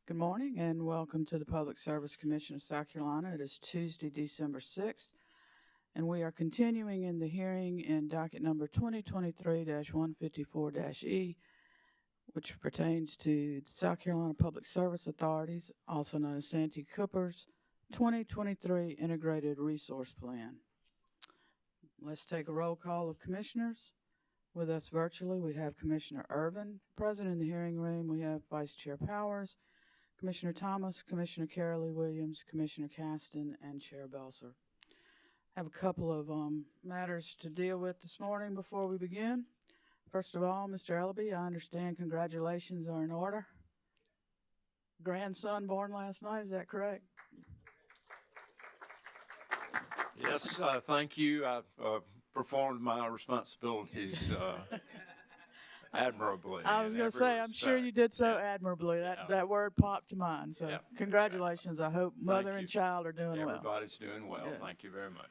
Good morning and welcome to the Public Service Commission of South Carolina. It is Tuesday, December 6th, and we are continuing in the hearing in docket number 2023-154-E, which pertains to the South Carolina Public Service Authorities, also known as Santee Cooper's 2023 Integrated Resource Plan. Let's take a roll call of commissioners. With us virtually, we have Commissioner Irvin. Present in the hearing room, we have Vice Chair Powers, Commissioner Thomas, Commissioner Carolee Williams, Commissioner Caston, and Chair Belser. I have a couple of matters to deal with this morning before we begin. First of all, Mr. Ellaby, I understand congratulations are in order. Grandson born last night, is that correct? Yes, thank you. I performed my responsibilities admirably. I was going to say, I'm sure you did so admirably. That word popped to mind. So congratulations. I hope mother and child are doing well. Everybody's doing well. Good. Thank you very much.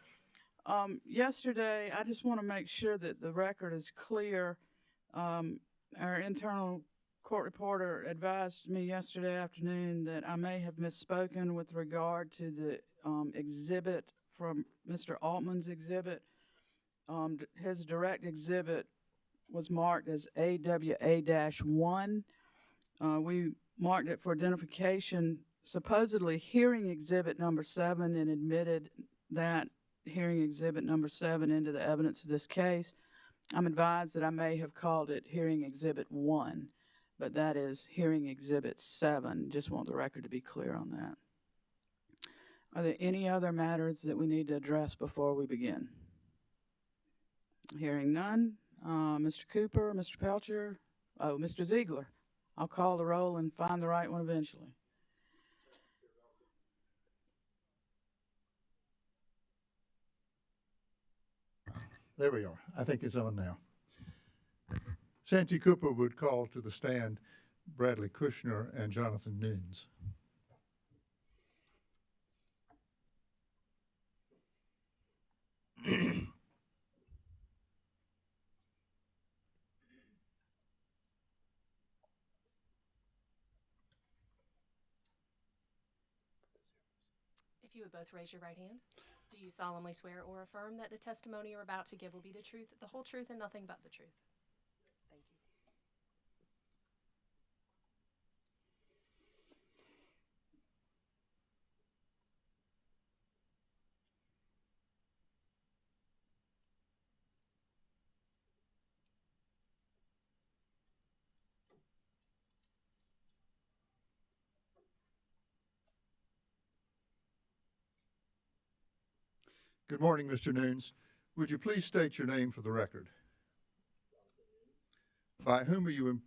Yesterday, I just want to make sure that the record is clear. Our internal court reporter advised me yesterday afternoon that I may have misspoken with regard to the exhibit from Mr. Altman's exhibit. His direct exhibit was marked as AWA-1. We marked it for identification, supposedly hearing exhibit number 7, and admitted that hearing exhibit number 7 into the evidence of this case. I'm advised that I may have called it hearing exhibit 1, but that is hearing exhibit 7. Just want the record to be clear on that. Are there any other matters that we need to address before we begin? Hearing none. Mr. Cooper, Mr. Pelcher, Mr. Ziegler. I'll call the roll and find the right one eventually. There we are. I think it's on now. Santee Cooper would call to the stand Bradley Kushner and Jonathan Nunes. If you would both raise your right hand. Do you solemnly swear or affirm that the testimony you're about to give will be the truth, the whole truth, and nothing but the truth? Thank you. Good morning, Mr. Nunes. Would you please state your name for the record? By whom are you?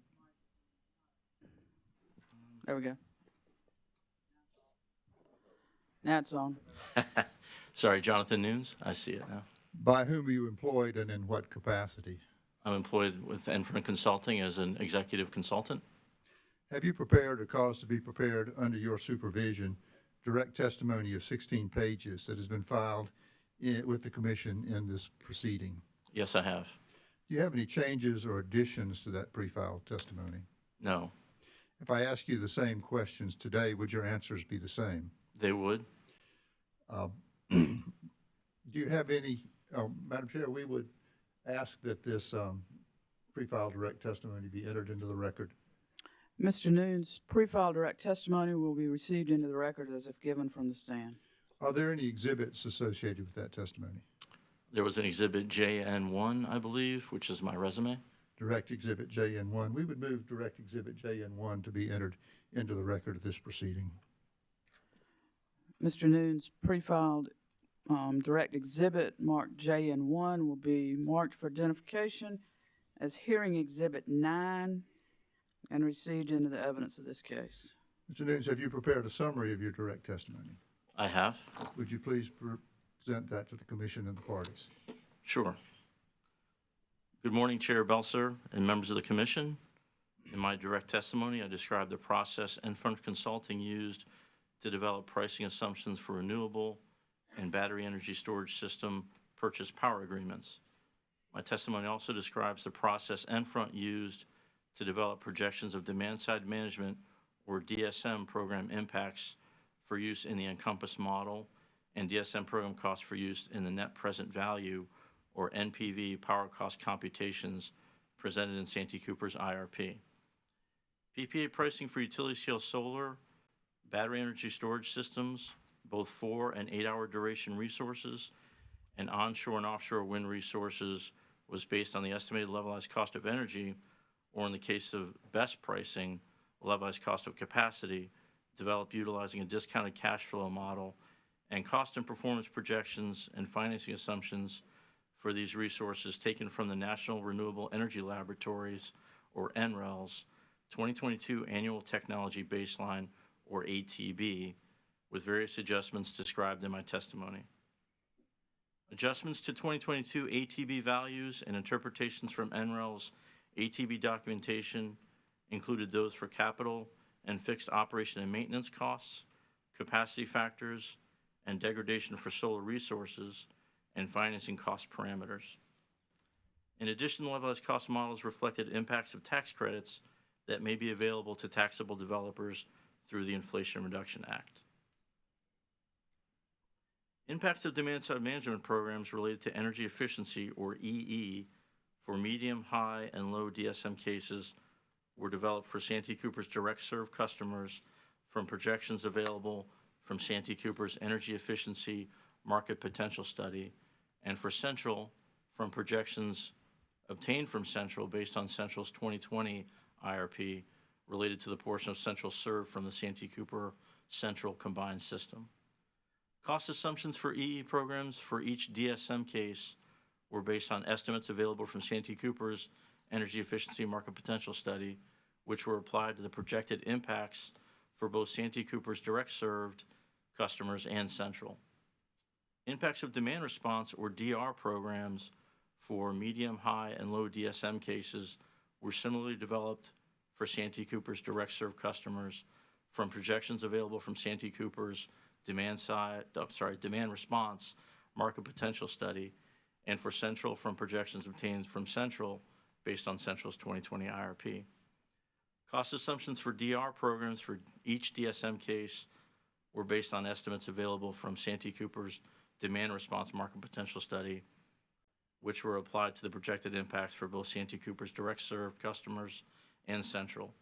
There we go. Now it's on. Sorry, Jonathan Nunes. I see it now. By whom are you employed and in what capacity? I'm employed with Enfront Consulting as an executive consultant. Have you prepared or caused to be prepared under your supervision direct testimony of 16 pages that has been filed with the Commission in this proceeding? Yes, I have. Do you have any changes or additions to that pre-filed testimony? No. If I ask you the same questions today, would your answers be the same? They would. Do you have any, Madam Chair, we would ask that this pre-filed direct testimony be entered into the record. Mr. Nunes, pre-filed direct testimony will be received into the record as if given from the stand. Are there any exhibits associated with that testimony? There was an exhibit JN1, I believe, which is my resume. Direct exhibit JN1. We would move direct exhibit JN1 to be entered into the record of this proceeding. Mr. Nunes, pre-filed direct exhibit marked JN1 will be marked for identification as hearing exhibit 9 and received into the evidence of this case. Mr. Nunes, have you prepared a summary of your direct testimony? I have. Would you please present that to the Commission and the parties? Sure. Good morning, Chair Belser and members of the Commission. In my direct testimony, I described the process Enfront Consulting used to develop pricing assumptions for renewable and battery energy storage system purchase power agreements. My testimony also describes the process Enfront used to develop projections of demand-side management or DSM program impacts for use in the Encompass model, and DSM program costs for use in the net present value, or NPV, power cost computations presented in Santee Cooper's IRP. PPA pricing for utility-scale solar, battery energy storage systems, both 4 and 8 hour duration resources, and onshore and offshore wind resources was based on the estimated levelized cost of energy, or in the case of BESS pricing, levelized cost of capacity, developed utilizing a discounted cash flow model, and cost and performance projections and financing assumptions for these resources taken from the National Renewable Energy Laboratories, or NREL's, 2022 Annual Technology Baseline, or ATB, with various adjustments described in my testimony. Adjustments to 2022 ATB values and interpretations from NREL's ATB documentation included those for capital and fixed operation and maintenance costs, capacity factors, and degradation for solar resources, and financing cost parameters. In addition, the levelized cost models reflected impacts of tax credits that may be available to taxable developers through the Inflation Reduction Act. Impacts of demand-side management programs related to energy efficiency, or EE, for medium, high, and low DSM cases were developed for Santee Cooper's direct serve customers from projections available from Santee Cooper's Energy Efficiency Market Potential Study, and for Central from projections obtained from Central based on Central's 2020 IRP related to the portion of Central served from the Santee Cooper Central combined system. Cost assumptions for EE programs for each DSM case were based on estimates available from Santee Cooper's Energy Efficiency Market Potential Study, which were applied to the projected impacts for both Santee Cooper's direct served customers and Central. Impacts of demand response, or DR programs, for medium, high, and low DSM cases were similarly developed for Santee Cooper's direct served customers from projections available from Santee Cooper's demand response market potential study, and for Central from projections obtained from Central based on Central's 2020 IRP. Cost assumptions for DR programs for each DSM case were based on estimates available from Santee Cooper's demand response market potential study, which were applied to the projected impacts for both Santee Cooper's direct served customers and Central.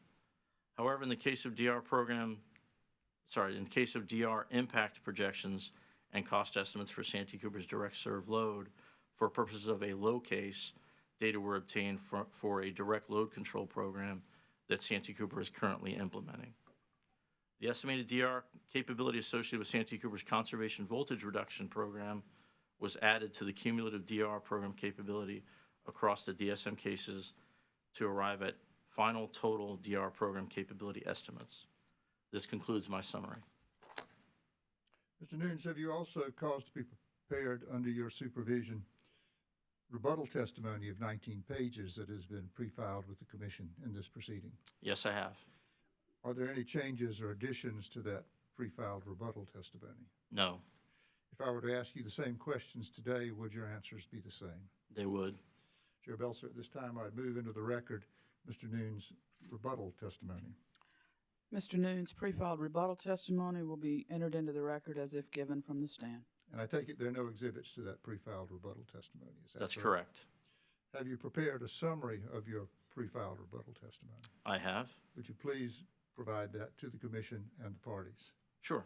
However, in the case of DR impact projections and cost estimates for Santee Cooper's direct served load for purposes of a low case, data were obtained for a direct load control program that Santee Cooper is currently implementing. The estimated DR capability associated with Santee Cooper's conservation voltage reduction program was added to the cumulative DR program capability across the DSM cases to arrive at final total DR program capability estimates. This concludes my summary. Mr. Nunes, have you also caused to be prepared under your supervision rebuttal testimony of 19 pages that has been pre-filed with the Commission in this proceeding? Yes, I have. Are there any changes or additions to that pre-filed rebuttal testimony? No, If I were to ask you the same questions today, would your answers be the same? they would. Chair Belser, at this time, I'd move into the record Mr. Nunes' rebuttal testimony. Mr. Nunes' pre-filed rebuttal testimony will be entered into the record as if given from the stand. And I take it there are no exhibits to that pre-filed rebuttal testimony. Is that That's correct? correct. Have you prepared a summary of your pre-filed rebuttal testimony? I have. Would you please provide that to the Commission and the parties? Sure.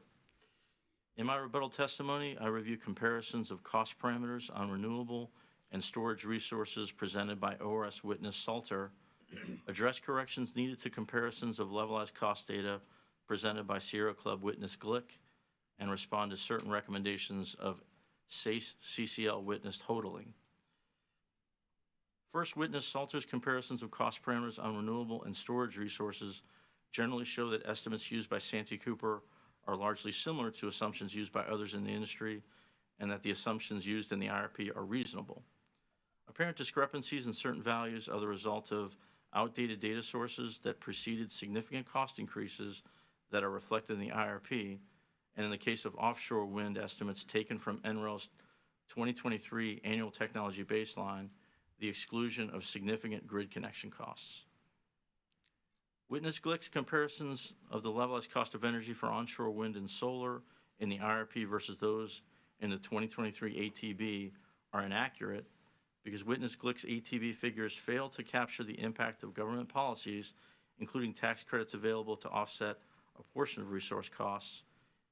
In my rebuttal testimony, I review comparisons of cost parameters on renewable and storage resources presented by ORS witness Salter, address corrections needed to comparisons of levelized cost data presented by Sierra Club witness Glick, and respond to certain recommendations of SACE CCL witness Hodeling. First, witness Salter's comparisons of cost parameters on renewable and storage resources generally show that estimates used by Santee Cooper are largely similar to assumptions used by others in the industry, and that the assumptions used in the IRP are reasonable. Apparent discrepancies in certain values are the result of outdated data sources that preceded significant cost increases that are reflected in the IRP, and in the case of offshore wind estimates taken from NREL's 2023 Annual Technology Baseline, the exclusion of significant grid connection costs. Witness Glick's comparisons of the levelized cost of energy for onshore wind and solar in the IRP versus those in the 2023 ATB are inaccurate because Witness Glick's ATB figures fail to capture the impact of government policies, including tax credits available to offset a portion of resource costs,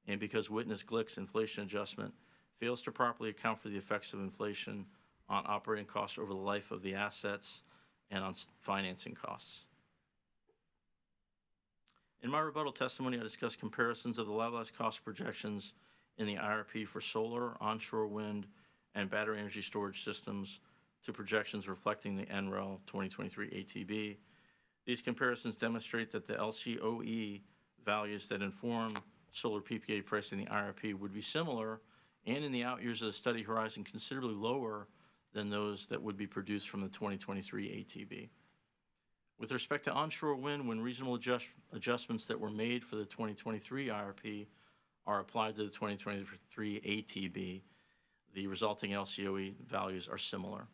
and because Witness Glick's inflation adjustment fails to properly account for the effects of inflation on operating costs over the life of the assets and on financing costs. In my rebuttal testimony, I discussed comparisons of the levelized cost projections in the IRP for solar, onshore wind, and battery energy storage systems to projections reflecting the NREL 2023 ATB. These comparisons demonstrate that the LCOE values that inform solar PPA pricing in the IRP would be similar, and in the out years of the study horizon considerably lower than those that would be produced from the 2023 ATB. With respect to onshore wind, when reasonable adjustments that were made for the 2023 IRP are applied to the 2023 ATB, the resulting LCOE values are similar.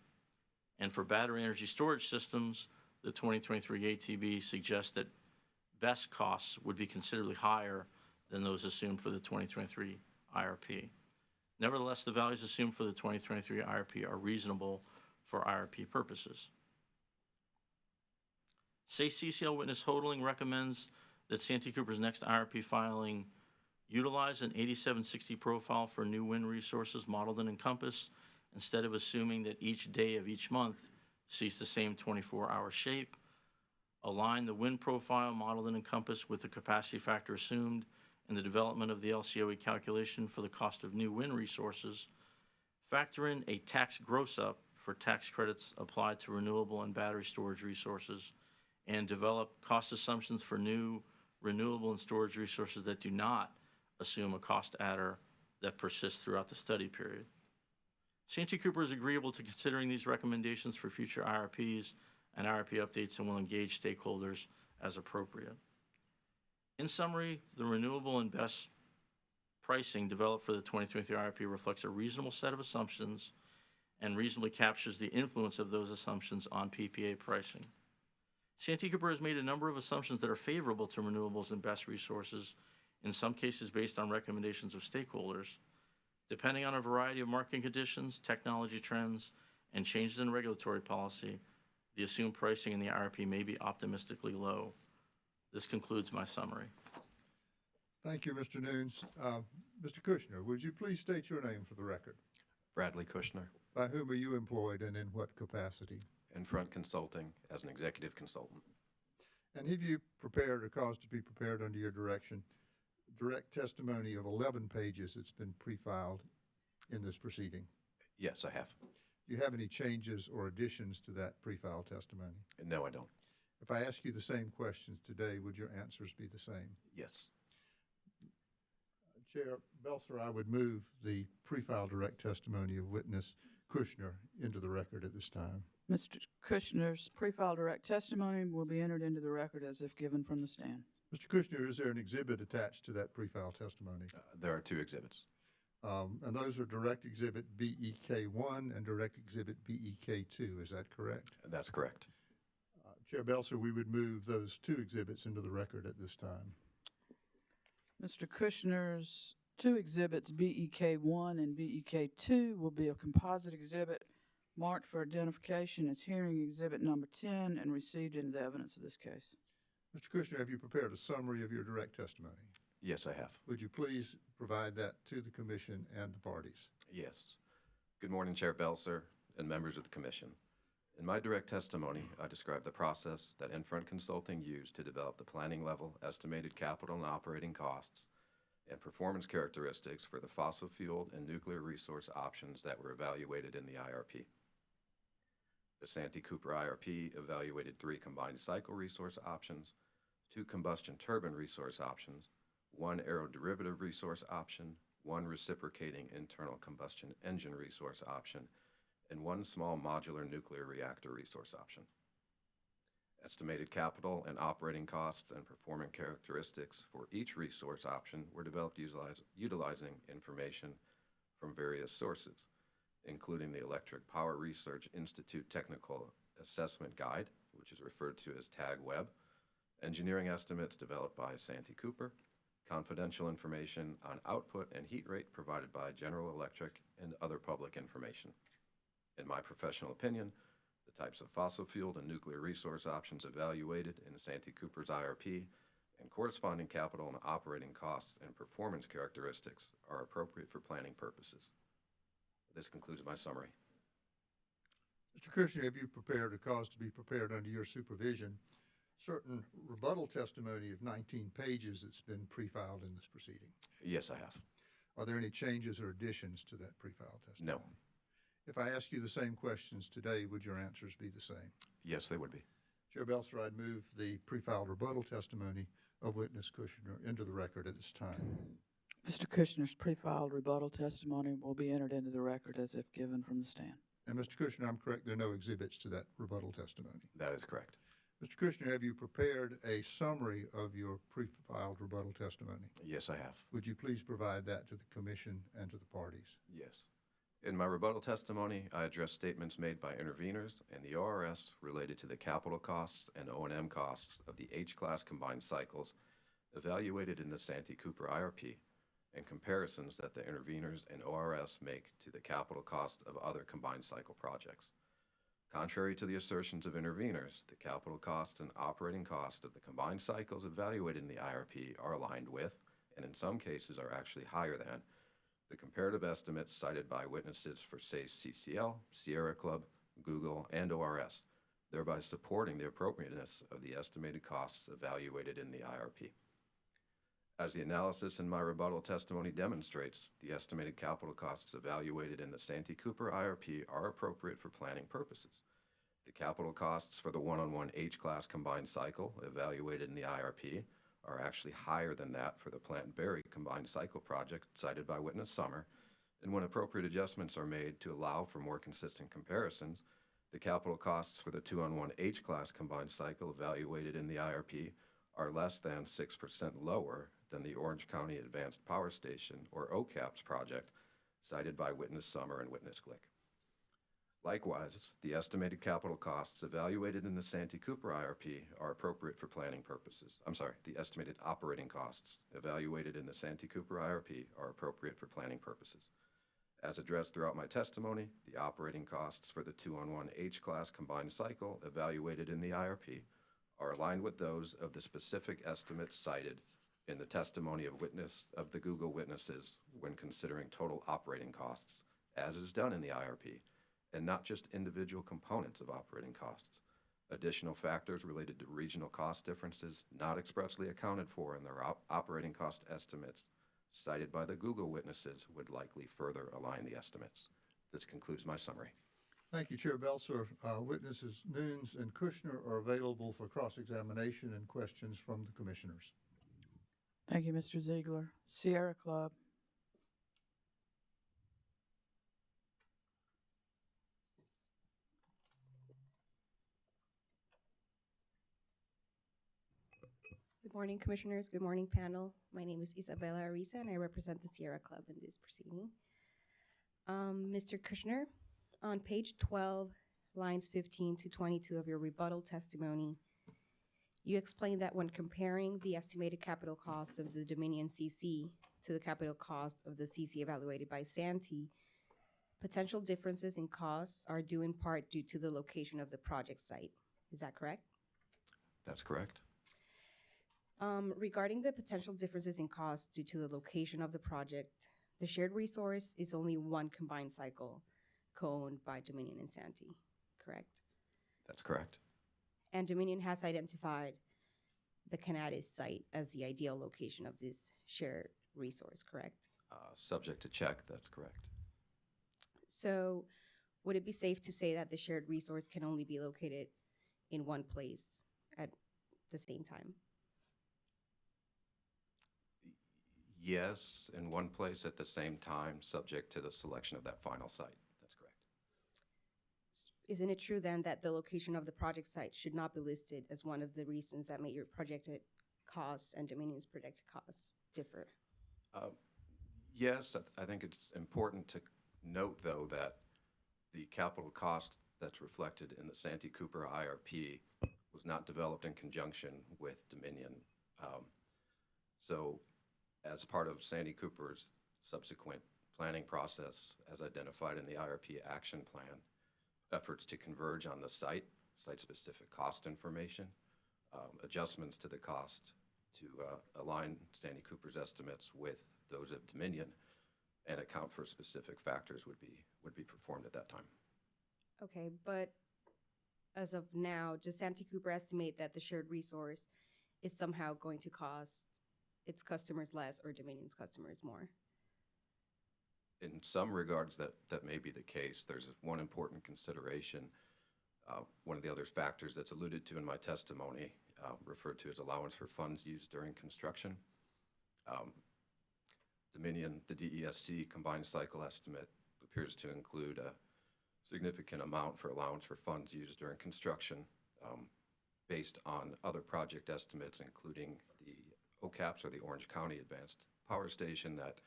And for battery energy storage systems, the 2023 ATB suggests that BESS costs would be considerably higher than those assumed for the 2023 IRP. Nevertheless, the values assumed for the 2023 IRP are reasonable for IRP purposes. Say CCL Witness Hodling recommends that Santee Cooper's next IRP filing utilize an 8760 profile for new wind resources modeled in Encompass instead of assuming that each day of each month sees the same 24-hour shape, align the wind profile modeled in Encompass with the capacity factor assumed in the development of the LCOE calculation for the cost of new wind resources, factor in a tax gross-up for tax credits applied to renewable and battery storage resources, and develop cost assumptions for new renewable and storage resources that do not assume a cost adder that persists throughout the study period. Santee Cooper is agreeable to considering these recommendations for future IRPs and IRP updates and will engage stakeholders as appropriate. In summary, the renewable and BESS pricing developed for the 2023 IRP reflects a reasonable set of assumptions and reasonably captures the influence of those assumptions on PPA pricing. Santee Cooper has made a number of assumptions that are favorable to renewables and BESS resources, in some cases based on recommendations of stakeholders. Depending on a variety of market conditions, technology trends, and changes in regulatory policy, the assumed pricing in the IRP may be optimistically low. This concludes my summary. Thank you, Mr. Nunes. Mr. Kushner, would you please state your name for the record? Bradley Kushner, By whom are you employed and in what capacity? in Front Consulting as an executive consultant. And have you prepared or caused to be prepared under your direction direct testimony of 11 pages that's been pre-filed in this proceeding? Yes, I have. Do you have any changes or additions to that pre-filed testimony? No, I don't. If I ask you the same questions today, would your answers be the same? Yes. Chair Belser, I would move the pre-filed direct testimony of witness Kushner into the record at this time. Mr. Kushner's pre-filed direct testimony will be entered into the record as if given from the stand. Mr. Kushner, is there an exhibit attached to that pre-filed testimony? There are two exhibits. And those are direct exhibit BEK1 and direct exhibit BEK2, is that correct? That's correct. Chair Belser, we would move those two exhibits into the record at this time. Mr. Kushner's two exhibits, BEK1 and BEK2, will be a composite exhibit marked for identification as hearing exhibit number 10 and received into the evidence of this case. Mr. Kushner, have you prepared a summary of your direct testimony? Yes, I have. Would you please provide that to the commission and the parties? Yes. Good morning, Chair Belser and members of the commission. In my direct testimony, I described the process that Infront Consulting used to develop the planning level, estimated capital and operating costs, and performance characteristics for the fossil fuel and nuclear resource options that were evaluated in the IRP. The Santee Cooper IRP evaluated 3 combined cycle resource options, 2 combustion turbine resource options, 1 aeroderivative resource option, 1 reciprocating internal combustion engine resource option, and 1 small modular nuclear reactor resource option. Estimated capital and operating costs and performance characteristics for each resource option were developed utilizing information from various sources, including the Electric Power Research Institute Technical Assessment Guide, which is referred to as TAG Web, engineering estimates developed by Santee Cooper, confidential information on output and heat rate provided by General Electric, and other public information. In my professional opinion, the types of fossil fueled and nuclear resource options evaluated in Santee Cooper's IRP and corresponding capital and operating costs and performance characteristics are appropriate for planning purposes. This concludes my summary. Mr. Kushner, have you prepared or caused to be prepared under your supervision certain rebuttal testimony of 19 pages that's been pre-filed in this proceeding? Yes, I have. Are there any changes or additions to that pre-filed testimony? No. If I ask you the same questions today, would your answers be the same? Yes, they would be. Chair Belser, I'd move the pre-filed rebuttal testimony of witness Kushner into the record at this time. Mr. Kushner's pre-filed rebuttal testimony will be entered into the record as if given from the stand. And Mr. Kushner, I'm correct, there are no exhibits to that rebuttal testimony. That is correct. Mr. Kushner, have you prepared a summary of your pre-filed rebuttal testimony? Yes, I have. Would you please provide that to the commission and to the parties? Yes. In my rebuttal testimony, I address statements made by interveners and the ORS related to the capital costs and O&M costs of the H-class combined cycles evaluated in the Santee Cooper IRP and comparisons that the interveners and ORS make to the capital cost of other combined cycle projects. Contrary to the assertions of interveners, the capital cost and operating cost of the combined cycles evaluated in the IRP are aligned with, and in some cases are actually higher than, the comparative estimates cited by witnesses for, say, CCL, Sierra Club, Google, and ORS, thereby supporting the appropriateness of the estimated costs evaluated in the IRP. As the analysis in my rebuttal testimony demonstrates, the estimated capital costs evaluated in the Santee Cooper IRP are appropriate for planning purposes. The capital costs for the one-on-one H-class combined cycle evaluated in the IRP are actually higher than that for the Plant Berry combined cycle project cited by witness Summer, and when appropriate adjustments are made to allow for more consistent comparisons, the capital costs for the 2-on-1 H-class combined cycle evaluated in the IRP are less than 6% lower than the Orange County Advanced Power Station, or OCAPS project, cited by witness Summer and witness Glick. Likewise, the estimated capital costs evaluated in the Santee Cooper IRP are appropriate for planning purposes. The estimated operating costs evaluated in the Santee Cooper IRP are appropriate for planning purposes. As addressed throughout my testimony, the operating costs for the 2-on-1 H-class combined cycle evaluated in the IRP are aligned with those of the specific estimates cited in the testimony of the Google witnesses when considering total operating costs, as is done in the IRP, and not just individual components of operating costs. Additional factors related to regional cost differences not expressly accounted for in their operating cost estimates cited by the Google witnesses would likely further align the estimates. This concludes my summary. Thank you, Chair Belser. Witnesses Nunes and Kushner are available for cross-examination and questions from the commissioners. Thank you, Mr. Ziegler. Sierra Club. Good morning, Commissioners. Good morning, panel. My name is Isabella Ariza, and I represent the Sierra Club in this proceeding. Mr. Kushner, on page 12, lines 15 to 22 of your rebuttal testimony, you explained that when comparing the estimated capital cost of the Dominion CC to the capital cost of the CC evaluated by Santee, potential differences in costs are due in part due to the location of the project site. Is that correct? That's correct. Regarding the potential differences in costs due to the location of the project, the shared resource is only one combined cycle co-owned by Dominion and Santee, correct? That's correct. And Dominion has identified the Canadas site as the ideal location of this shared resource, correct? Subject to check, that's correct. So would it be safe to say that the shared resource can only be located in one place at the same time? Yes, in one place at the same time, subject to the selection of that final site. That's correct. Isn't it true then that the location of the project site should not be listed as one of the reasons that made your projected costs and Dominion's projected costs differ? Yes, I think it's important to note, though, that the capital cost that's reflected in the Santee Cooper IRP was not developed in conjunction with Dominion. So as part of Santee Cooper's subsequent planning process, as identified in the IRP action plan, efforts to converge on the site-specific cost information, adjustments to the cost to align Santee Cooper's estimates with those of Dominion and account for specific factors would be performed at that time. Okay, but as of now, does Santee Cooper estimate that the shared resource is somehow going to cost its customers less or Dominion's customers more? In some regards, that may be the case. There's one important consideration. One of the other factors that's alluded to in my testimony, referred to as allowance for funds used during construction. Dominion, the DESC combined cycle estimate appears to include a significant amount for allowance for funds used during construction based on other project estimates, including the OCAPS, or the Orange County Advanced Power Station, that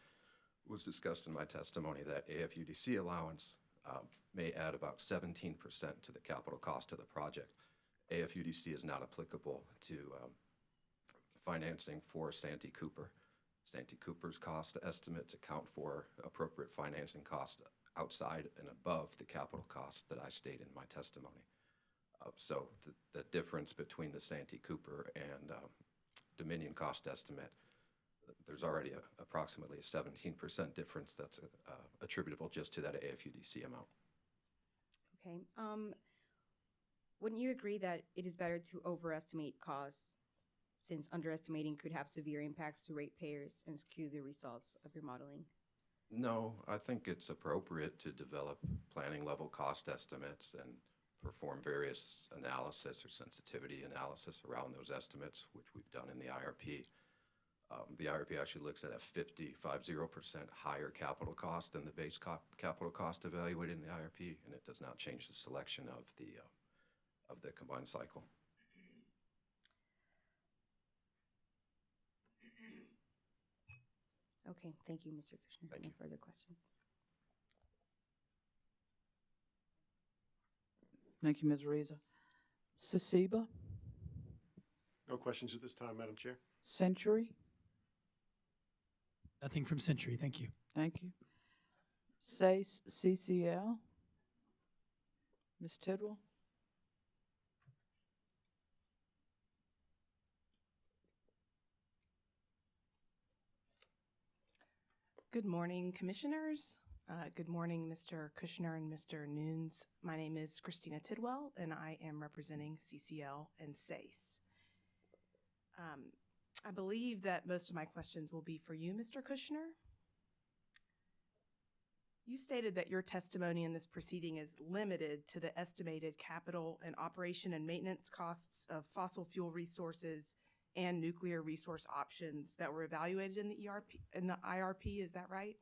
was discussed in my testimony. That AFUDC allowance may add about 17% to the capital cost of the project. AFUDC is not applicable to financing for Santee Cooper. Santee Cooper's cost estimates account for appropriate financing costs outside and above the capital cost that I state in my testimony. So the difference between the Santee Cooper and Dominion cost estimate, there's already approximately a 17% difference that's attributable just to that AFUDC amount. Okay. Wouldn't you agree that it is better to overestimate costs, since underestimating could have severe impacts to ratepayers and skew the results of your modeling? No, I think it's appropriate to develop planning level cost estimates and perform various analysis or sensitivity analysis around those estimates, which we've done in the IRP. The IRP actually looks at a 50% higher capital cost than the base capital cost evaluated in the IRP, and it does not change the selection of the combined cycle. Okay, thank you, Mr. Kushner. Thank No you. further questions. Thank you, Ms. Reza. Sasiba, No questions at this time, Madam Chair. Century, Nothing from Century, thank you. thank you. SACE, CCL, Ms. Tidwell. Good morning, Commissioners. Good morning, Mr. Kushner and Mr. Nunes. My name is Christina Tidwell, and I am representing CCL and SACE. I believe that most of my questions will be for you, Mr. Kushner. You stated that your testimony in this proceeding is limited to the estimated capital and operation and maintenance costs of fossil fuel resources and nuclear resource options that were evaluated in the IRP. Is that right?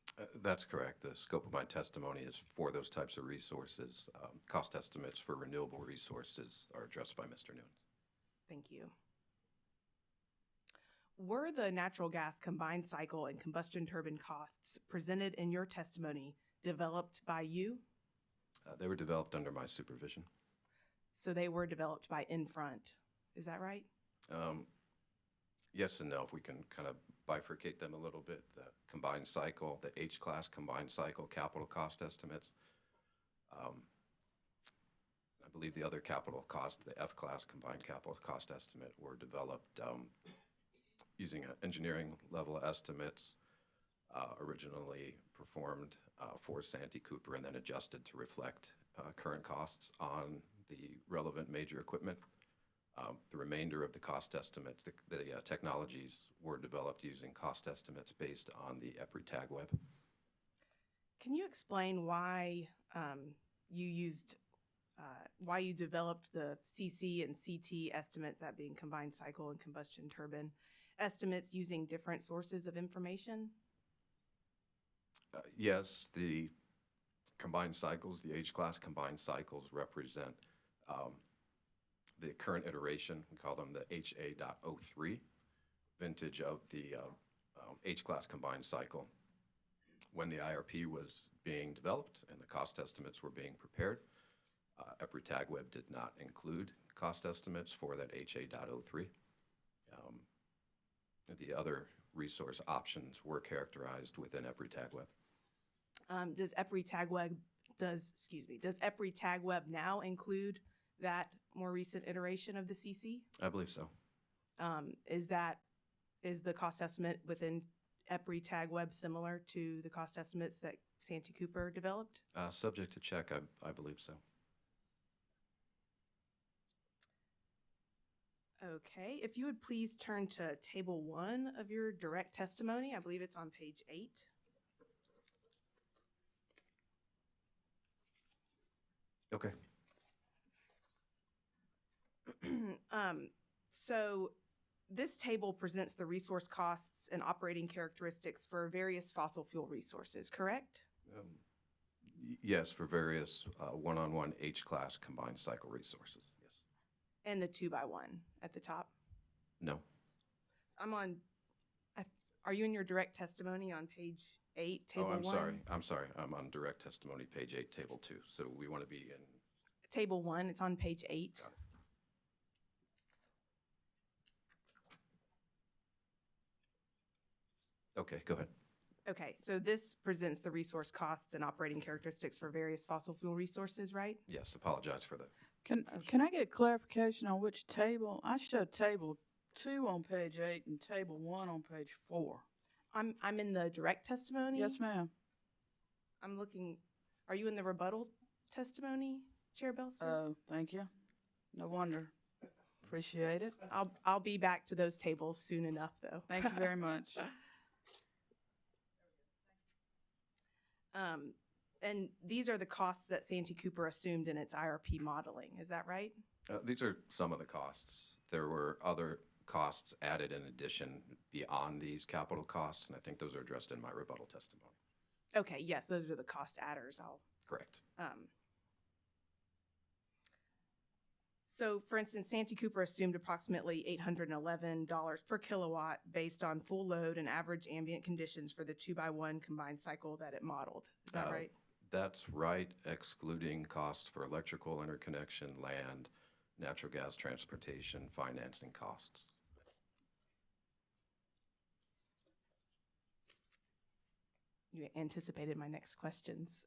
That's correct. The scope of my testimony is for those types of resources. Cost estimates for renewable resources are addressed by Mr. Nunes. Thank you. Were the natural gas combined cycle and combustion turbine costs presented in your testimony developed by you? They were developed under my supervision. So they were developed by Infront. Is that right? Yes and no, if we can kind of bifurcate them a little bit. The combined cycle, the H-class combined cycle capital cost estimates. I believe the other capital cost, the F-class combined capital cost estimate, were developed using engineering level estimates originally performed for Santee Cooper and then adjusted to reflect current costs on the relevant major equipment. The remainder of the cost estimates, the technologies were developed using cost estimates based on the EPRI tag web. Can you explain why why you developed the CC and CT estimates, that being combined cycle and combustion turbine estimates, using different sources of information? Yes, the combined cycles, the H-class combined cycles represent the current iteration. We call them the HA.03 vintage of the H-class combined cycle. When the IRP was being developed and the cost estimates were being prepared, EPRI tag web did not include cost estimates for that HA.03. The other resource options were characterized within EPRI TagWeb. Does EPRI TagWeb now include that more recent iteration of the CC? I believe so. Is the cost estimate within EPRI TagWeb similar to the cost estimates that Santee Cooper developed? Subject to check, I believe so. Okay, if you would please turn to Table 1 of your direct testimony. I believe it's on page 8. Okay. So this table presents the resource costs and operating characteristics for various fossil fuel resources, correct? Yes, for various one-on-one H-class combined cycle resources, yes. And the 2x1 at the top? No. Are you in your direct testimony on page 8, Table 1? I'm sorry. I'm on direct testimony, page 8, Table 2. So we want to be in... Table 1, it's on page 8. Got it. Okay, go ahead. Okay, so this presents the resource costs and operating characteristics for various fossil fuel resources, right? Yes, apologize for that. Can I get clarification on which table? I showed Table 2 on page 8 and Table 1 on page 4. I'm in the direct testimony? Yes, ma'am. I'm looking, are you in the rebuttal testimony, Chair Belser? Oh, thank you. No wonder. Appreciate it. I'll be back to those tables soon enough, though. Thank you very much. And these are the costs that Santee Cooper assumed in its IRP modeling, is that right? These are some of the costs. There were other costs added in addition beyond these capital costs, and I think those are addressed in my rebuttal testimony. Okay, yes, those are the cost adders. Correct. So, for instance, Santee Cooper assumed approximately $811 per kilowatt based on full load and average ambient conditions for the 2x1 combined cycle that it modeled. Is that right? That's right, excluding costs for electrical interconnection, land, natural gas transportation, financing costs. You anticipated my next questions.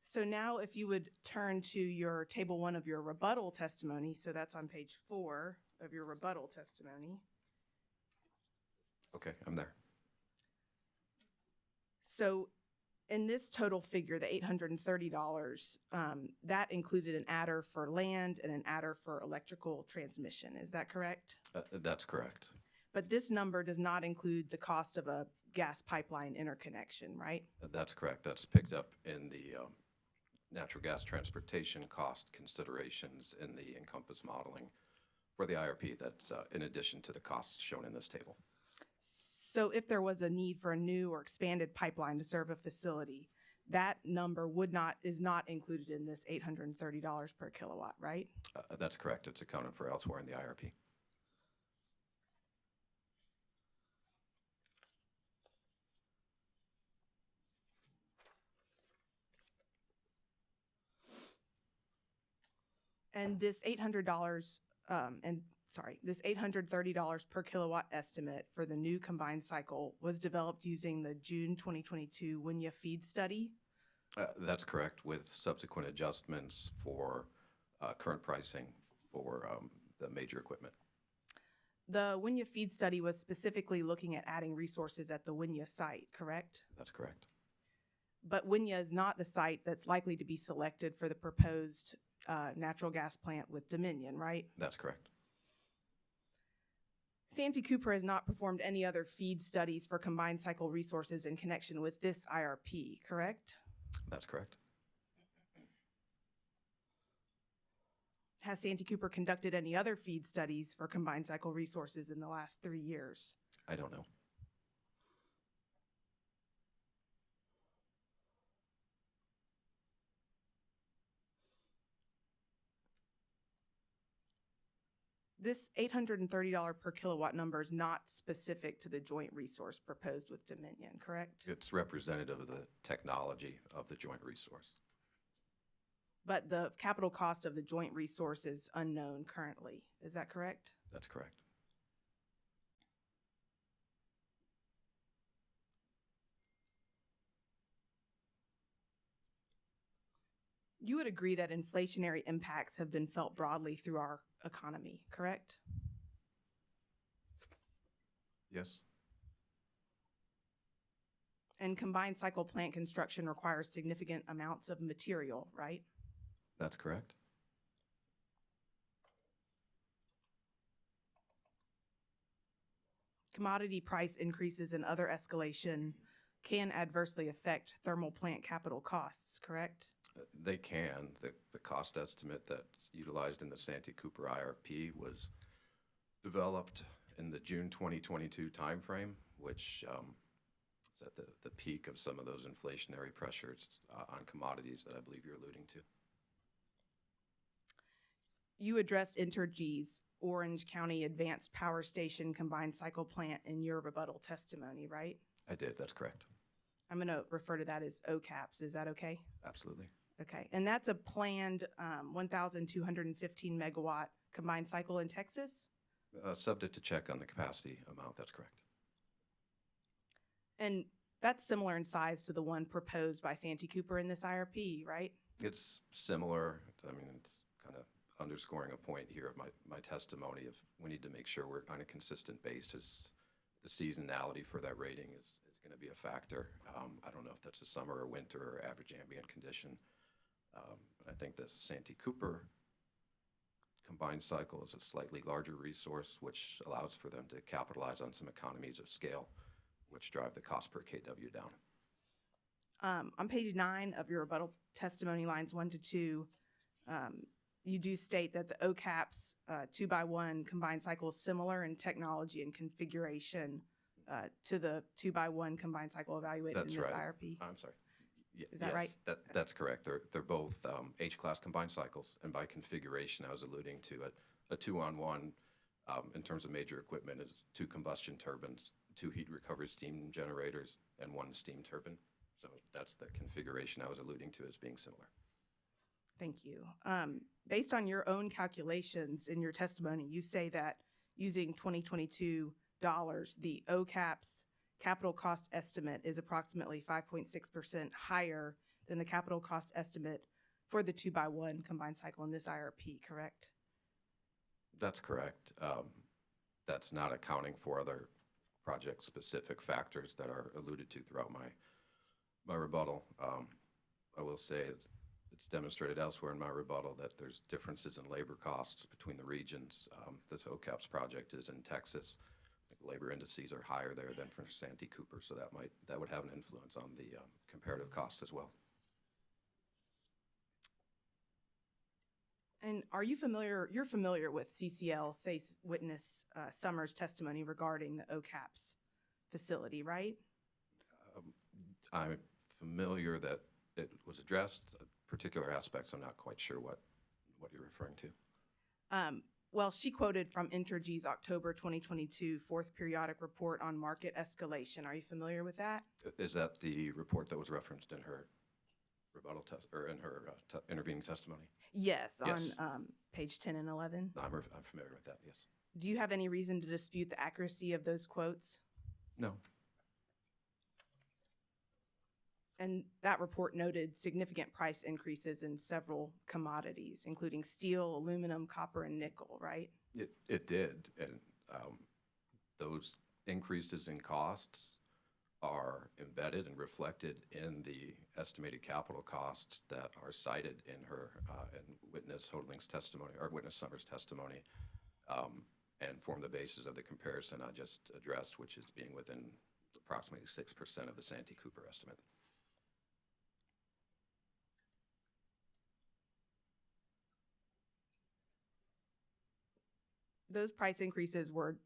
So now if you would turn to your Table 1 of your rebuttal testimony, so that's on page 4 of your rebuttal testimony. Okay, I'm there. So in this total figure, the $830, that included an adder for land and an adder for electrical transmission. Is that correct? That's correct. But this number does not include the cost of a gas pipeline interconnection, right? That's correct. That's picked up in the natural gas transportation cost considerations in the Encompass modeling for the IRP. That's in addition to the costs shown in this table. So if there was a need for a new or expanded pipeline to serve a facility, that number is not included in this $830 per kilowatt, right? That's correct. It's accounted for elsewhere in the IRP. And this $830 per kilowatt estimate for the new combined cycle was developed using the June 2022 WINYA feed study? That's correct, with subsequent adjustments for current pricing for the major equipment. The WINYA feed study was specifically looking at adding resources at the WINYA site, correct? That's correct. But WINYA is not the site that's likely to be selected for the proposed natural gas plant with Dominion, right? That's correct. Santee Cooper has not performed any other feed studies for combined cycle resources in connection with this IRP, correct? That's correct. Has Santee Cooper conducted any other feed studies for combined cycle resources in the last 3 years? I don't know. This $830 per kilowatt number is not specific to the joint resource proposed with Dominion, correct? It's representative of the technology of the joint resource. but the capital cost of the joint resource is unknown currently. Is that correct? That's correct. You would agree that inflationary impacts have been felt broadly through our economy, correct? Yes. And combined cycle plant construction requires significant amounts of material, right? That's correct. Commodity price increases and other escalation can adversely affect thermal plant capital costs, correct? They can. The cost estimate that's utilized in the Santee Cooper IRP was developed in the June 2022 timeframe, which is at the peak of some of those inflationary pressures on commodities that I believe you're alluding to. You addressed Entergy's Orange County Advanced Power Station combined cycle plant in your rebuttal testimony, right? I did. That's correct. I'm going to refer to that as OCAPS. Is that okay? Absolutely. Okay. And that's a planned 1,215 megawatt combined cycle in Texas? Subject to check on the capacity amount. That's correct. And that's similar in size to the one proposed by Santee Cooper in this IRP, right? It's similar. I mean, it's kind of underscoring a point here of my testimony of we need to make sure we're on a consistent basis. The seasonality for that rating is going to be a factor. I don't know if that's a summer or winter or average ambient condition. I think the Santee Cooper combined cycle is a slightly larger resource, which allows for them to capitalize on some economies of scale, which drive the cost per kW down. On page 9 of your rebuttal testimony, lines 1 to 2, you do state that the OCAPS 2x1 combined cycle is similar in technology and configuration to the 2x1 combined cycle evaluated That's in this right. IRP. I'm sorry. Is that right? That's correct. They're both H-class combined cycles, and by configuration, I was alluding to a 2-on-1 in terms of major equipment is 2 combustion turbines, 2 heat recovery steam generators, and 1 steam turbine. So that's the configuration I was alluding to as being similar. Thank you. Based on your own calculations in your testimony, you say that using 2022 dollars, the OCAPS capital cost estimate is approximately 5.6% higher than the capital cost estimate for the 2x1 combined cycle in this IRP, correct? That's correct. That's not accounting for other project-specific factors that are alluded to throughout my rebuttal. I will say it's demonstrated elsewhere in my rebuttal that there's differences in labor costs between the regions. This OCAPS project is in Texas. Labor indices are higher there than for Santee Cooper, so that would have an influence on the comparative costs as well. And are you familiar, you're familiar with CCL, say witness Summers' testimony regarding the OCAPS facility, right? I'm familiar that it was addressed. Particular aspects, I'm not quite sure what you're referring to. Well, she quoted from Entergy's October 2022 fourth periodic report on market escalation. Are you familiar with that? Is that the report that was referenced in her rebuttal test or in her intervening testimony? Yes, Yes. on page 10 and 11. I'm familiar with that, yes. Do you have any reason to dispute the accuracy of those quotes? No. And that report noted significant price increases in several commodities, including steel, aluminum, copper, and nickel, right? It did, and those increases in costs are embedded and reflected in the estimated capital costs that are cited in her in witness Hodling's testimony, or witness Summers' testimony, and form the basis of the comparison I just addressed, which is being within approximately 6% of the Santee Cooper estimate. Those price increases were,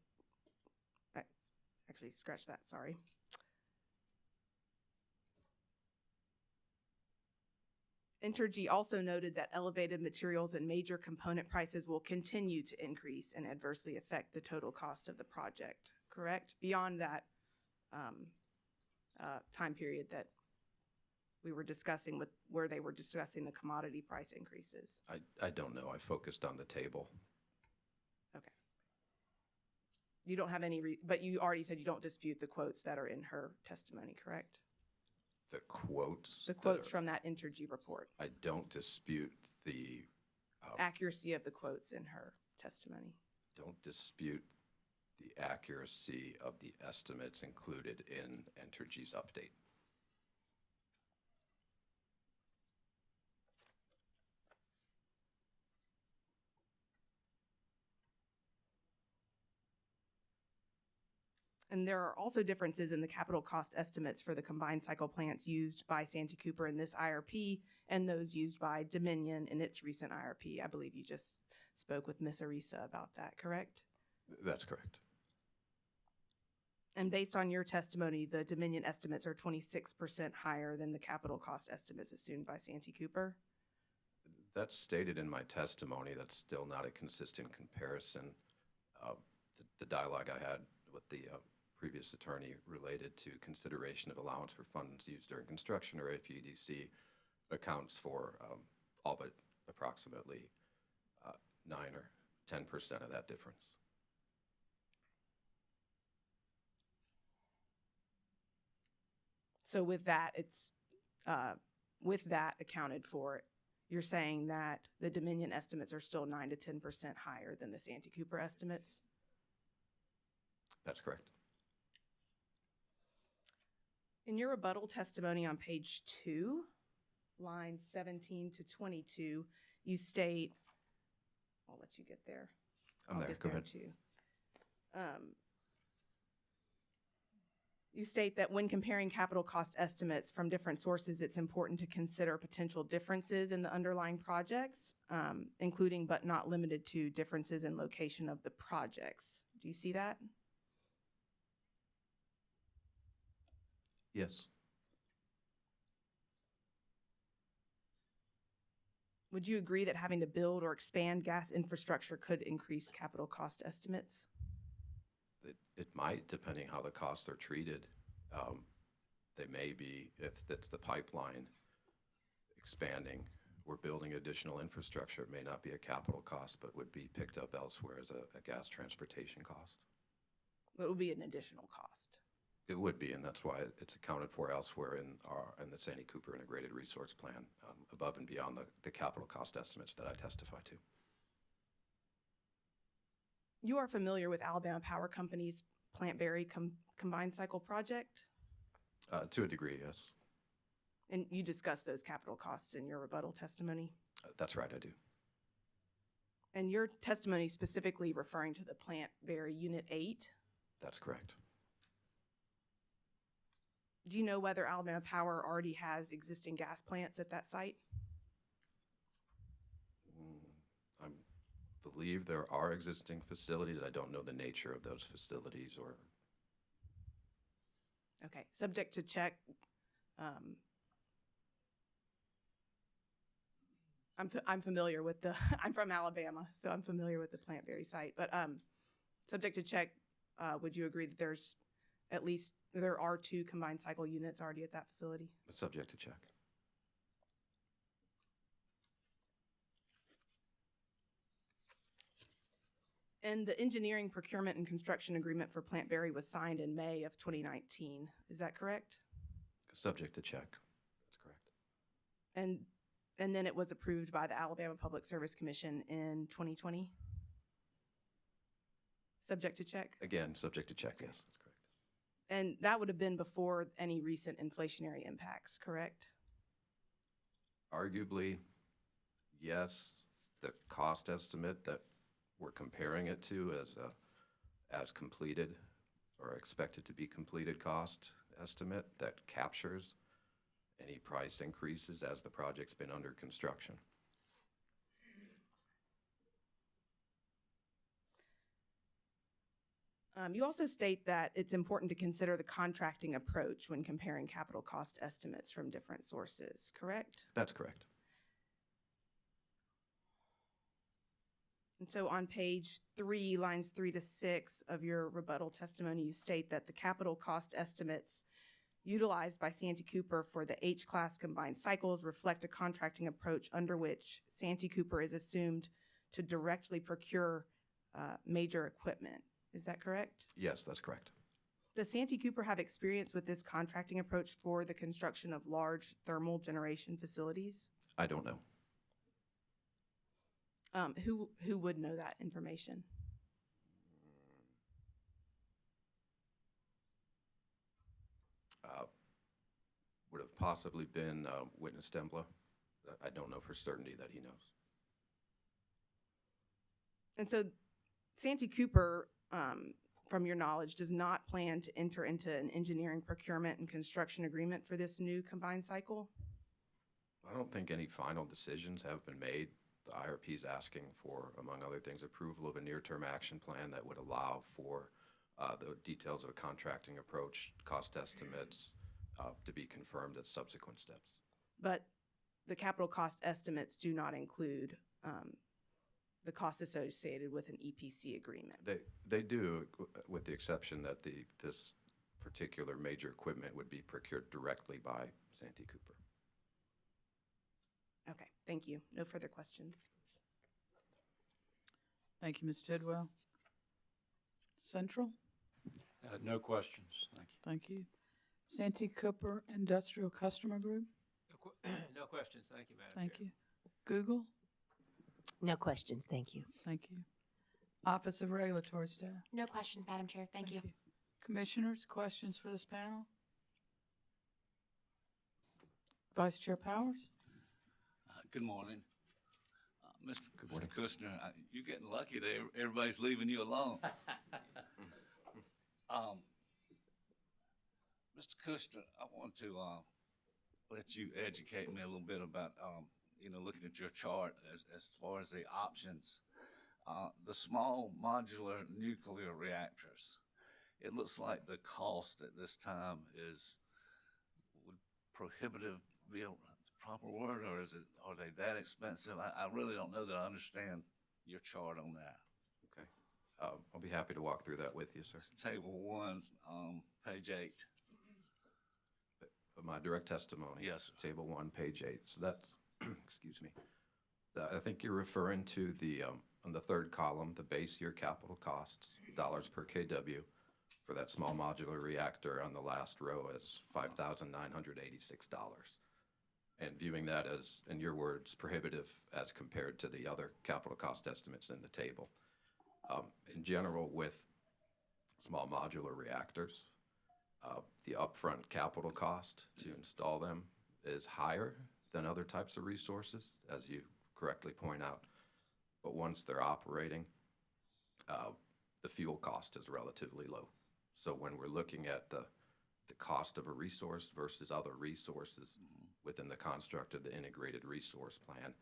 actually scratch that, sorry. Entergy also noted that elevated materials and major component prices will continue to increase and adversely affect the total cost of the project, correct? Beyond that time period that we were discussing where they were discussing the commodity price increases? I don't know. I focused on the table. Okay. You don't have any, but you already said you don't dispute the quotes that are in her testimony, correct? The quotes. The quotes from that Entergy report. I don't dispute the Accuracy of the quotes in her testimony. don't dispute the accuracy of the estimates included in Entergy's update. And there are also differences in the capital cost estimates for the combined cycle plants used by Santee Cooper in this IRP and those used by Dominion in its recent IRP. I believe you just spoke with Ms. Arisa about that, correct? That's correct. And based on your testimony, the Dominion estimates are 26% higher than the capital cost estimates assumed by Santee Cooper? That's stated in my testimony. That's still not a consistent comparison. The dialogue I had with the previous attorney related to consideration of allowance for funds used during construction, or FUDC, accounts for all but approximately 9 or 10% of that difference. So with that, it's with that accounted for, you're saying that the Dominion estimates are still 9 to 10% higher than the Santee Cooper estimates? That's correct. In your rebuttal testimony on page 2, lines 17 to 22, you state, I'll let you get there. I'm there. Go ahead. Too. You state that when comparing capital cost estimates from different sources, it's important to consider potential differences in the underlying projects, including but not limited to differences in location of the projects. Do you see that? Yes. Would you agree that having to build or expand gas infrastructure could increase capital cost estimates? It might, depending how the costs are treated. They may be, if that's the pipeline expanding or building additional infrastructure, it may not be a capital cost, but would be picked up elsewhere as a gas transportation cost. It would be an additional cost. It would be, and that's why it's accounted for elsewhere in the Santee Cooper Integrated Resource Plan, above and beyond the capital cost estimates that I testify to. You are familiar with Alabama Power Company's Plant Berry combined cycle project? To a degree, yes. And you discussed those capital costs in your rebuttal testimony? That's right, I do. And your testimony specifically referring to the Plant Berry Unit 8? That's correct. Do you know whether Alabama Power already has existing gas plants at that site? I believe there are existing facilities. I don't know the nature of those facilities or. Okay, subject to check. I'm familiar with I'm from Alabama, so I'm familiar with the Plant Berry site. But subject to check, would you agree that there are 2 combined cycle units already at that facility? Subject to check. And the engineering, procurement, and construction agreement for Plant Berry was signed in May of 2019. Is that correct? Subject to check. That's correct. And then it was approved by the Alabama Public Service Commission in 2020? Subject to check? Again, subject to check, yes, that's correct. And that would have been before any recent inflationary impacts, correct? Arguably, yes. The cost estimate that we're comparing it to as completed or expected to be completed cost estimate that captures any price increases as the project's been under construction. You also state that it's important to consider the contracting approach when comparing capital cost estimates from different sources, correct? That's correct. And so on page 3, lines 3 to 6 of your rebuttal testimony, you state that the capital cost estimates utilized by Santee Cooper for the H-class combined cycles reflect a contracting approach under which Santee Cooper is assumed to directly procure major equipment. Is that correct? Yes, that's correct. Does Santee Cooper have experience with this contracting approach for the construction of large thermal generation facilities? I don't know. Who would know that information? Would have possibly been Witness Dembla. I don't know for certainty that he knows. And so Santee Cooper, from your knowledge, does not plan to enter into an engineering procurement and construction agreement for this new combined cycle? I don't think any final decisions have been made. The IRP is asking for, among other things, approval of a near-term action plan that would allow for the details of a contracting approach, cost estimates, to be confirmed at subsequent steps. But the capital cost estimates do not include the cost associated with an EPC agreement. They do, with the exception that this particular major equipment would be procured directly by Santee Cooper. Okay, thank you. No further questions. Thank you, Ms. Tidwell. Central? No questions. Thank you. Thank you. Santee Cooper Industrial Customer Group? No questions. Thank you, Madam Thank Chair. you. Google? No questions, thank you. Thank you. Office of Regulatory Staff? No questions, Madam Chair. Thank you. Commissioners, questions for this panel? Vice Chair Powers? Good morning. Mr. Kushner, you're getting lucky there. Everybody's leaving you alone. Mr. Kushner, I want to let you educate me a little bit about, looking at your chart as far as the options. The small modular nuclear reactors, it looks like the cost at this time would prohibitive be a proper word, or are they that expensive? I really don't know that I understand your chart on that. Okay. I'll be happy to walk through that with you, sir. It's table 1, page 8. Of my direct testimony. Yes, sir. Table 1, page 8. So that's, excuse me. I think you're referring to on the third column, the base year capital costs, dollars per kW, for that small modular reactor on the last row is $5,986. And viewing that as, in your words, prohibitive as compared to the other capital cost estimates in the table. In general, with small modular reactors, the upfront capital cost to install them is higher than other types of resources, as you correctly point out. But once they're operating, the fuel cost is relatively low. So when we're looking at the cost of a resource versus other resources within the construct of the integrated resource plan,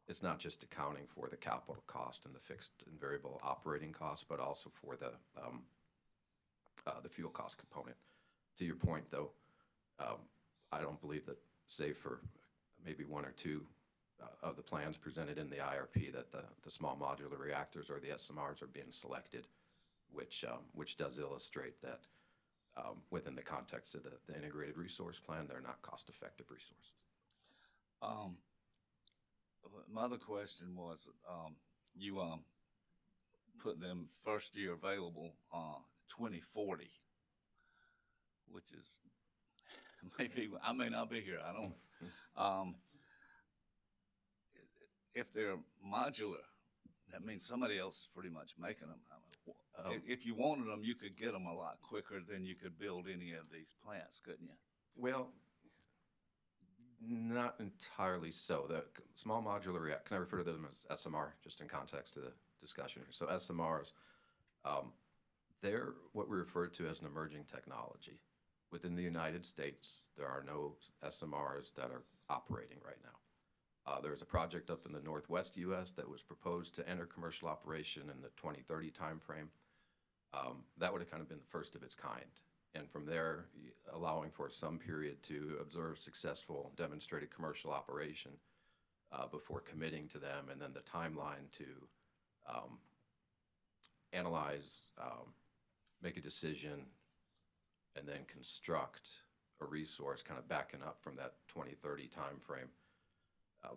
it's not just accounting for the capital cost and the fixed and variable operating costs, but also for the fuel cost component. To your point, though, I don't believe that, save for maybe 1 or 2 of the plans presented in the IRP, that the small modular reactors or the SMRs are being selected, which does illustrate that within the context of the integrated resource plan, they're not cost-effective resources. My other question was, you put them first year available 2040, which is maybe I may not be here. I don't. If they're modular, that means somebody else is pretty much making them. If you wanted them, you could get them a lot quicker than you could build any of these plants, couldn't you? Well, not entirely so. The small modular reactor, can I refer to them as SMR, just in context of the discussion here? So SMRs, they're what we refer to as an emerging technology. Within the United States, there are no SMRs that are operating right now. There's a project up in the Northwest U.S. that was proposed to enter commercial operation in the 2030 timeframe. That would have kind of been the first of its kind. And from there, allowing for some period to observe successful demonstrated commercial operation before committing to them, and then the timeline to analyze, make a decision, and then construct a resource, kind of backing up from that 2030 timeframe,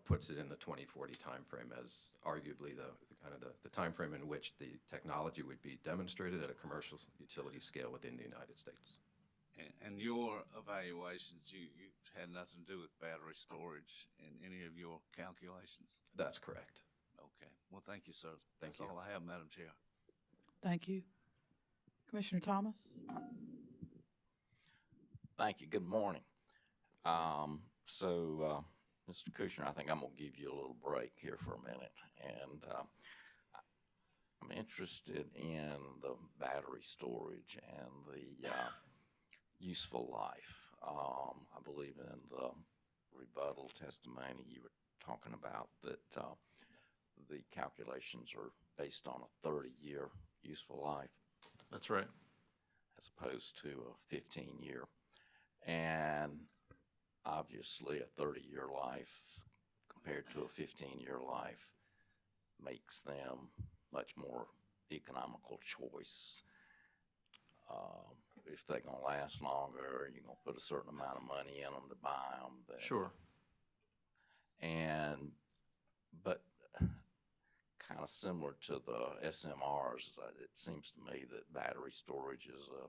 puts it in the 2040 timeframe as arguably the kind of the timeframe in which the technology would be demonstrated at a commercial utility scale within the United States. And your evaluations, you had nothing to do with battery storage in any of your calculations? That's correct. Okay. Well, thank you, sir. Thank you. That's all I have, Madam Chair. Thank you. Commissioner Thomas? Thank you. Good morning. Mr. Kushner, I think I'm going to give you a little break here for a minute. And I'm interested in the battery storage and the useful life. I believe in the rebuttal testimony you were talking about that the calculations are based on a 30-year useful life. That's right. As opposed to a 15-year. And obviously a 30-year life compared to a 15-year life makes them much more economical choice. If they're going to last longer, you're going to put a certain amount of money in them to buy them. Sure. But kind of similar to the SMRs, it seems to me that battery storage is a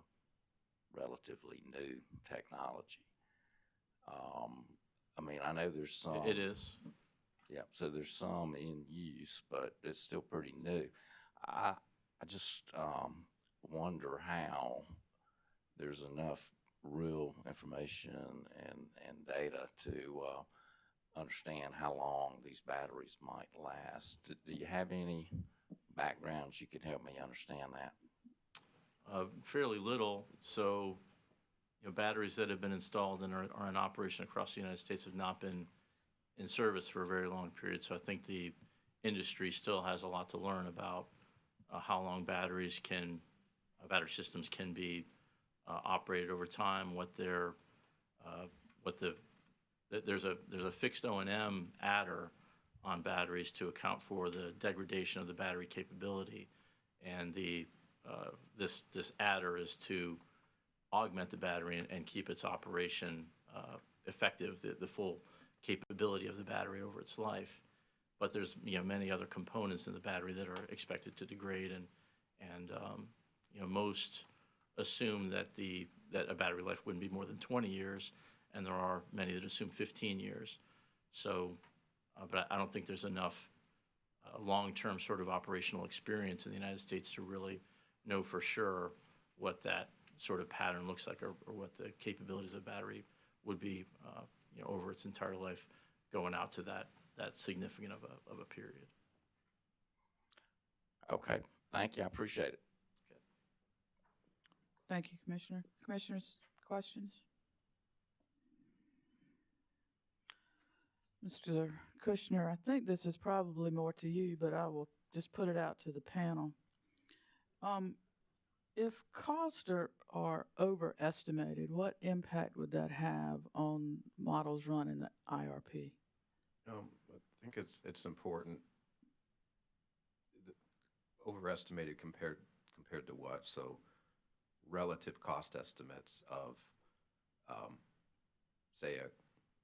relatively new technology. I mean, I know there's some. It is. Yeah, so there's some in use, but it's still pretty new. I just wonder how there's enough real information and data to understand how long these batteries might last. Do you have any backgrounds you could help me understand that? Fairly little. So, batteries that have been installed and are in operation across the United States have not been in service for a very long period. So I think the industry still has a lot to learn about how long battery systems can be operated over time. There's a fixed O&M adder on batteries to account for the degradation of the battery capability, and this adder is to augment the battery and keep its operation effective, the full capability of the battery over its life. But there's many other components in the battery that are expected to degrade, and most assume that a battery life wouldn't be more than 20 years, and there are many that assume 15 years. So, but I don't think there's enough long-term sort of operational experience in the United States to really know for sure what that sort of pattern looks like, or what the capabilities of the battery would be over its entire life, going out to that significant of a period. Okay, thank you. I appreciate it. Okay. Thank you, Commissioner. Commissioners, questions? Mr. Kushner, I think this is probably more to you, but I will just put it out to the panel. If costs are overestimated, what impact would that have on models run in the IRP? I think it's important. Overestimated compared to what? So relative cost estimates of, say,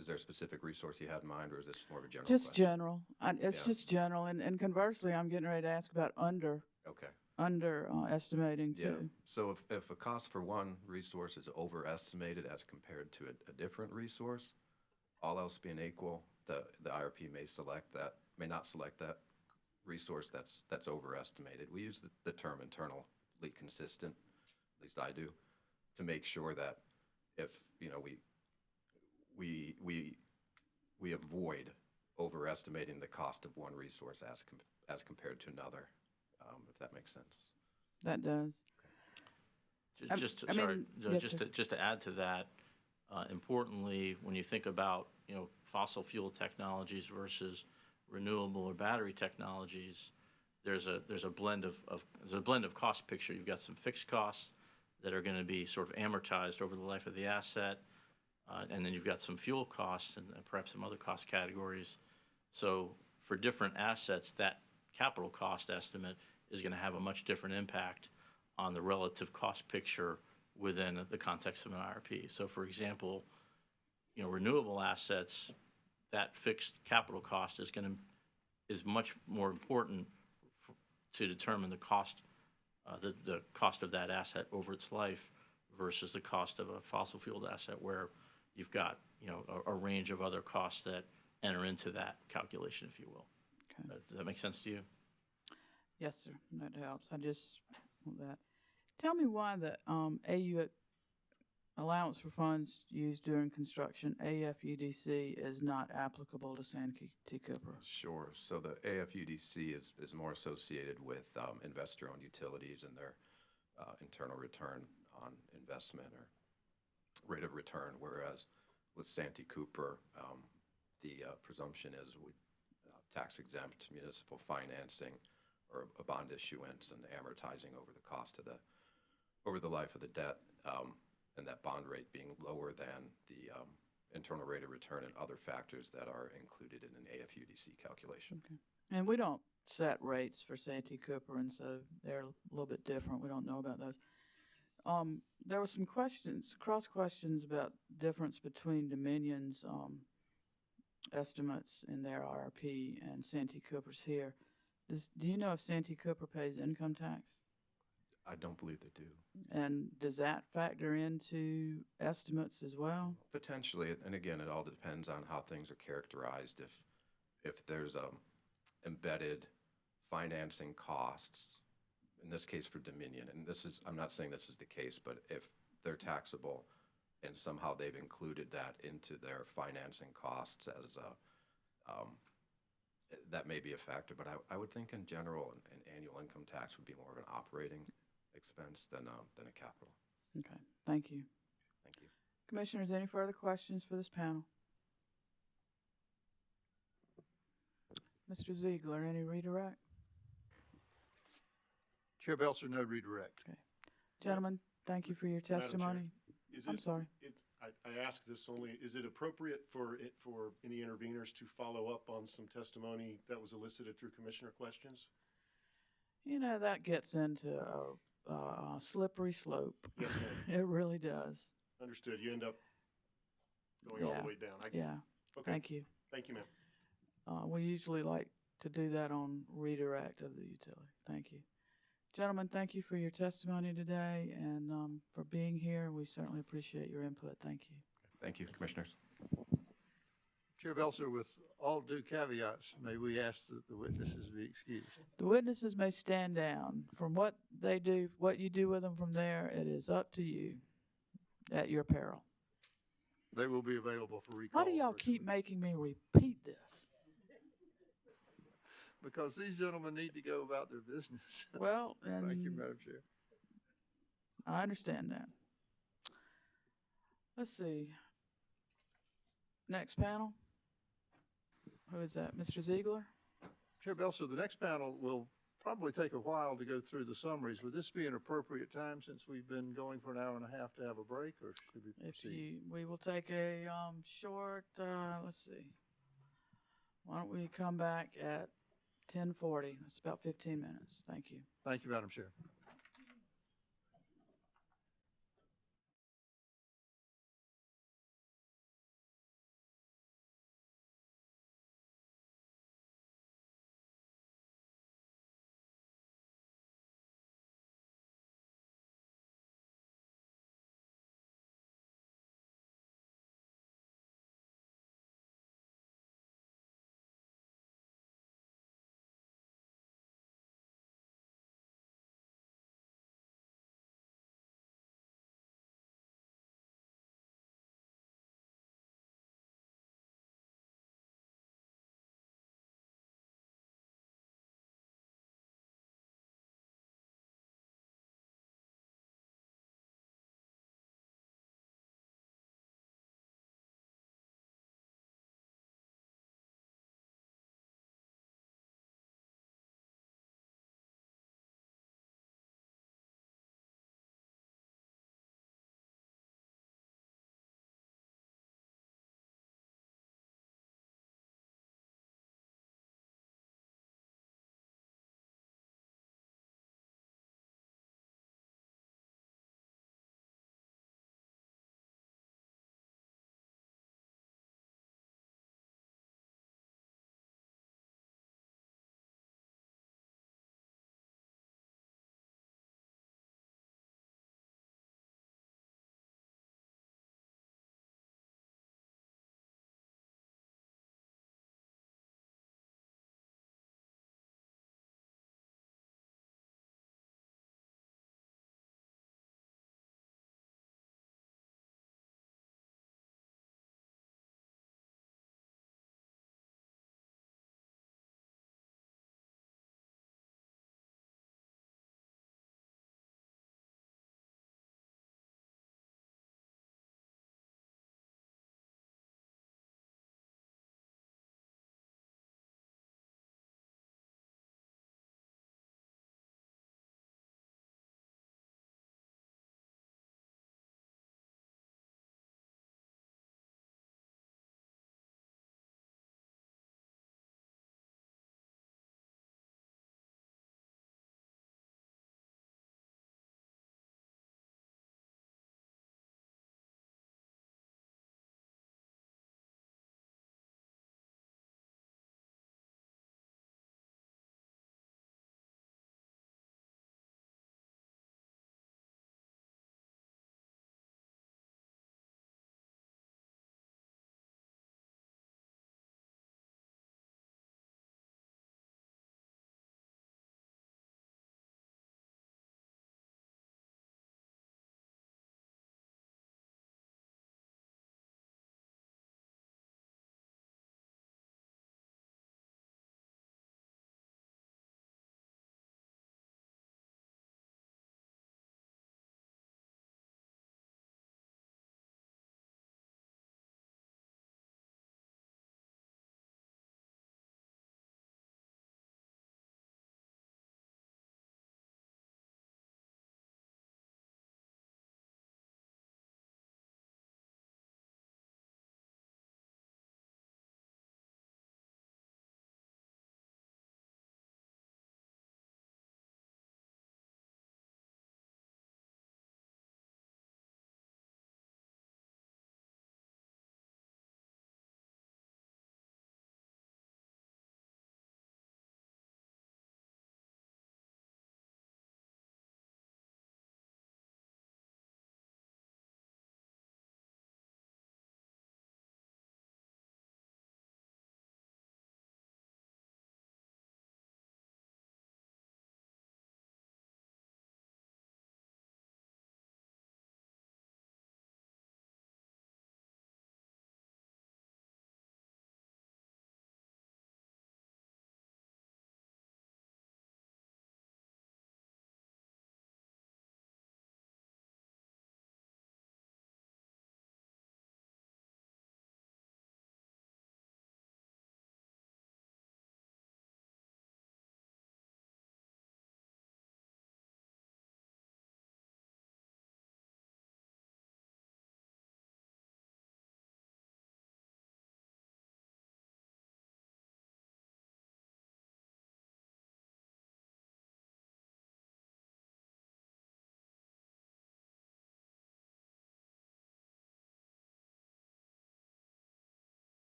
is there a specific resource you had in mind, or is this more of a general Just question? general. It's just general. And conversely, I'm getting ready to ask about underestimating too. Yeah. So if a cost for one resource is overestimated as compared to a different resource, all else being equal, the IRP may not select that resource that's overestimated. We use the term internally consistent, at least I do, to make sure that if we avoid overestimating the cost of one resource as compared to another, if that makes sense. That does. Just to add to that, importantly, when you think about fossil fuel technologies versus renewable or battery technologies, there's a blend of cost picture. You've got some fixed costs that are going to be sort of amortized over the life of the asset, and then you've got some fuel costs and perhaps some other cost categories. So for different assets, that capital cost estimate is going to have a much different impact on the relative cost picture within the context of an IRP. So for example, renewable assets, that fixed capital cost is much more important to determine the cost, the cost of that asset over its life versus the cost of a fossil fuel asset, where you've got a range of other costs that enter into that calculation, if you will. Okay. Does that make sense to you? Yes, sir. That helps. I just want that. Tell me why the AU allowance for funds used during construction, AFUDC, is not applicable to Santee Cooper. Sure. So the AFUDC is more associated with investor-owned utilities and their internal return on investment or rate of return, whereas with Santee Cooper, the presumption is tax-exempt municipal financing or a bond issuance and amortizing over the cost of over the life of the debt, and that bond rate being lower than the internal rate of return and other factors that are included in an AFUDC calculation. Okay. And we don't set rates for Santee Cooper, and so they're a little bit different. We don't know about those. There were some cross questions about difference between Dominion's estimates in their IRP and Santee Cooper's here. Do you know if Santee Cooper pays income tax? I don't believe they do. And does that factor into estimates as well? Potentially, and again, it all depends on how things are characterized. If there's embedded financing costs, in this case for Dominion, and I'm not saying this is the case, but if they're taxable and somehow they've included that into their financing costs as that may be a factor, but I would think in general an annual income tax would be more of an operating expense than a capital. Okay, thank you. Thank you. Commissioners, any further questions for this panel? Mr. Ziegler, any redirect? Chair Belser, no redirect. Okay. Gentlemen, thank you for your testimony. I'm sorry. I ask this only, is it appropriate for any interveners to follow up on some testimony that was elicited through commissioner questions? That gets into a slippery slope. Yes, ma'am. It really does. Understood. You end up going all the way down. Okay. Thank you. Thank you, ma'am. We usually like to do that on redirect of the utility. Thank you. Gentlemen, thank you for your testimony today and for being here. We certainly appreciate your input. Thank you. Thank you, commissioners. Chair Belser, with all due caveats, may we ask that the witnesses be excused? The witnesses may stand down. From what they do, what you do with them from there, it is up to you at your peril. They will be available for recall. Why do y'all keep making me repeat this? Because these gentlemen need to go about their business. Well, and thank you, Madam Chair. I understand that. Let's see. Next panel. Who is that? Mr. Ziegler? Chair Belser, the next panel will probably take a while to go through the summaries. Would this be an appropriate time since we've been going for an hour and a half to have a break, or should we proceed? We will take a short, let's see. Why don't we come back at 10:40? That's about 15 minutes. Thank you. Thank you, Madam Chair.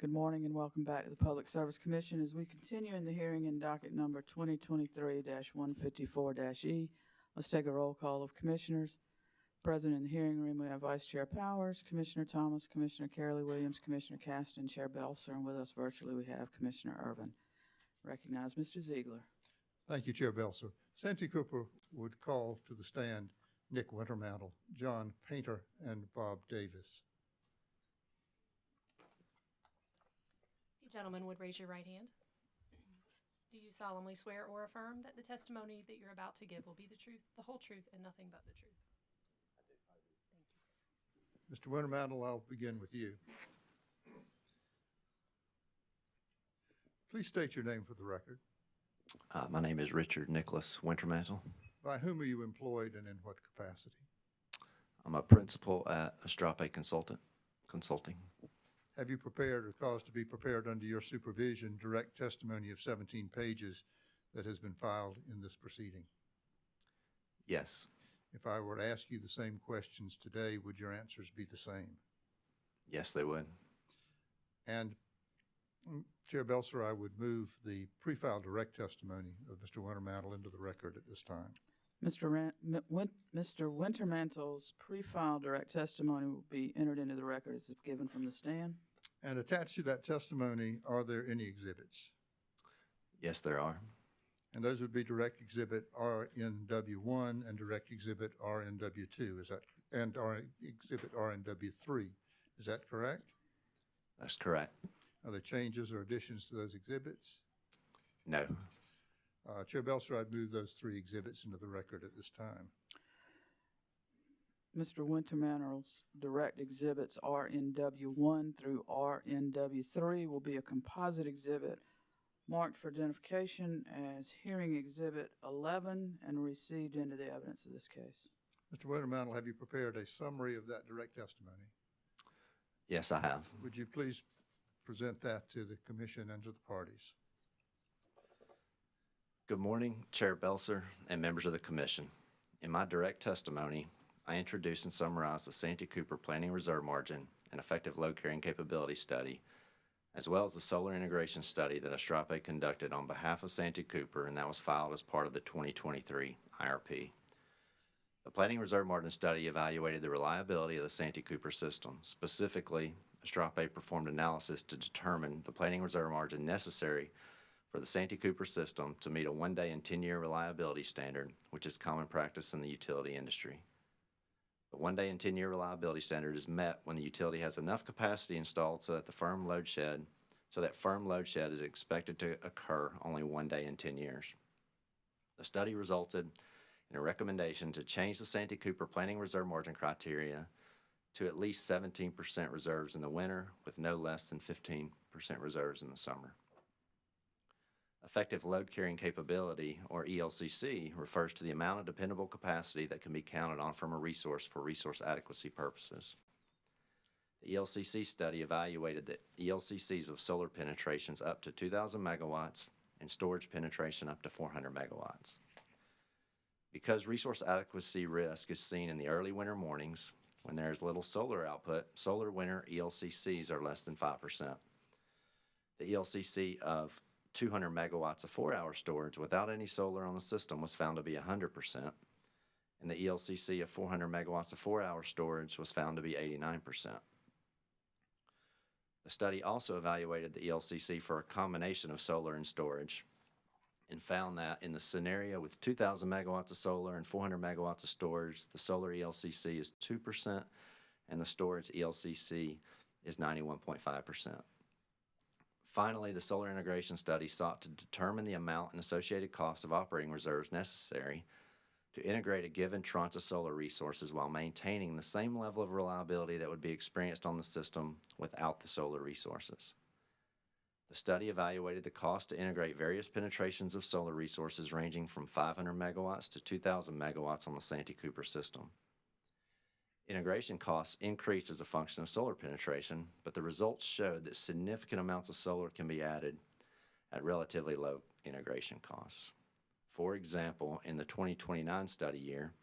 Good morning and welcome back to the Public Service Commission as we continue in the hearing in docket number 2023-154-E. Let's take a roll call of commissioners. Present in the hearing room, we have Vice Chair Powers, Commissioner Thomas, Commissioner Carolyn Williams, Commissioner Caston, Chair Belser, and with us virtually we have Commissioner Irvin. Recognize Mr. Ziegler. Thank you, Chair Belser. Santee Cooper would call to the stand Nick Wintermantle, John Painter, and Bob Davis. If you gentlemen would raise your right hand. Do you solemnly swear or affirm that the testimony that you're about to give will be the truth, the whole truth, and nothing but the truth? Mr. Wintermantle, I'll begin with you. Please state your name for the record. My name is Richard Nicholas Wintermantle. By whom are you employed and in what capacity? I'm a principal at Astrape Consulting. Have you prepared or caused to be prepared under your supervision direct testimony of 17 pages that has been filed in this proceeding? Yes. If I were to ask you the same questions today, would your answers be the same? Yes, they would. And Chair Belser, I would move the pre-filed direct testimony of Mr. Wintermantle into the record at this time. Mr. Wintermantle's pre-filed direct testimony will be entered into the record as if given from the stand. And attached to that testimony, are there any exhibits? Yes, there are. And those would be direct exhibit RNW1 and direct exhibit RNW2, is that, and exhibit RNW3, is that correct? That's correct. Are there changes or additions to those exhibits? No. Chair Belser, I'd move those 3 exhibits into the record at this time. Mr. Wintermantle's direct exhibits RNW1 through RNW3 will be a composite exhibit marked for identification as hearing exhibit 11 and received into the evidence of this case. Mr. Wintermantle, have you prepared a summary of that direct testimony? Yes, I have. Would you please present that to the commission and to the parties? Good morning, Chair Belser and members of the commission. In my direct testimony, I introduce and summarize the Santee Cooper Planning Reserve Margin and Effective Load Carrying Capability Study, as well as the solar integration study that Astrape conducted on behalf of Santee Cooper, and that was filed as part of the 2023 IRP. The Planning Reserve Margin study evaluated the reliability of the Santee Cooper system. Specifically, Astrape performed analysis to determine the planning reserve margin necessary for the Santee Cooper system to meet a 1-day and 10-year reliability standard, which is common practice in the utility industry. The 1-day and 10-year reliability standard is met when the utility has enough capacity installed so that firm load shed is expected to occur only 1 day in 10 years. The study resulted in a recommendation to change the Santee Cooper Planning Reserve Margin criteria to at least 17% reserves in the winter with no less than 15% reserves in the summer. Effective load carrying capability, or ELCC, refers to the amount of dependable capacity that can be counted on from a resource for resource adequacy purposes. The ELCC study evaluated the ELCCs of solar penetrations up to 2,000 megawatts and storage penetration up to 400 megawatts. Because resource adequacy risk is seen in the early winter mornings when there is little solar output, solar winter ELCCs are less than 5%. The ELCC of 200 megawatts of 4-hour storage without any solar on the system was found to be 100%, and the ELCC of 400 megawatts of 4-hour storage was found to be 89%. The study also evaluated the ELCC for a combination of solar and storage and found that in the scenario with 2,000 megawatts of solar and 400 megawatts of storage, the solar ELCC is 2% and the storage ELCC is 91.5%. Finally, the solar integration study sought to determine the amount and associated cost of operating reserves necessary to integrate a given tranche of solar resources while maintaining the same level of reliability that would be experienced on the system without the solar resources. The study evaluated the cost to integrate various penetrations of solar resources ranging from 500 megawatts to 2,000 megawatts on the Santee Cooper system. Integration costs increased as a function of solar penetration, but the results showed that significant amounts of solar can be added at relatively low integration costs. For example, in the 2029 study year,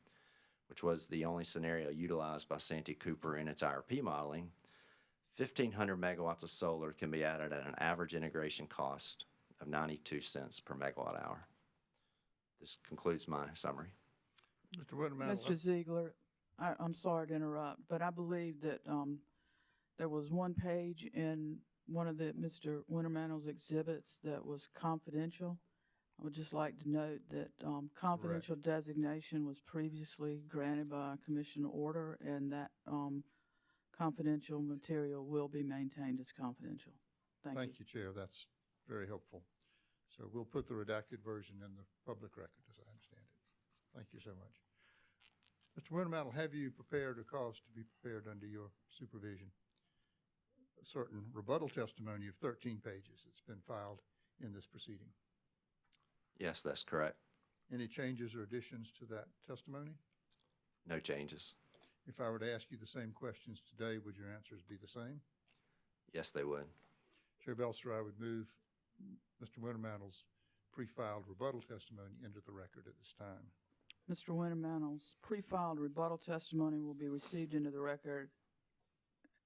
which was the only scenario utilized by Santee Cooper in its IRP modeling, 1,500 megawatts of solar can be added at an average integration cost of 92 cents per megawatt hour. This concludes my summary. Mr. Wintermantel. Mr. Ziegler, I'm sorry to interrupt, but I believe that there was one page in one of the Mr. Wintermantel's exhibits that was confidential. I would just like to note that confidential designation was previously granted by a commission order, and that confidential material will be maintained as confidential. Thank you, Chair. That's very helpful. So we'll put the redacted version in the public record, as I understand it. Thank you so much. Mr. Wintermantel, have you prepared or caused to be prepared under your supervision a certain rebuttal testimony of 13 pages that's been filed in this proceeding? Yes, that's correct. Any changes or additions to that testimony? No changes. If I were to ask you the same questions today, would your answers be the same? Yes, they would. Chair Belser, I would move Mr. Wintermantel's pre-filed rebuttal testimony into the record at this time. Mr. Wintermantel's pre-filed rebuttal testimony will be received into the record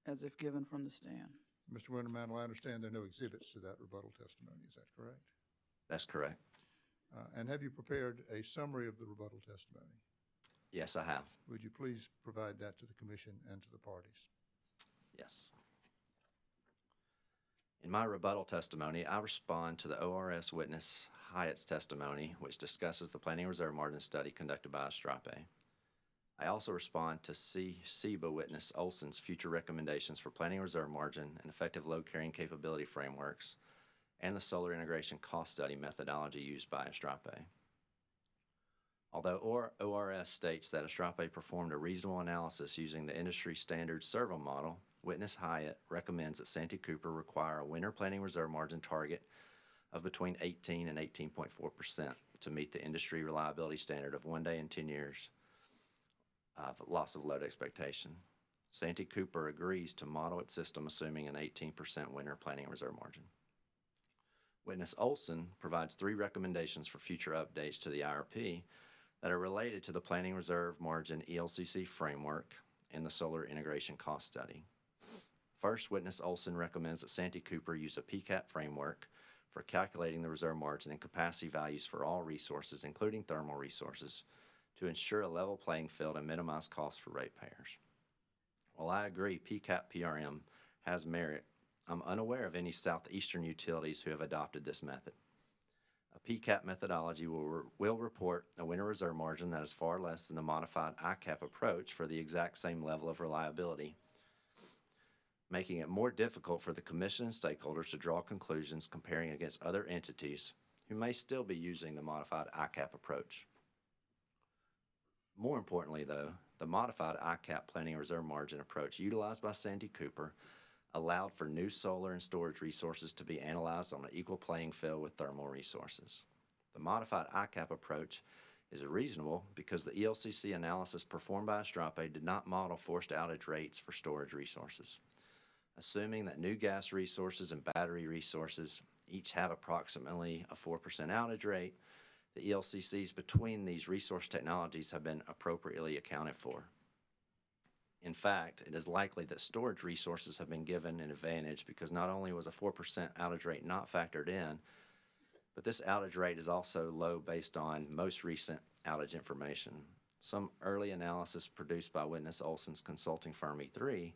as if given from the stand. Mr. Wintermantel, I understand there are no exhibits to that rebuttal testimony. Is that correct? That's correct. And have you prepared a summary of the rebuttal testimony? Yes, I have. Would you please provide that to the commission and to the parties? Yes. In my rebuttal testimony, I respond to the ORS witness Hyatt's testimony, which discusses the planning reserve margin study conducted by Astrape. I also respond to SEBA witness Olson's future recommendations for planning reserve margin and effective load carrying capability frameworks, and the solar integration cost study methodology used by Astrape. Although ORS states that Astrape performed a reasonable analysis using the industry standard servo model, witness Hyatt recommends that Santee Cooper require a winter planning reserve margin target of between 18 and 18.4% to meet the industry reliability standard of 1 day in 10 years of loss of load expectation. Santee Cooper agrees to model its system assuming an 18% winter planning reserve margin. Witness Olson provides 3 recommendations for future updates to the IRP that are related to the planning reserve margin ELCC framework and the solar integration cost study. First, witness Olson recommends that Santee Cooper use a PCAP framework for calculating the reserve margin and capacity values for all resources, including thermal resources, to ensure a level playing field and minimize costs for ratepayers. While I agree PCAP PRM has merit, I'm unaware of any southeastern utilities who have adopted this method. A PCAP methodology will report a winter reserve margin that is far less than the modified ICAP approach for the exact same level of reliability, making it more difficult for the commission and stakeholders to draw conclusions comparing against other entities who may still be using the modified ICAP approach. More importantly, though, the modified ICAP planning reserve margin approach utilized by Santee Cooper allowed for new solar and storage resources to be analyzed on an equal playing field with thermal resources. The modified ICAP approach is reasonable because the ELCC analysis performed by Astrape did not model forced outage rates for storage resources. Assuming that new gas resources and battery resources each have approximately a 4% outage rate, the ELCCs between these resource technologies have been appropriately accounted for. In fact, it is likely that storage resources have been given an advantage because not only was a 4% outage rate not factored in, but this outage rate is also low based on most recent outage information. Some early analysis produced by witness Olson's consulting firm E3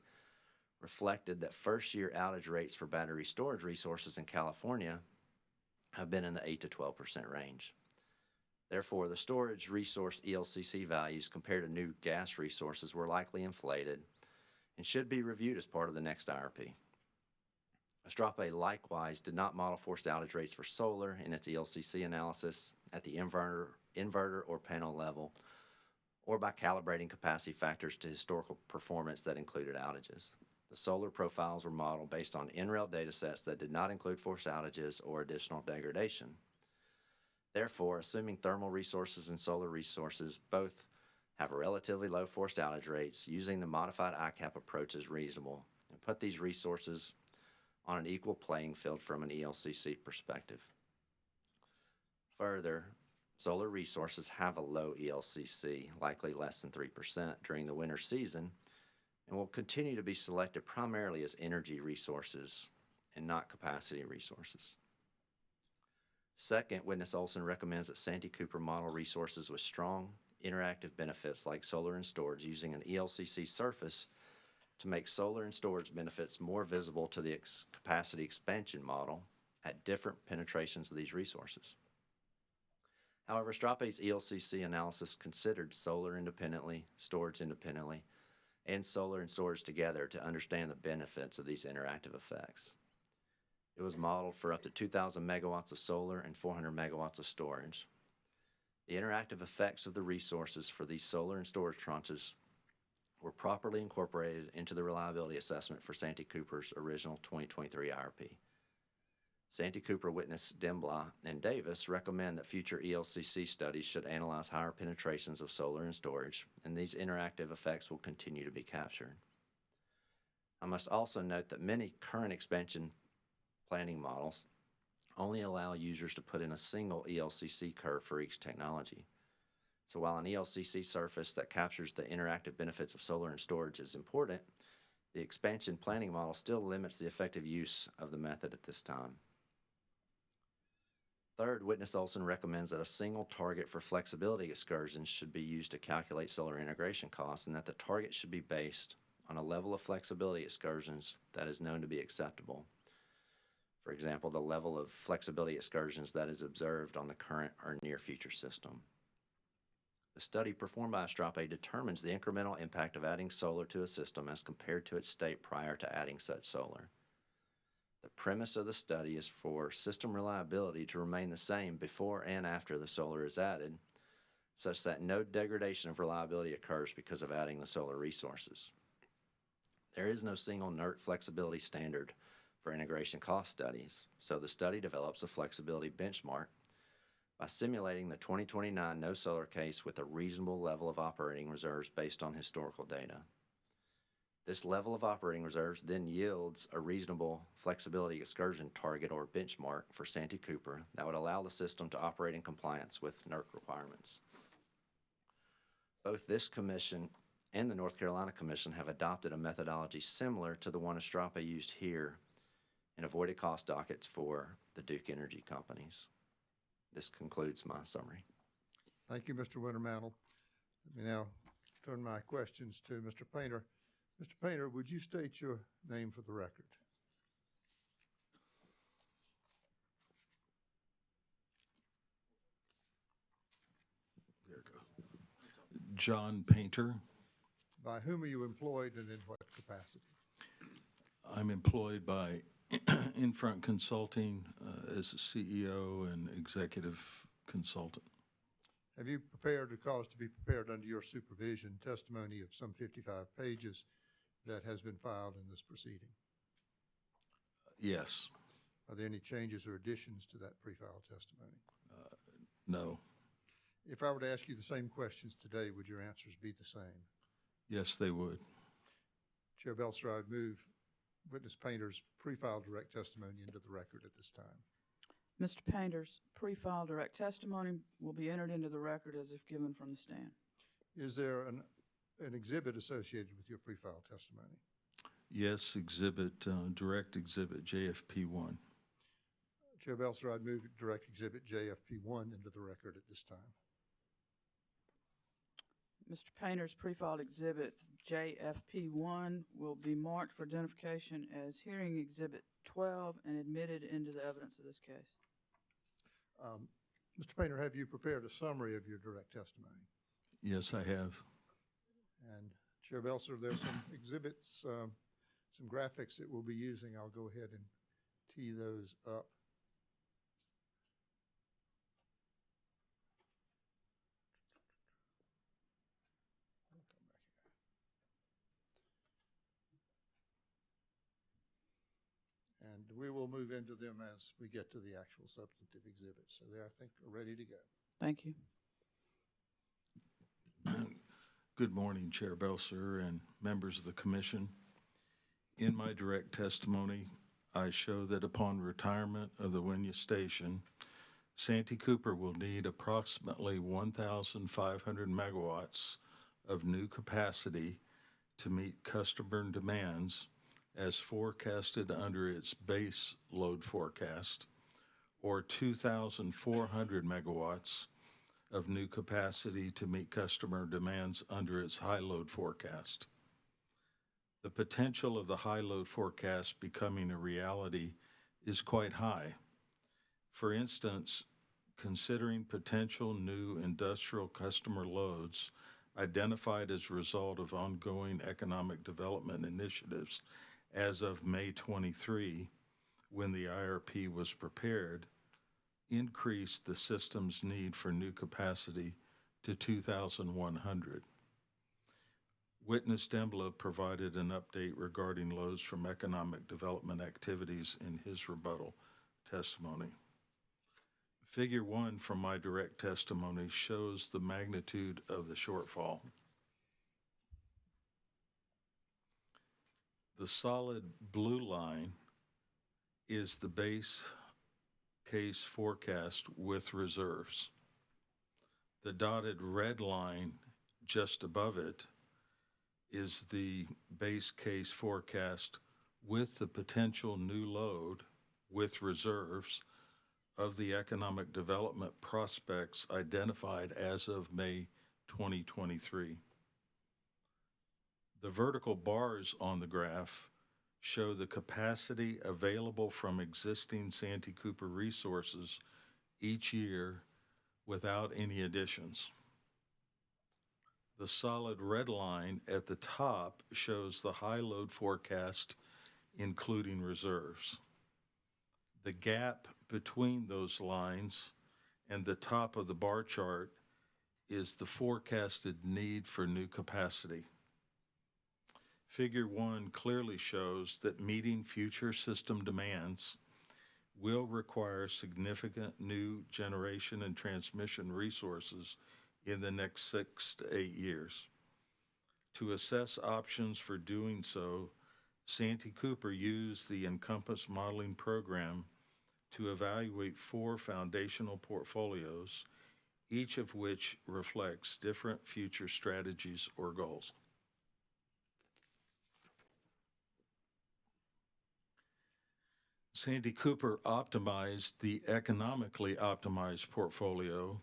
reflected that first-year outage rates for battery storage resources in California have been in the 8 to 12% range. Therefore, the storage resource ELCC values compared to new gas resources were likely inflated and should be reviewed as part of the next IRP. Astrape likewise did not model forced outage rates for solar in its ELCC analysis at the inverter or panel level, or by calibrating capacity factors to historical performance that included outages. The solar profiles were modeled based on NREL datasets that did not include forced outages or additional degradation. Therefore, assuming thermal resources and solar resources both have relatively low forced outage rates, using the modified ICAP approach is reasonable and put these resources on an equal playing field from an ELCC perspective. Further, solar resources have a low ELCC, likely less than 3% during the winter season, and will continue to be selected primarily as energy resources and not capacity resources. Second, witness Olson recommends that Santee Cooper model resources with strong interactive benefits like solar and storage using an ELCC surface to make solar and storage benefits more visible to the capacity expansion model at different penetrations of these resources. However, Strape's ELCC analysis considered solar independently, storage independently, and solar and storage together to understand the benefits of these interactive effects. It was modeled for up to 2,000 megawatts of solar and 400 megawatts of storage. The interactive effects of the resources for these solar and storage tranches were properly incorporated into the reliability assessment for Santee Cooper's original 2023 IRP. Santee Cooper, witness Dembla, and Davis recommend that future ELCC studies should analyze higher penetrations of solar and storage, and these interactive effects will continue to be captured. I must also note that many current expansion planning models only allow users to put in a single ELCC curve for each technology. So while an ELCC surface that captures the interactive benefits of solar and storage is important, the expansion planning model still limits the effective use of the method at this time. Third, witness Olson recommends that a single target for flexibility excursions should be used to calculate solar integration costs, and that the target should be based on a level of flexibility excursions that is known to be acceptable. For example, the level of flexibility excursions that is observed on the current or near future system. The study performed by Strape determines the incremental impact of adding solar to a system as compared to its state prior to adding such solar. The premise of the study is for system reliability to remain the same before and after the solar is added, such that no degradation of reliability occurs because of adding the solar resources. There is no single NERC flexibility standard for integration cost studies, so the study develops a flexibility benchmark by simulating the 2029 no solar case with a reasonable level of operating reserves based on historical data. This level of operating reserves then yields a reasonable flexibility excursion target or benchmark for Santee Cooper that would allow the system to operate in compliance with NERC requirements. Both this commission and the North Carolina Commission have adopted a methodology similar to the one Strape used here and avoided cost dockets for the Duke Energy companies. This concludes my summary. Thank you, Mr. Wintermantle. Let me now turn my questions to Mr. Painter. Mr. Painter, would you state your name for the record? There we go. John Painter. By whom are you employed and in what capacity? I'm employed by Infront Consulting as a CEO and executive consultant. Have you prepared or caused to be prepared under your supervision testimony of some 55 pages that has been filed in this proceeding? Yes. Are there any changes or additions to that pre-filed testimony? No. If I were to ask you the same questions today, would your answers be the same? Yes, they would. Chair Belser, I would move witness Painter's pre-filed direct testimony into the record at this time. Mr. Painter's pre-filed direct testimony will be entered into the record as if given from the stand. Is there an exhibit associated with your pre-filed testimony? Yes, direct exhibit JFP1. Chair Belser, I'd move direct exhibit JFP1 into the record at this time. Mr. Painter's pre-filed exhibit JFP1 will be marked for identification as hearing exhibit 12 and admitted into the evidence of this case. Mr. Painter, have you prepared a summary of your direct testimony? Yes, I have. And Chair Belser, there's some exhibits, some graphics that we'll be using. I'll go ahead and tee those up. And we will move into them as we get to the actual substantive exhibits. So they, I think, are ready to go. Thank you. Good morning, Chair Belser and members of the Commission. In my direct testimony, I show that upon retirement of the Wynyah Station, Santee Cooper will need approximately 1,500 megawatts of new capacity to meet customer demands as forecasted under its base load forecast, or 2,400 megawatts of new capacity to meet customer demands under its high load forecast. The potential of the high load forecast becoming a reality is quite high. For instance, considering potential new industrial customer loads identified as a result of ongoing economic development initiatives as of May 23, when the IRP was prepared, increased the system's need for new capacity to 2,100. Witness Dembla provided an update regarding loads from economic development activities in his rebuttal testimony. Figure 1 from my direct testimony shows the magnitude of the shortfall. The solid blue line is the base case forecast with reserves. The dotted red line just above it is the base case forecast with the potential new load with reserves of the economic development prospects identified as of May 2023. The vertical bars on the graph show the capacity available from existing Santee Cooper resources each year without any additions. The solid red line at the top shows the high load forecast, including reserves. The gap between those lines and the top of the bar chart is the forecasted need for new capacity. Figure 1 clearly shows that meeting future system demands will require significant new generation and transmission resources in the next 6 to 8 years. To assess options for doing so, Santee Cooper used the Encompass modeling program to evaluate 4 foundational portfolios, each of which reflects different future strategies or goals. Santee Cooper optimized the economically optimized portfolio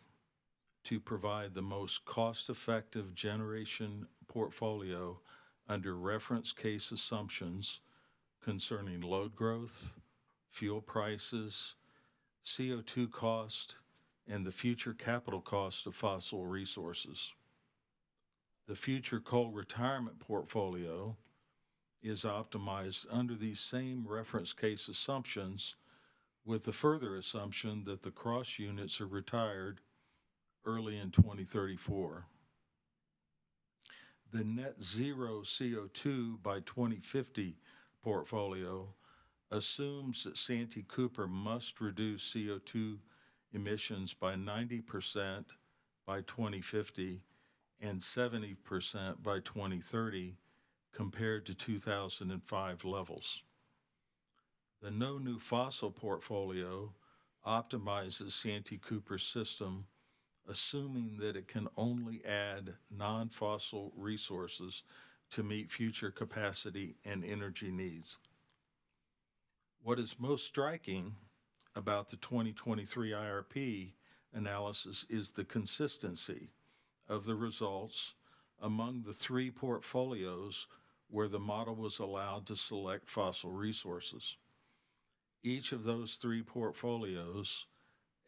to provide the most cost-effective generation portfolio under reference case assumptions concerning load growth, fuel prices, CO2 cost, and the future capital cost of fossil resources. The future coal retirement portfolio is optimized under these same reference case assumptions, with the further assumption that the cross units are retired early in 2034. The net zero CO2 by 2050 portfolio assumes that Santee Cooper must reduce CO2 emissions by 90% by 2050 and 70% by 2030 compared to 2005 levels. The no new fossil portfolio optimizes Santee Cooper's system, assuming that it can only add non-fossil resources to meet future capacity and energy needs. What is most striking about the 2023 IRP analysis is the consistency of the results among the 3 portfolios where the model was allowed to select fossil resources. Each of those 3 portfolios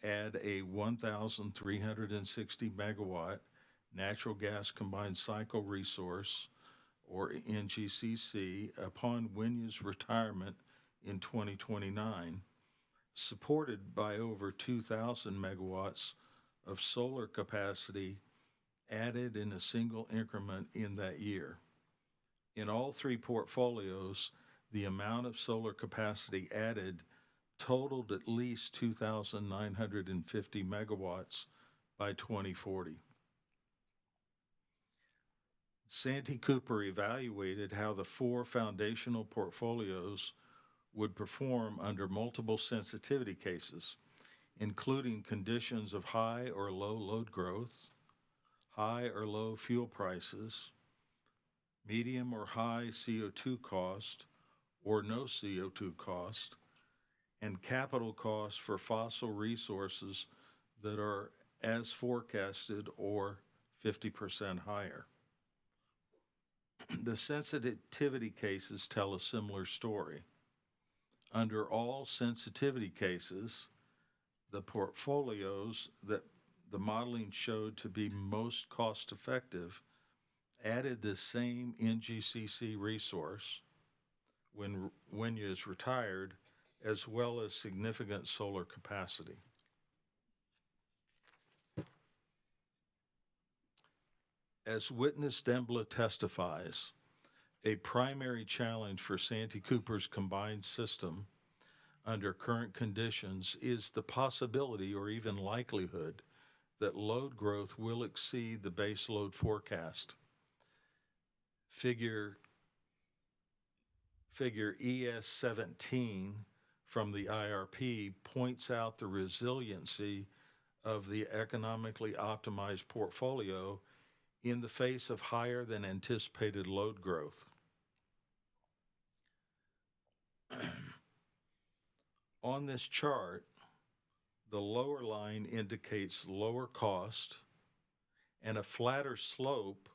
add a 1,360 megawatt natural gas combined cycle resource, or NGCC, upon WINYA's retirement in 2029, supported by over 2,000 megawatts of solar capacity added in a single increment in that year. In all 3 portfolios, the amount of solar capacity added totaled at least 2,950 megawatts by 2040. Santee Cooper evaluated how the 4 foundational portfolios would perform under multiple sensitivity cases, including conditions of high or low load growth, high or low fuel prices, medium or high CO2 cost, or no CO2 cost, and capital costs for fossil resources that are as forecasted or 50% higher. The sensitivity cases tell a similar story. Under all sensitivity cases, the portfolios that the modeling showed to be most cost-effective added the same NGCC resource when WINYA is retired, as well as significant solar capacity. As witness Dembla testifies, a primary challenge for Santee Cooper's combined system under current conditions is the possibility or even likelihood that load growth will exceed the base load forecast. Figure ES 17 from the IRP points out the resiliency of the economically optimized portfolio in the face of higher than anticipated load growth. On this chart, the lower line indicates lower cost, and a flatter slope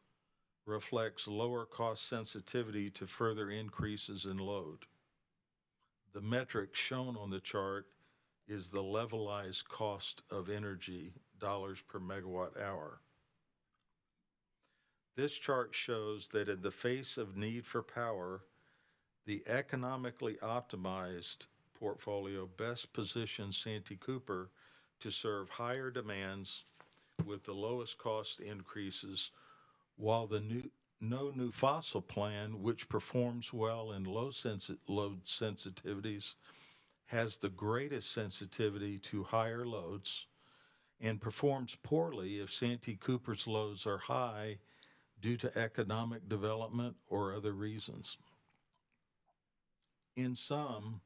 reflects lower cost sensitivity to further increases in load. The metric shown on the chart is the levelized cost of energy, dollars per megawatt hour. This chart shows that in the face of need for power, the economically optimized portfolio best positions Santee Cooper to serve higher demands with the lowest cost increases, while the no new fossil plan, which performs well in load sensitivities, has the greatest sensitivity to higher loads and performs poorly if Santee Cooper's loads are high due to economic development or other reasons. In sum,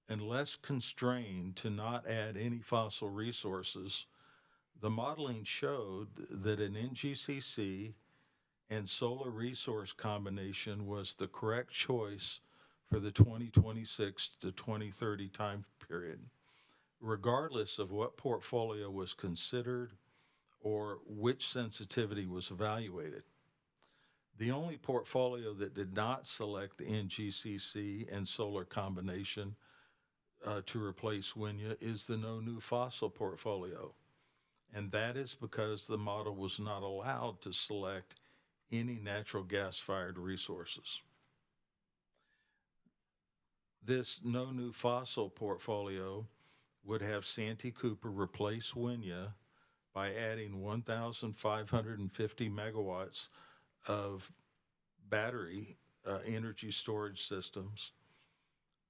unless constrained to not add any fossil resources, the modeling showed that an NGCC and solar resource combination was the correct choice for the 2026 to 2030 time period, regardless of what portfolio was considered or which sensitivity was evaluated. The only portfolio that did not select the NGCC and solar combination to replace WINYA is the no new fossil portfolio, and that is because the model was not allowed to select any natural gas-fired resources. This no new fossil portfolio would have Santee Cooper replace WINYA by adding 1,550 megawatts of battery energy storage systems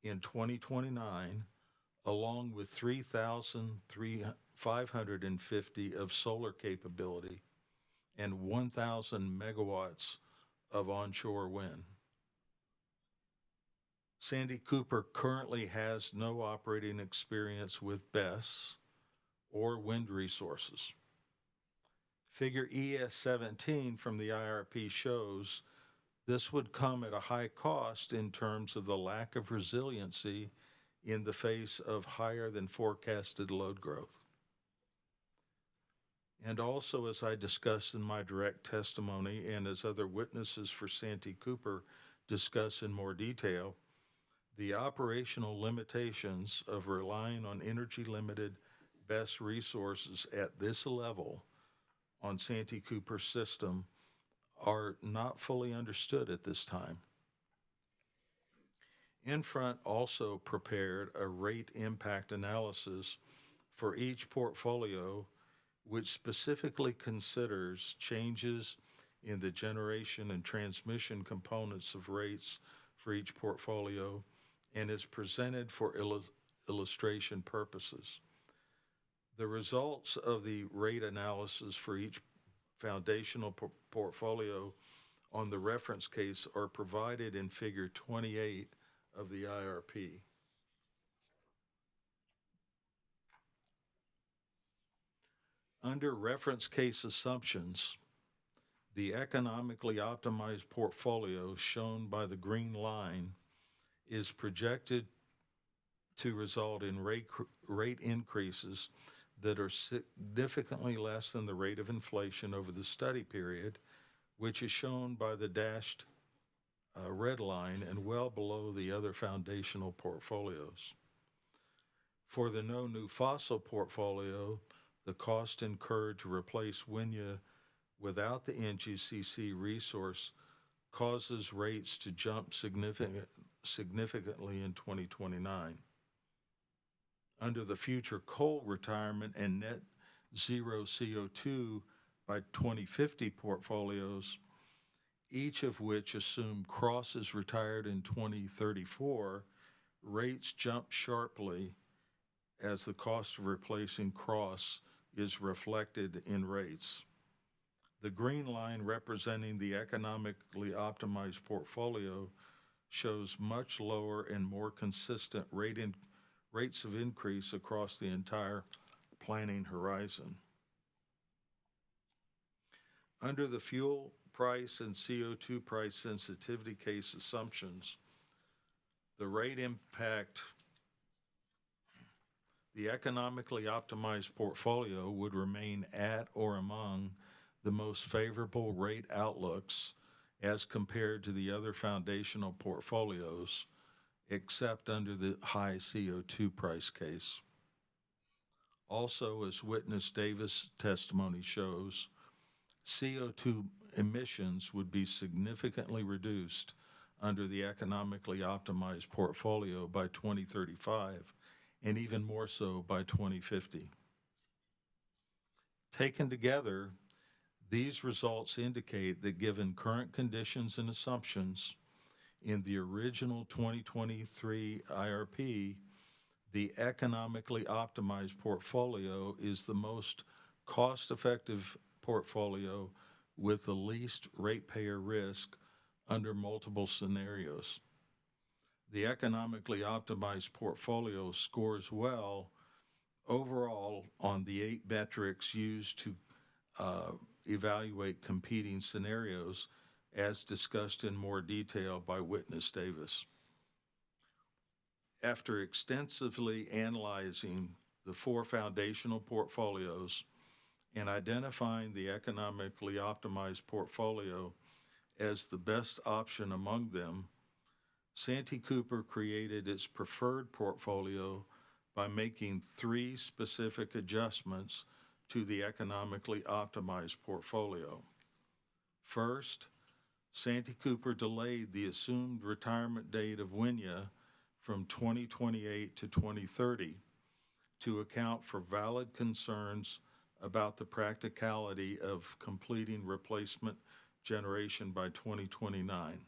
in 2029, along with 3,550 of solar capability and 1,000 megawatts of onshore wind. Santee Cooper currently has no operating experience with BESS or wind resources. Figure ES 17 from the IRP shows this would come at a high cost in terms of the lack of resiliency in the face of higher than forecasted load growth. And also, as I discussed in my direct testimony and as other witnesses for Santee Cooper discuss in more detail, the operational limitations of relying on energy-limited BESS resources at this level on Santee Cooper's system are not fully understood at this time. Infront also prepared a rate impact analysis for each portfolio, which specifically considers changes in the generation and transmission components of rates for each portfolio and is presented for illustration purposes. The results of the rate analysis for each foundational portfolio on the reference case are provided in Figure 28 of the IRP. Under reference case assumptions, The economically optimized portfolio shown by the green line is projected to result in rate increases that are significantly less than the rate of inflation over the study period, which is shown by the dashed red line and well below the other foundational portfolios. For the no new fossil portfolio, the cost incurred to replace WINYA without the NGCC resource causes rates to jump significantly in 2029. Under the future coal retirement and net zero CO2 by 2050 portfolios, each of which assume Cross is retired in 2034, rates jump sharply as the cost of replacing Cross is reflected in rates. The green line representing the economically optimized portfolio shows much lower and more consistent rates of increase across the entire planning horizon. Under the fuel price and CO2 price sensitivity case assumptions, the rate impact, the economically optimized portfolio would remain at or among the most favorable rate outlooks as compared to the other foundational portfolios, except under the high CO2 price case. Also, as witness Davis' testimony shows, CO2 emissions would be significantly reduced under the economically optimized portfolio by 2035, and even more so by 2050. Taken together, these results indicate that given current conditions and assumptions in the original 2023 IRP, the economically optimized portfolio is the most cost-effective portfolio with the least ratepayer risk under multiple scenarios. The economically optimized portfolio scores well overall on the 8 metrics used to evaluate competing scenarios, as discussed in more detail by witness Davis. After extensively analyzing the 4 foundational portfolios and identifying the economically optimized portfolio as the best option among them, Santee Cooper created its preferred portfolio by making 3 specific adjustments to the economically optimized portfolio. First, Santee Cooper delayed the assumed retirement date of WINYA from 2028 to 2030 to account for valid concerns about the practicality of completing replacement generation by 2029.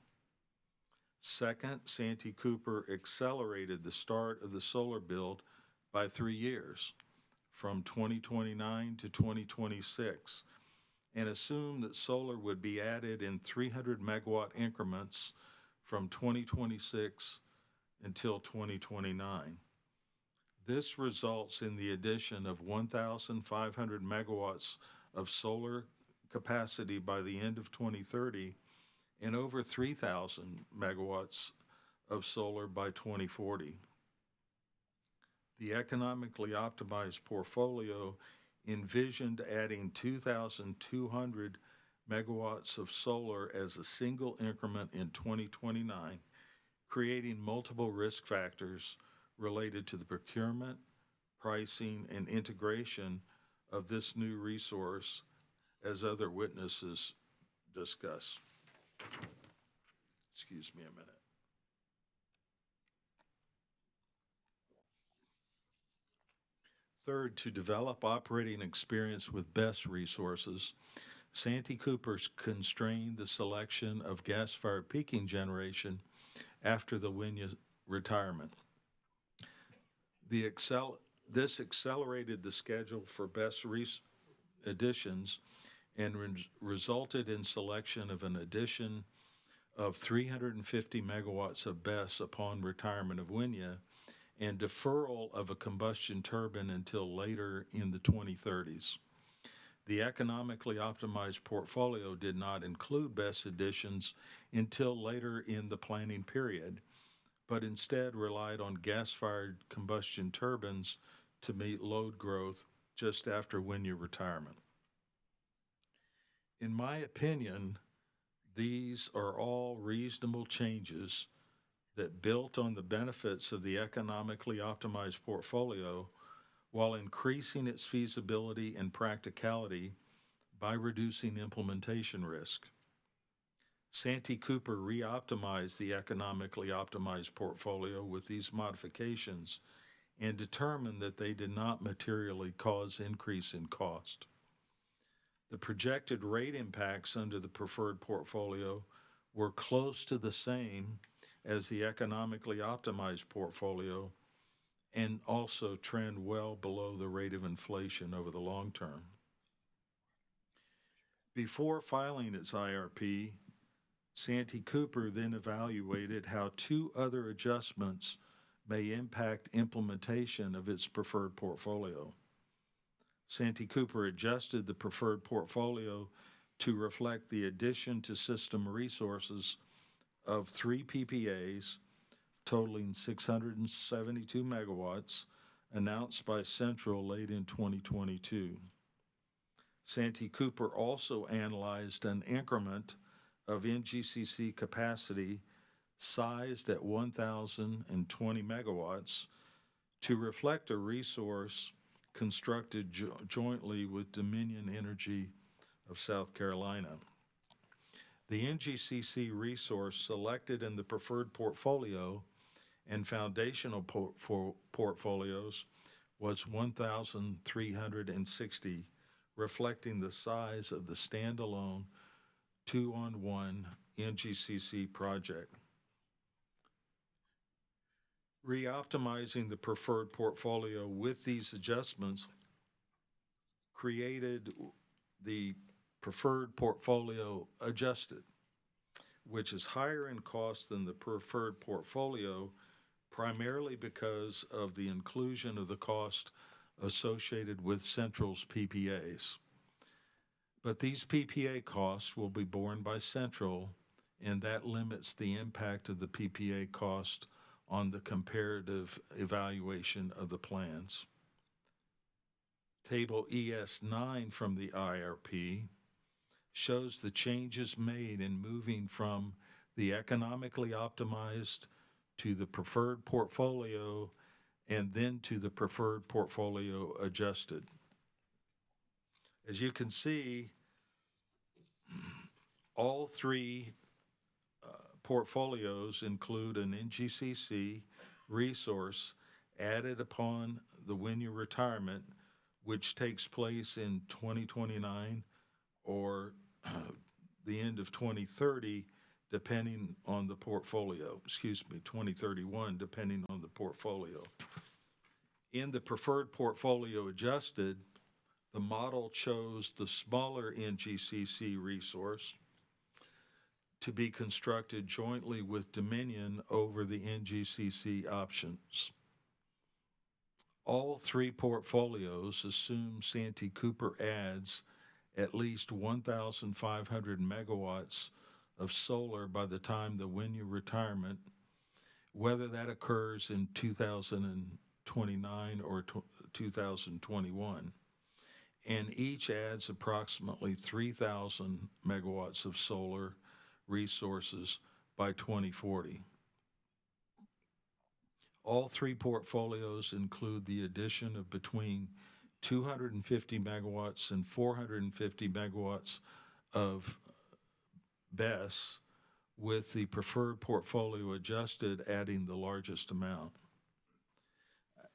Second, Santee Cooper accelerated the start of the solar build by 3 years, from 2029 to 2026, and assumed that solar would be added in 300 megawatt increments from 2026 until 2029. This results in the addition of 1,500 megawatts of solar capacity by the end of 2030 and over 3,000 megawatts of solar by 2040. The economically optimized portfolio envisioned adding 2,200 megawatts of solar as a single increment in 2029, creating multiple risk factors related to the procurement, pricing, and integration of this new resource, as other witnesses discuss. Excuse me a minute. Third, to develop operating experience with BESS resources, Santee Cooper constrained the selection of gas-fired peaking generation after the WINYA retirement. This accelerated the schedule for BESS additions and resulted in selection of an addition of 350 megawatts of BESS upon retirement of WINYA and deferral of a combustion turbine until later in the 2030s. The economically optimized portfolio did not include BESS additions until later in the planning period, but instead relied on gas-fired combustion turbines to meet load growth just after when-year retirement. In my opinion, these are all reasonable changes that built on the benefits of the economically optimized portfolio while increasing its feasibility and practicality by reducing implementation risk. Santee Cooper re-optimized the economically optimized portfolio with these modifications and determined that they did not materially cause increase in cost. The projected rate impacts under the preferred portfolio were close to the same as the economically optimized portfolio and also trend well below the rate of inflation over the long term. Before filing its IRP, Santee Cooper then evaluated how two other adjustments may impact implementation of its preferred portfolio. Santee Cooper adjusted the preferred portfolio to reflect the addition to system resources of 3 PPAs totaling 672 megawatts announced by Central late in 2022. Santee Cooper also analyzed an increment of NGCC capacity sized at 1,020 megawatts to reflect a resource constructed jointly with Dominion Energy of South Carolina. The NGCC resource selected in the preferred portfolio and foundational portfolios was 1,360, reflecting the size of the standalone 2-on-1 NGCC project. Re-optimizing the preferred portfolio with these adjustments created the preferred portfolio adjusted, which is higher in cost than the preferred portfolio, primarily because of the inclusion of the cost associated with Central's PPAs. But these PPA costs will be borne by Central, and that limits the impact of the PPA cost on the comparative evaluation of the plans. Table ES9 from the IRP shows the changes made in moving from the economically optimized to the preferred portfolio and then to the preferred portfolio adjusted. As you can see, all three portfolios include an NGCC resource added upon the when-year retirement, which takes place in 2029 or the end of 2030, depending on the portfolio, 2031, depending on the portfolio. In the preferred portfolio adjusted, the model chose the smaller NGCC resource to be constructed jointly with Dominion over the NGCC options. All three portfolios assume Santee Cooper adds at least 1,500 megawatts of solar by the time the when-year retirement, whether that occurs in 2029 or 2021. And each adds approximately 3,000 megawatts of solar resources by 2040. All three portfolios include the addition of between 250 megawatts and 450 megawatts of BESS, with the preferred portfolio adjusted adding the largest amount.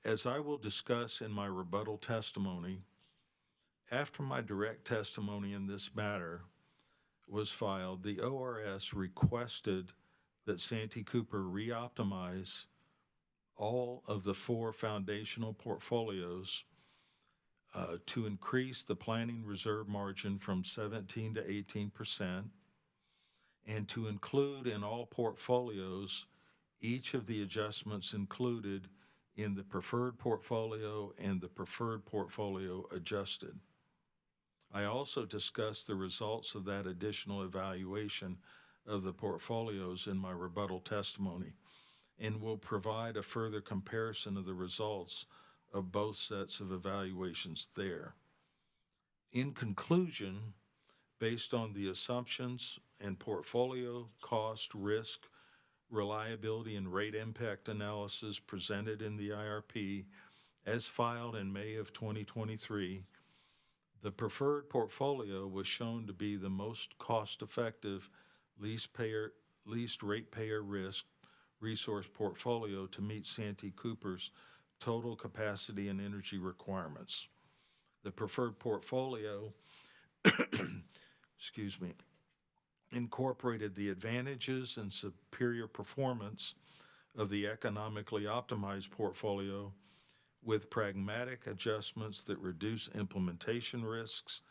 As I will discuss in my rebuttal testimony, after my direct testimony in this matter was filed, the ORS requested that Santee Cooper re-optimize all of the 4 foundational portfolios to increase the planning reserve margin from 17 to 18%, and to include in all portfolios each of the adjustments included in the preferred portfolio and the preferred portfolio adjusted. I also discussed the results of that additional evaluation of the portfolios in my rebuttal testimony and will provide a further comparison of the results of both sets of evaluations there. In conclusion, based on the assumptions and portfolio cost, risk, reliability, and rate impact analysis presented in the IRP as filed in May of 2023, the preferred portfolio was shown to be the most cost-effective, least ratepayer risk resource portfolio to meet Santee Cooper's total capacity and energy requirements. The preferred portfolio excuse me, incorporated the advantages and superior performance of the economically optimized portfolio with pragmatic adjustments that reduce implementation risks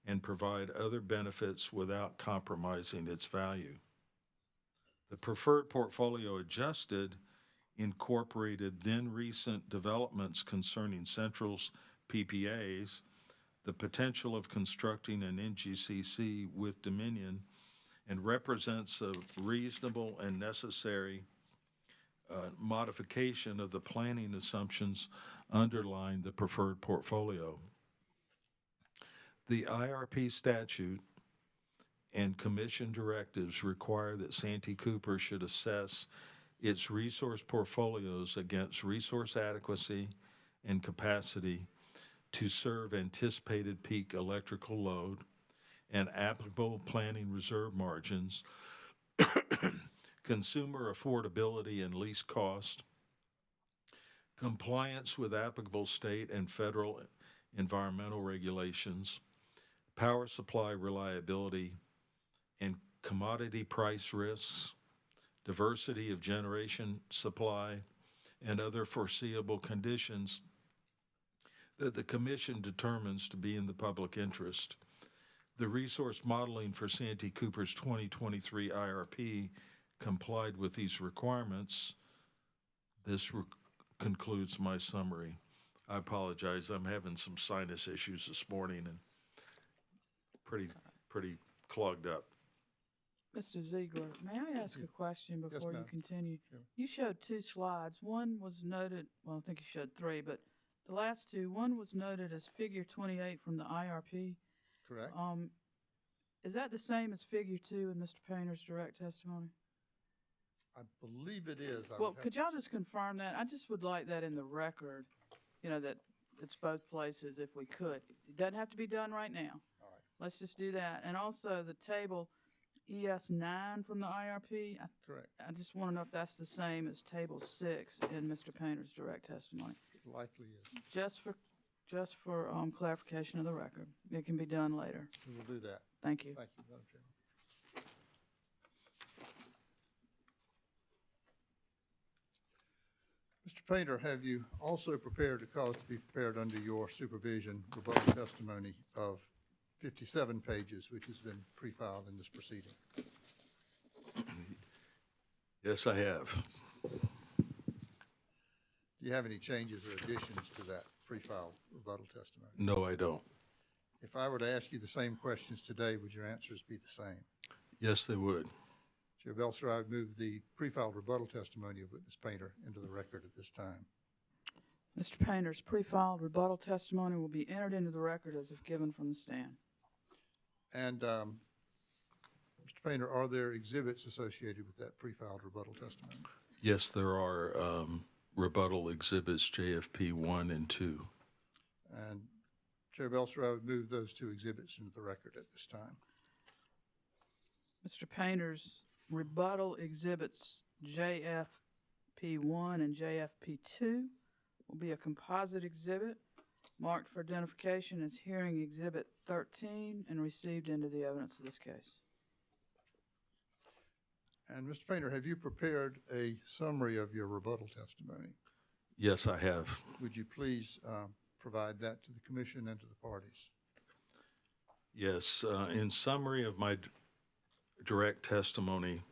and provide other benefits without compromising its value. The preferred portfolio adjusted incorporated then recent developments concerning Central's PPAs, the potential of constructing an NGCC with Dominion, and represents a reasonable and necessary modification of the planning assumptions underlying the preferred portfolio. The IRP statute and commission directives require that Santee Cooper should assess its resource portfolios against resource adequacy and capacity to serve anticipated peak electrical load and applicable planning reserve margins, consumer affordability and least cost, compliance with applicable state and federal environmental regulations, power supply reliability and commodity price risks, diversity of generation supply, and other foreseeable conditions that the Commission determines to be in the public interest. The resource modeling for Santee Cooper's 2023 IRP complied with these requirements. This concludes my summary. I apologize. I'm having some sinus issues this morning and pretty clogged up. Mr. Ziegler, may I ask a question before you ma'am. continue? Sure. You showed two slides. One was noted, well, I think you showed three, but the last two, one was noted as figure 28 from the IRP. Correct. Is that the same as figure 2 in Mr. Painter's direct testimony? I believe it is. Well, could y'all just confirm that? I just would like that in the record, that it's both places if we could. It doesn't have to be done right now. All right. Let's just do that. And also the table ES9 from the IRP. Correct. I just want to know if that's the same as table 6 in Mr. Painter's direct testimony. It likely is. Just for clarification of the record. It can be done later. We will do that. Thank you. Thank you, Madam Chairman. Mr. Painter, have you also prepared a cause to be prepared under your supervision rebuttal testimony of 57 pages, which has been pre-filed in this proceeding? Yes, I have. Do you have any changes or additions to that pre-filed rebuttal testimony? No, I don't. If I were to ask you the same questions today, would your answers be the same? Yes, they would. Chair Belser, I would move the pre-filed rebuttal testimony of witness Painter into the record at this time. Mr. Painter's pre-filed rebuttal testimony will be entered into the record as if given from the stand. And Mr. Painter, are there exhibits associated with that pre-filed rebuttal testimony? Yes, there are rebuttal exhibits JFP 1 and 2. And Chair Belser, I would move those two exhibits into the record at this time. Mr. Painter's rebuttal exhibits JFP1 and JFP2 will be a composite exhibit marked for identification as hearing exhibit 13 and received into the evidence of this case. And Mr. Painter, have you prepared a summary of your rebuttal testimony? Yes, I have. Would you please provide that to the Commission and to the parties? Yes, in summary of my direct testimony,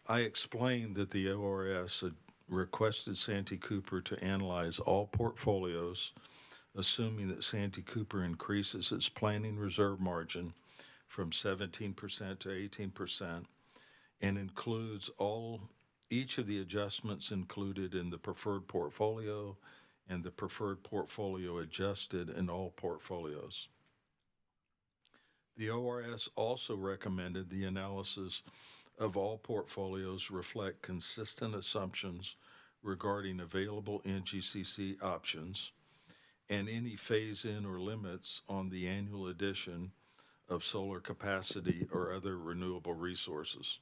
I explained that the ORS had requested Santee Cooper to analyze all portfolios assuming that Santee Cooper increases its planning reserve margin from 17% to 18% and includes each of the adjustments included in the preferred portfolio and the preferred portfolio adjusted in all portfolios. The ORS also recommended the analysis of all portfolios reflect consistent assumptions regarding available NGCC options and any phase-in or limits on the annual addition of solar capacity or other renewable resources.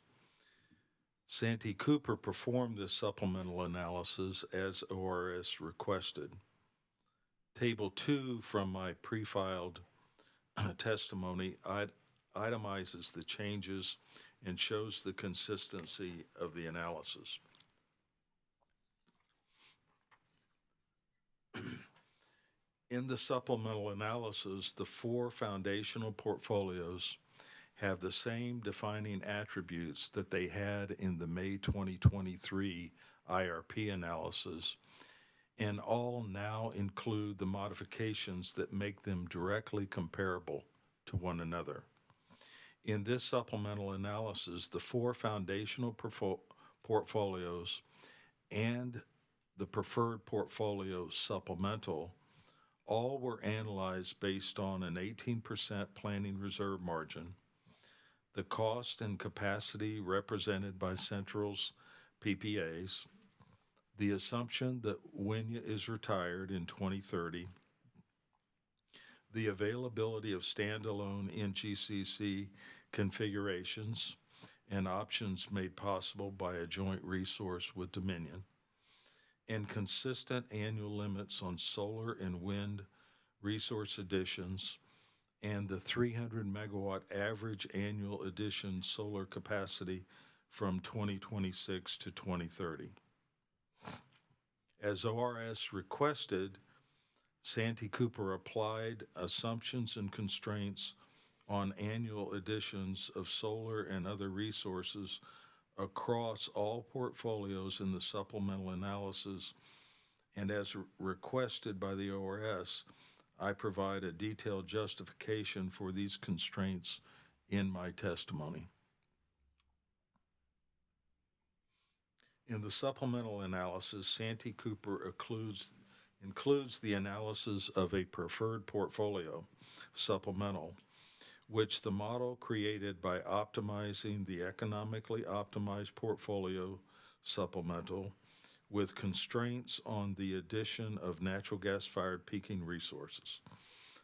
Santee Cooper performed this supplemental analysis as ORS requested. Table 2 from my pre-filed testimony itemizes the changes and shows the consistency of the analysis. In the supplemental analysis, the 4 foundational portfolios have the same defining attributes that they had in the May 2023 IRP analysis, and all now include the modifications that make them directly comparable to one another. In this supplemental analysis, the 4 foundational portfolios and the preferred portfolio supplemental all were analyzed based on an 18% planning reserve margin, the cost and capacity represented by Central's PPAs, the assumption that WINYA is retired in 2030, the availability of standalone NGCC configurations and options made possible by a joint resource with Dominion, and consistent annual limits on solar and wind resource additions, and the 300 megawatt average annual addition solar capacity from 2026 to 2030. As ORS requested, Santee Cooper applied assumptions and constraints on annual additions of solar and other resources across all portfolios in the supplemental analysis, and as requested by the ORS, I provide a detailed justification for these constraints in my testimony. In the supplemental analysis, Santee Cooper includes the analysis of a preferred portfolio, supplemental, which the model created by optimizing the economically optimized portfolio, supplemental, with constraints on the addition of natural gas-fired peaking resources.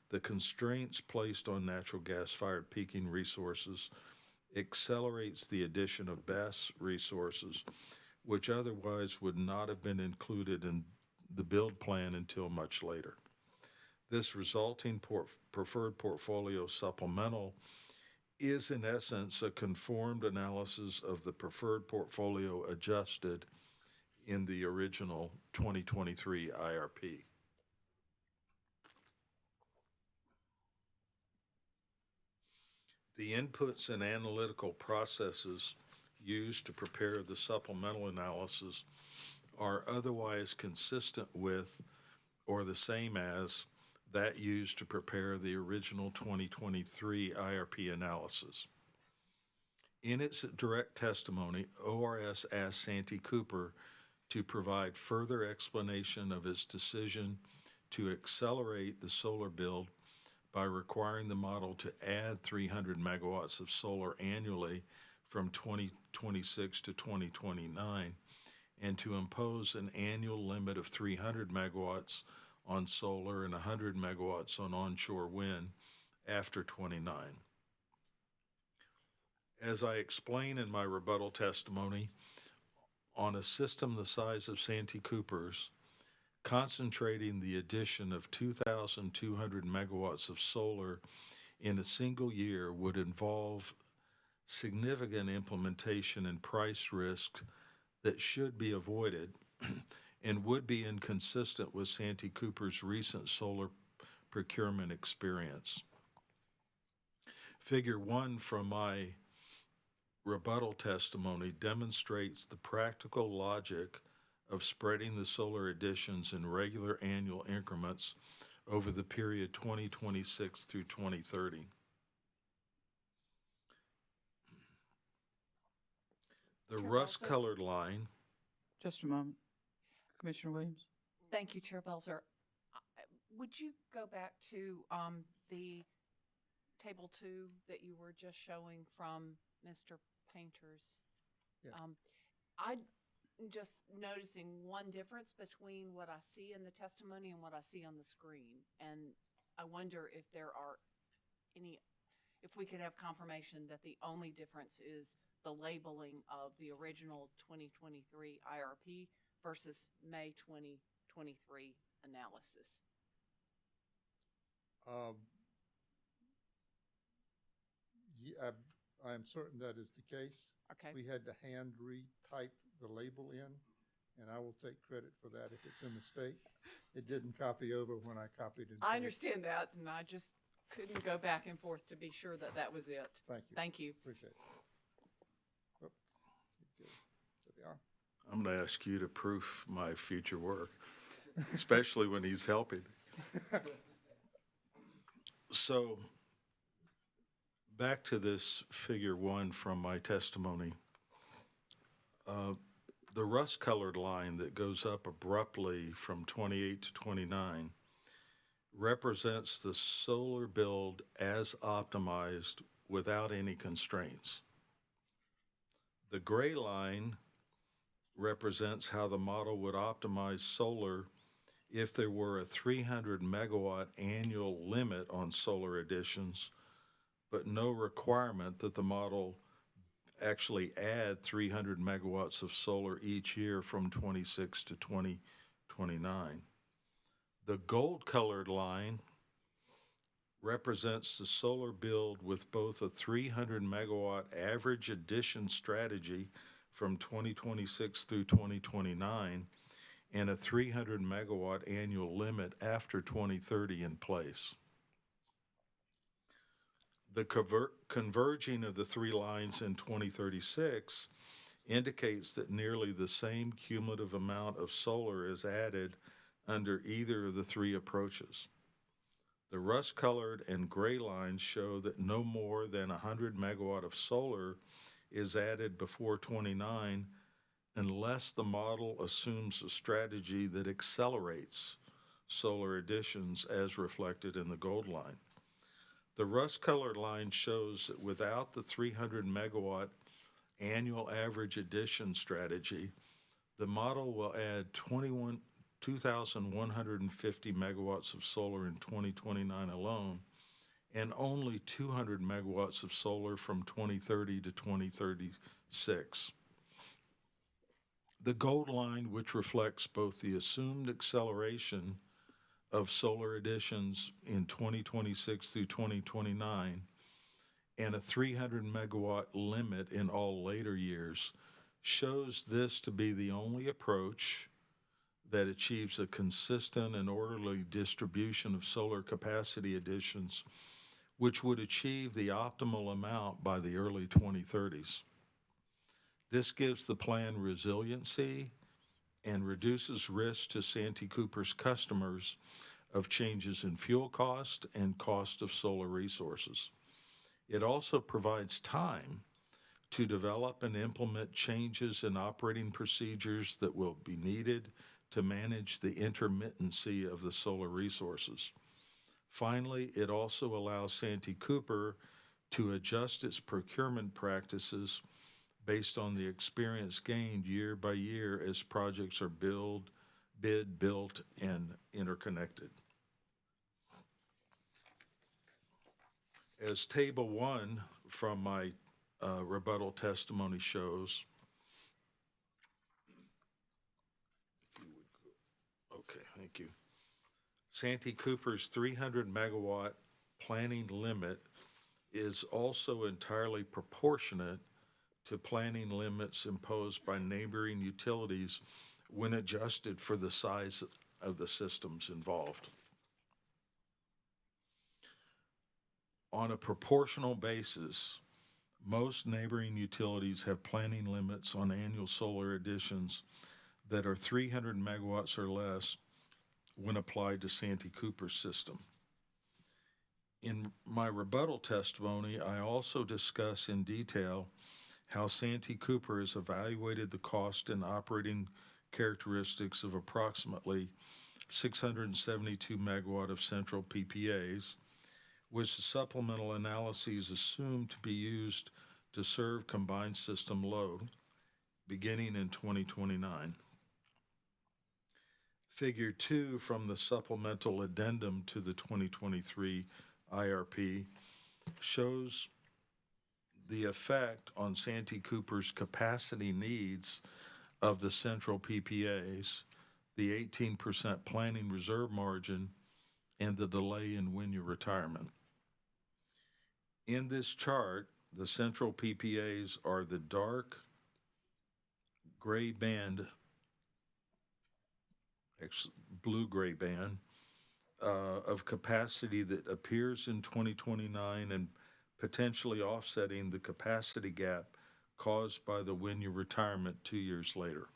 The constraints placed on natural gas-fired peaking resources accelerates the addition of BESS resources, which otherwise would not have been included in the build plan until much later. This resulting preferred portfolio supplemental is in essence a conformed analysis of the preferred portfolio adjusted in the original 2023 IRP. The inputs and analytical processes used to prepare the supplemental analysis are otherwise consistent with or the same as that used to prepare the original 2023 IRP analysis. In its direct testimony, ORS asked Santee Cooper to provide further explanation of its decision to accelerate the solar build by requiring the model to add 300 megawatts of solar annually from 2026 to 2029 and to impose an annual limit of 300 megawatts on solar and 100 megawatts on onshore wind after 29. As I explain in my rebuttal testimony, on a system the size of Santee Cooper's, concentrating the addition of 2,200 megawatts of solar in a single year would involve significant implementation and price risks that should be avoided and would be inconsistent with Santee Cooper's recent solar procurement experience. Figure 1 from my rebuttal testimony demonstrates the practical logic of spreading the solar additions in regular annual increments over the period 2026 through 2030. The Chair rust-colored line, Just a moment. Commissioner Williams? Thank you, Chair Belzer. Would you go back to the table 2 that you were just showing from Mr. Painter's? Yes. I'm just noticing one difference between what I see in the testimony and what I see on the screen. And I wonder if there are if we could have confirmation that the only difference is the labeling of the original 2023 IRP versus May 2023 analysis. Yeah, I am certain that is the case. Okay. We had to hand retype the label in, and I will take credit for that if it's a mistake. It didn't copy over when I copied and I pasted. understand that, and I just couldn't go back and forth to be sure that that was it. Thank you. Thank you. Appreciate it. Oh, there they are. I'm going to ask you to proof my future work, especially when he's helping. So, back to this figure 1 from my testimony. The rust-colored line that goes up abruptly from 28 to 29 represents the solar build as optimized without any constraints. The gray line represents how the model would optimize solar if there were a 300 megawatt annual limit on solar additions, but no requirement that the model actually add 300 megawatts of solar each year from 26 to 2029. The gold-colored line represents the solar build with both a 300 megawatt average addition strategy from 2026 through 2029 and a 300 megawatt annual limit after 2030 in place. The converging of the 3 lines in 2036 indicates that nearly the same cumulative amount of solar is added under either of the 3 approaches. The rust-colored and gray lines show that no more than 100 megawatt of solar is added before 29 unless the model assumes a strategy that accelerates solar additions as reflected in the gold line. The rust-colored line shows that without the 300 megawatt annual average addition strategy, the model will add 2,150 megawatts of solar in 2029 alone, and only 200 megawatts of solar from 2030 to 2036. The gold line, which reflects both the assumed acceleration of solar additions in 2026 through 2029 and a 300 megawatt limit in all later years, shows this to be the only approach that achieves a consistent and orderly distribution of solar capacity additions, which would achieve the optimal amount by the early 2030s. This gives the plan resiliency and reduces risk to Santee Cooper's customers of changes in fuel cost and cost of solar resources. It also provides time to develop and implement changes in operating procedures that will be needed to manage the intermittency of the solar resources. Finally, it also allows Santee Cooper to adjust its procurement practices based on the experience gained year by year as projects are bid, built, and interconnected. As Table 1 from my rebuttal testimony shows, okay, thank you. Santee Cooper's 300 megawatt planning limit is also entirely proportionate to planning limits imposed by neighboring utilities when adjusted for the size of the systems involved. On a proportional basis, most neighboring utilities have planning limits on annual solar additions that are 300 megawatts or less, when applied to Santee Cooper's system. In my rebuttal testimony, I also discuss in detail how Santee Cooper has evaluated the cost and operating characteristics of approximately 672 megawatt of central PPAs, which the supplemental analyses assume to be used to serve combined system load beginning in 2029. Figure 2 from the supplemental addendum to the 2023 IRP shows the effect on Santee Cooper's capacity needs of the central PPAs, the 18% planning reserve margin, and the delay in WINYA retirement. In this chart, the central PPAs are the dark gray band, blue-gray band, of capacity that appears in 2029 and potentially offsetting the capacity gap caused by the WINYA retirement 2 years later.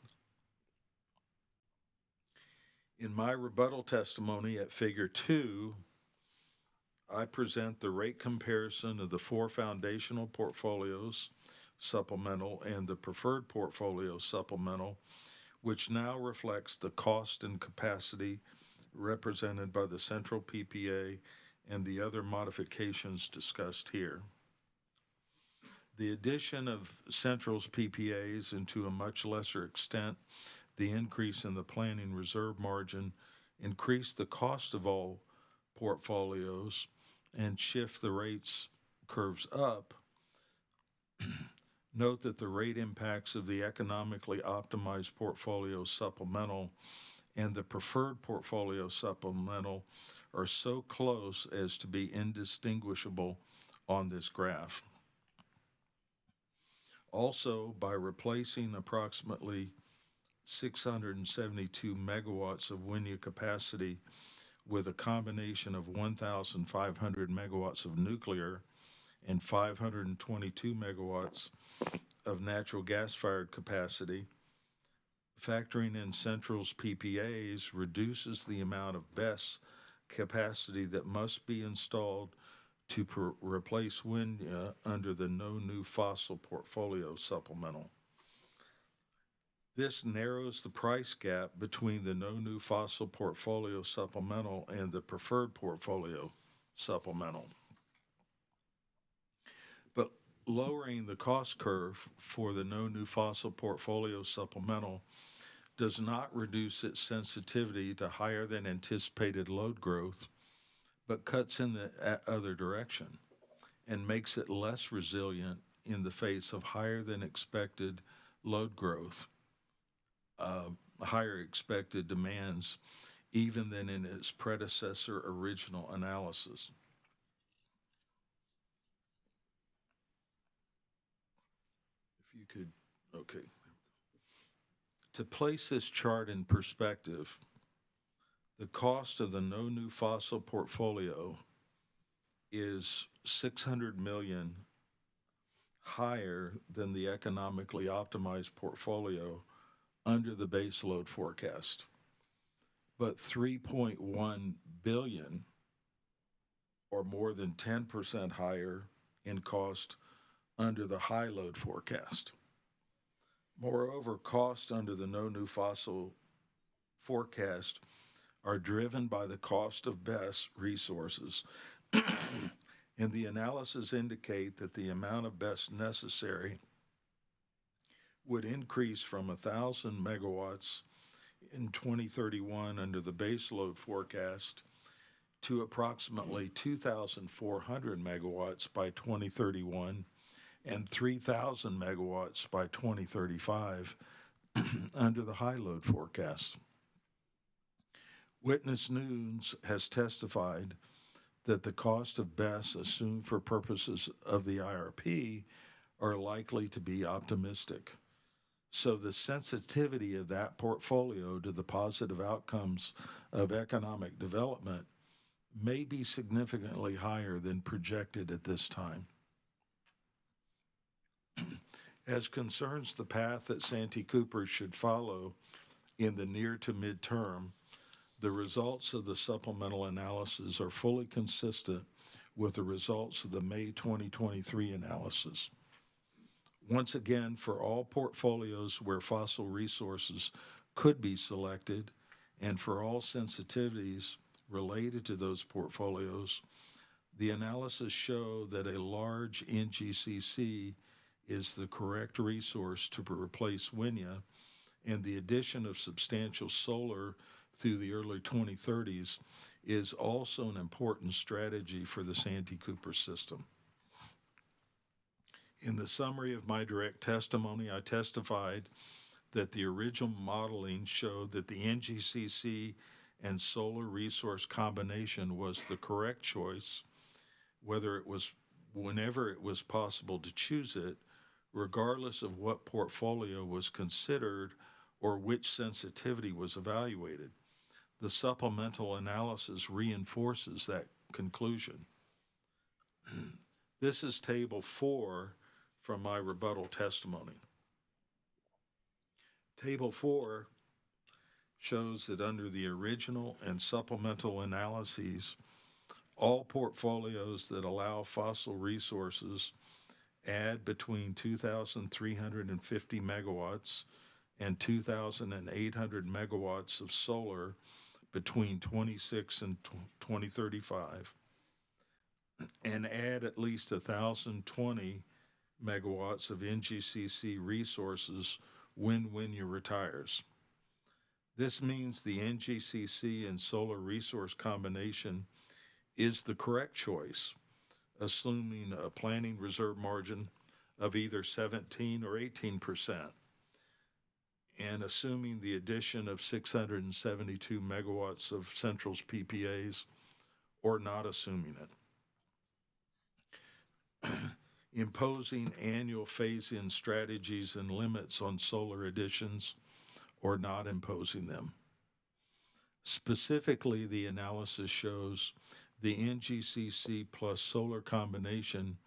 In my rebuttal testimony at Figure 2, I present the rate comparison of the 4 foundational portfolios, supplemental, and the preferred portfolio, supplemental, which now reflects the cost and capacity represented by the central PPA and the other modifications discussed here. The addition of Central's PPAs, and to a much lesser extent, the increase in the planning reserve margin, increased the cost of all portfolios and shift the rates curves up. Note that the rate impacts of the economically optimized portfolio supplemental and the preferred portfolio supplemental are so close as to be indistinguishable on this graph. Also, by replacing approximately 672 megawatts of WINYA capacity with a combination of 1,500 megawatts of nuclear and 522 megawatts of natural gas-fired capacity, factoring in Central's PPAs reduces the amount of BESS capacity that must be installed to replace WINYA under the No New Fossil Portfolio Supplemental. This narrows the price gap between the No New Fossil Portfolio Supplemental and the Preferred Portfolio Supplemental. But lowering the cost curve for the No New Fossil Portfolio Supplemental does not reduce its sensitivity to higher than anticipated load growth, but cuts in the other direction and makes it less resilient in the face of higher than expected load growth, higher expected demands, even than in its predecessor original analysis. If you could, okay. To place this chart in perspective, the cost of the No New Fossil portfolio is $600 million higher than the economically optimized portfolio under the base load forecast, but $3.1 billion, or more than 10% higher in cost under the high load forecast. Moreover, costs under the No New Fossil forecast are driven by the cost of BESS resources, and the analysis indicate that the amount of BESS necessary would increase from 1,000 megawatts in 2031 under the base load forecast to approximately 2,400 megawatts by 2031 and 3,000 megawatts by 2035 under the high load forecast. Witness News has testified that the cost of BESS assumed for purposes of the IRP are likely to be optimistic. So the sensitivity of that portfolio to the positive outcomes of economic development may be significantly higher than projected at this time. As concerns the path that Santee Cooper should follow in the near to midterm, The results of the supplemental analysis are fully consistent with the results of the May 2023 analysis. Once again, for all portfolios where fossil resources could be selected, and for all sensitivities related to those portfolios, the analysis show that a large NGCC is the correct resource to replace WINYA, and the addition of substantial solar through the early 2030s is also an important strategy for the Santee Cooper system. In the summary of my direct testimony, I testified that the original modeling showed that the NGCC and solar resource combination was the correct choice, whenever it was possible to choose it, regardless of what portfolio was considered or which sensitivity was evaluated. The supplemental analysis reinforces that conclusion. This is Table 4 from my rebuttal testimony. Table 4 shows that under the original and supplemental analyses, all portfolios that allow fossil resources add between 2,350 megawatts and 2,800 megawatts of solar between 26 and 2035, and add at least 1,020 megawatts of NGCC resources when WINYA retires. This means the NGCC and solar resource combination is the correct choice, assuming a planning reserve margin of either 17 or 18%, and assuming the addition of 672 megawatts of Central's PPAs, or not assuming it. Imposing annual phase-in strategies and limits on solar additions, or not imposing them. Specifically, the analysis shows the NGCC plus solar combination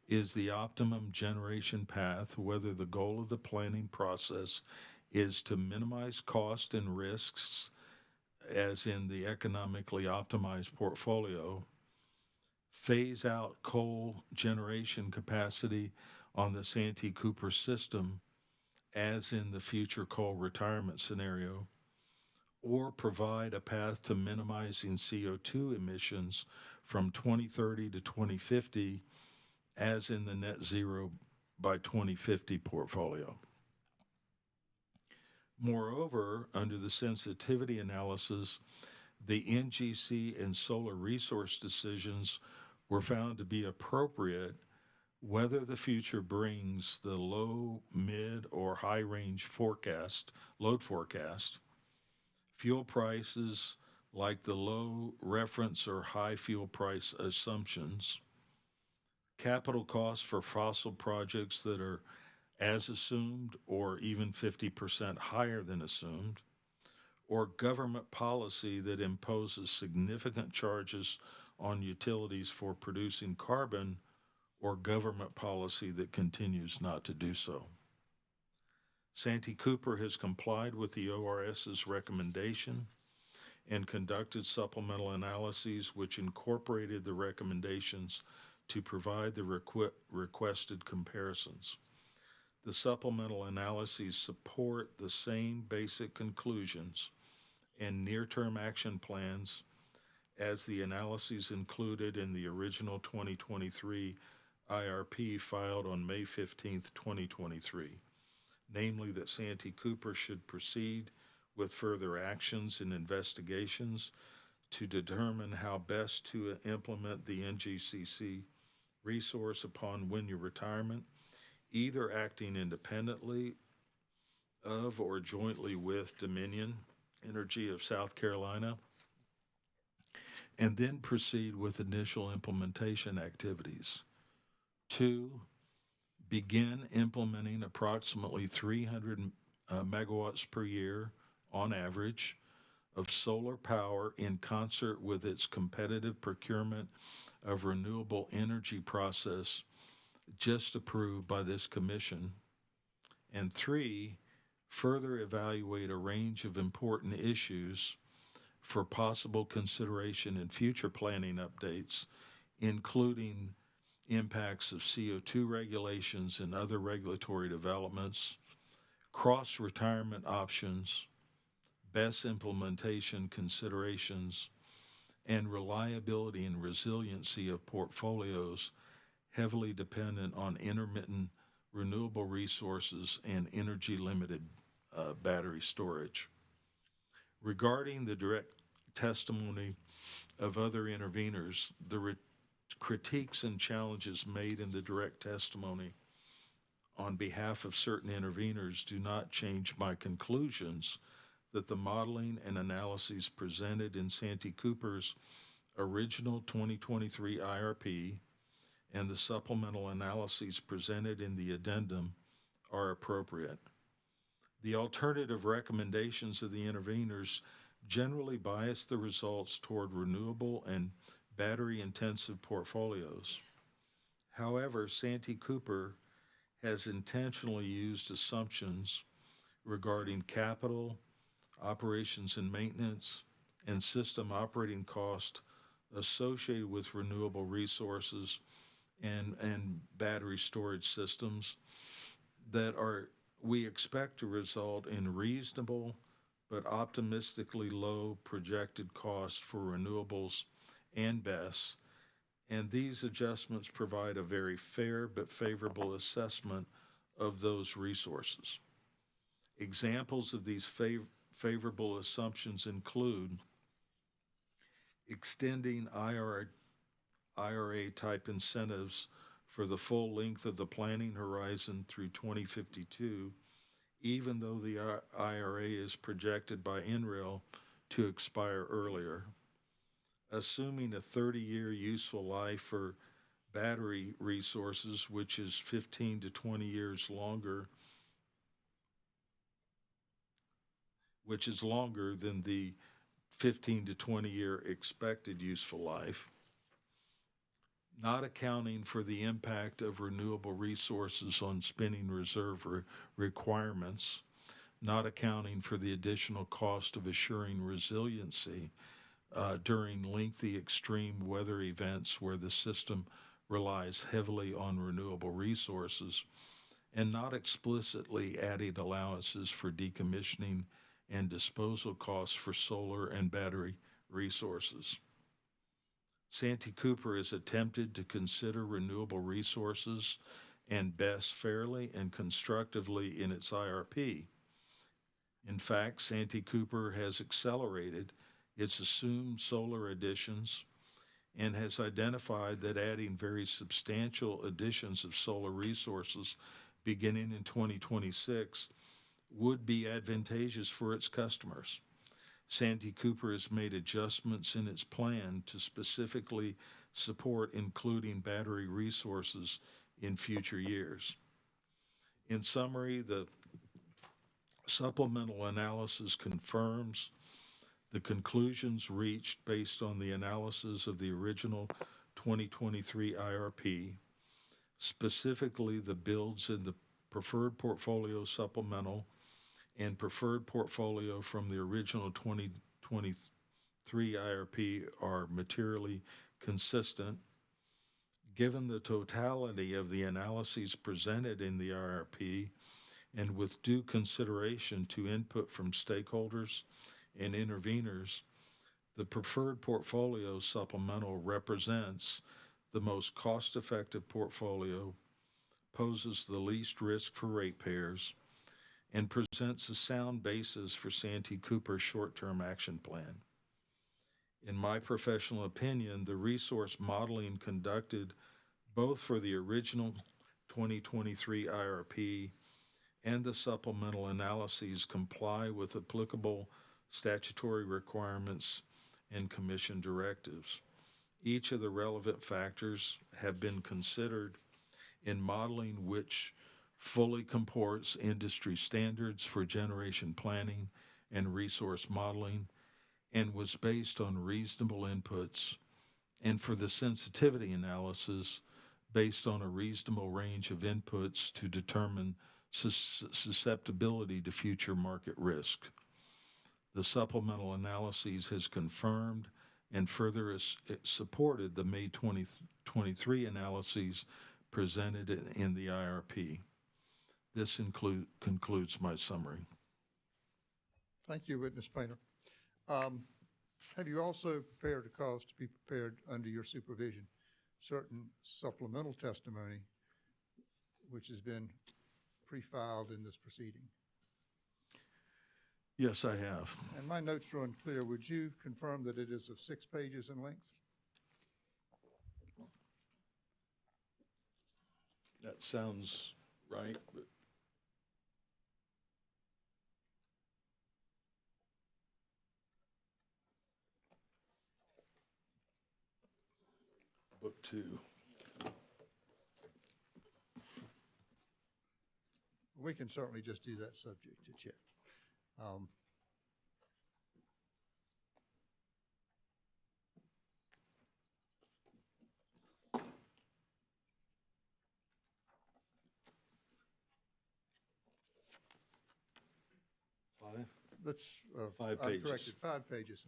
is the optimum generation path, whether the goal of the planning process is to minimize cost and risks, as in the economically optimized portfolio, phase out coal generation capacity on the Santee Cooper system, as in the future coal retirement scenario, or provide a path to minimizing CO2 emissions from 2030 to 2050, as in the net zero by 2050 portfolio. Moreover, under the sensitivity analysis, the NGC and solar resource decisions were found to be appropriate whether the future brings the low, mid, or high range load forecast, fuel prices like the low reference or high fuel price assumptions, capital costs for fossil projects that are as assumed or even 50% higher than assumed, or government policy that imposes significant charges on utilities for producing carbon, or government policy that continues not to do so. Santee Cooper has complied with the ORS's recommendation and conducted supplemental analyses which incorporated the recommendations to provide the requested comparisons. The supplemental analyses support the same basic conclusions and near-term action plans as the analyses included in the original 2023 IRP filed on May 15, 2023, namely that Santee Cooper should proceed with further actions and investigations to determine how best to implement the NGCC resource upon WINYA retirement, either acting independently of or jointly with Dominion Energy of South Carolina, and then proceed with initial implementation activities. 2, begin implementing approximately 300 megawatts per year on average of solar power in concert with its competitive procurement of renewable energy process just approved by this commission. And 3, further evaluate a range of important issues for possible consideration in future planning updates, including impacts of CO2 regulations and other regulatory developments, cross-retirement options, best implementation considerations, and reliability and resiliency of portfolios heavily dependent on intermittent renewable resources and energy-limited battery storage. Regarding the direct testimony of other interveners, the critiques and challenges made in the direct testimony on behalf of certain interveners do not change my conclusions that the modeling and analyses presented in Santee Cooper's original 2023 IRP and the supplemental analyses presented in the addendum are appropriate. The alternative recommendations of the interveners generally bias the results toward renewable and battery-intensive portfolios. However, Santee Cooper has intentionally used assumptions regarding capital, operations and maintenance, and system operating cost associated with renewable resources and battery storage systems that we expect to result in reasonable but optimistically low projected costs for renewables and BESS, and these adjustments provide a very fair but favorable assessment of those resources. Examples of these favorable assumptions include extending IRA-type incentives for the full length of the planning horizon through 2052, even though the IRA is projected by NREL to expire earlier. Assuming a 30-year useful life for battery resources, which is 15 to 20 years longer, which is longer than the 15 to 20-year expected useful life. Not accounting for the impact of renewable resources on spinning reserve requirements, not accounting for the additional cost of assuring resiliency during lengthy extreme weather events where the system relies heavily on renewable resources, and not explicitly adding allowances for decommissioning and disposal costs for solar and battery resources. Santee Cooper has attempted to consider renewable resources and BESS fairly and constructively in its IRP. In fact, Santee Cooper has accelerated its assumed solar additions and has identified that adding very substantial additions of solar resources beginning in 2026 would be advantageous for its customers. Santee Cooper has made adjustments in its plan to specifically support including battery resources in future years. In summary, the supplemental analysis confirms the conclusions reached based on the analysis of the original 2023 IRP, specifically the builds in the preferred portfolio supplemental and preferred portfolio from the original 2023 IRP are materially consistent. Given the totality of the analyses presented in the IRP and with due consideration to input from stakeholders and interveners, the preferred portfolio supplemental represents the most cost-effective portfolio, poses the least risk for ratepayers, and presents a sound basis for Santee Cooper's short-term action plan. In my professional opinion, the resource modeling conducted both for the original 2023 IRP and the supplemental analyses comply with applicable statutory requirements and commission directives. Each of the relevant factors have been considered in modeling which fully comports industry standards for generation planning and resource modeling and was based on reasonable inputs, and for the sensitivity analysis based on a reasonable range of inputs to determine susceptibility to future market risk. The supplemental analyses has confirmed and further supported the May 2023 analyses presented in the IRP. This concludes my summary. Thank you, Witness Painter. Have you also prepared a cause to be prepared under your supervision certain supplemental testimony which has been pre-filed in this proceeding? Yes, I have. And my notes are unclear. Would you confirm that it is of 6 pages in length? That sounds right, but Book 2. We can certainly just do that subject to check. Let's, 5 I've pages. corrected 5 pages.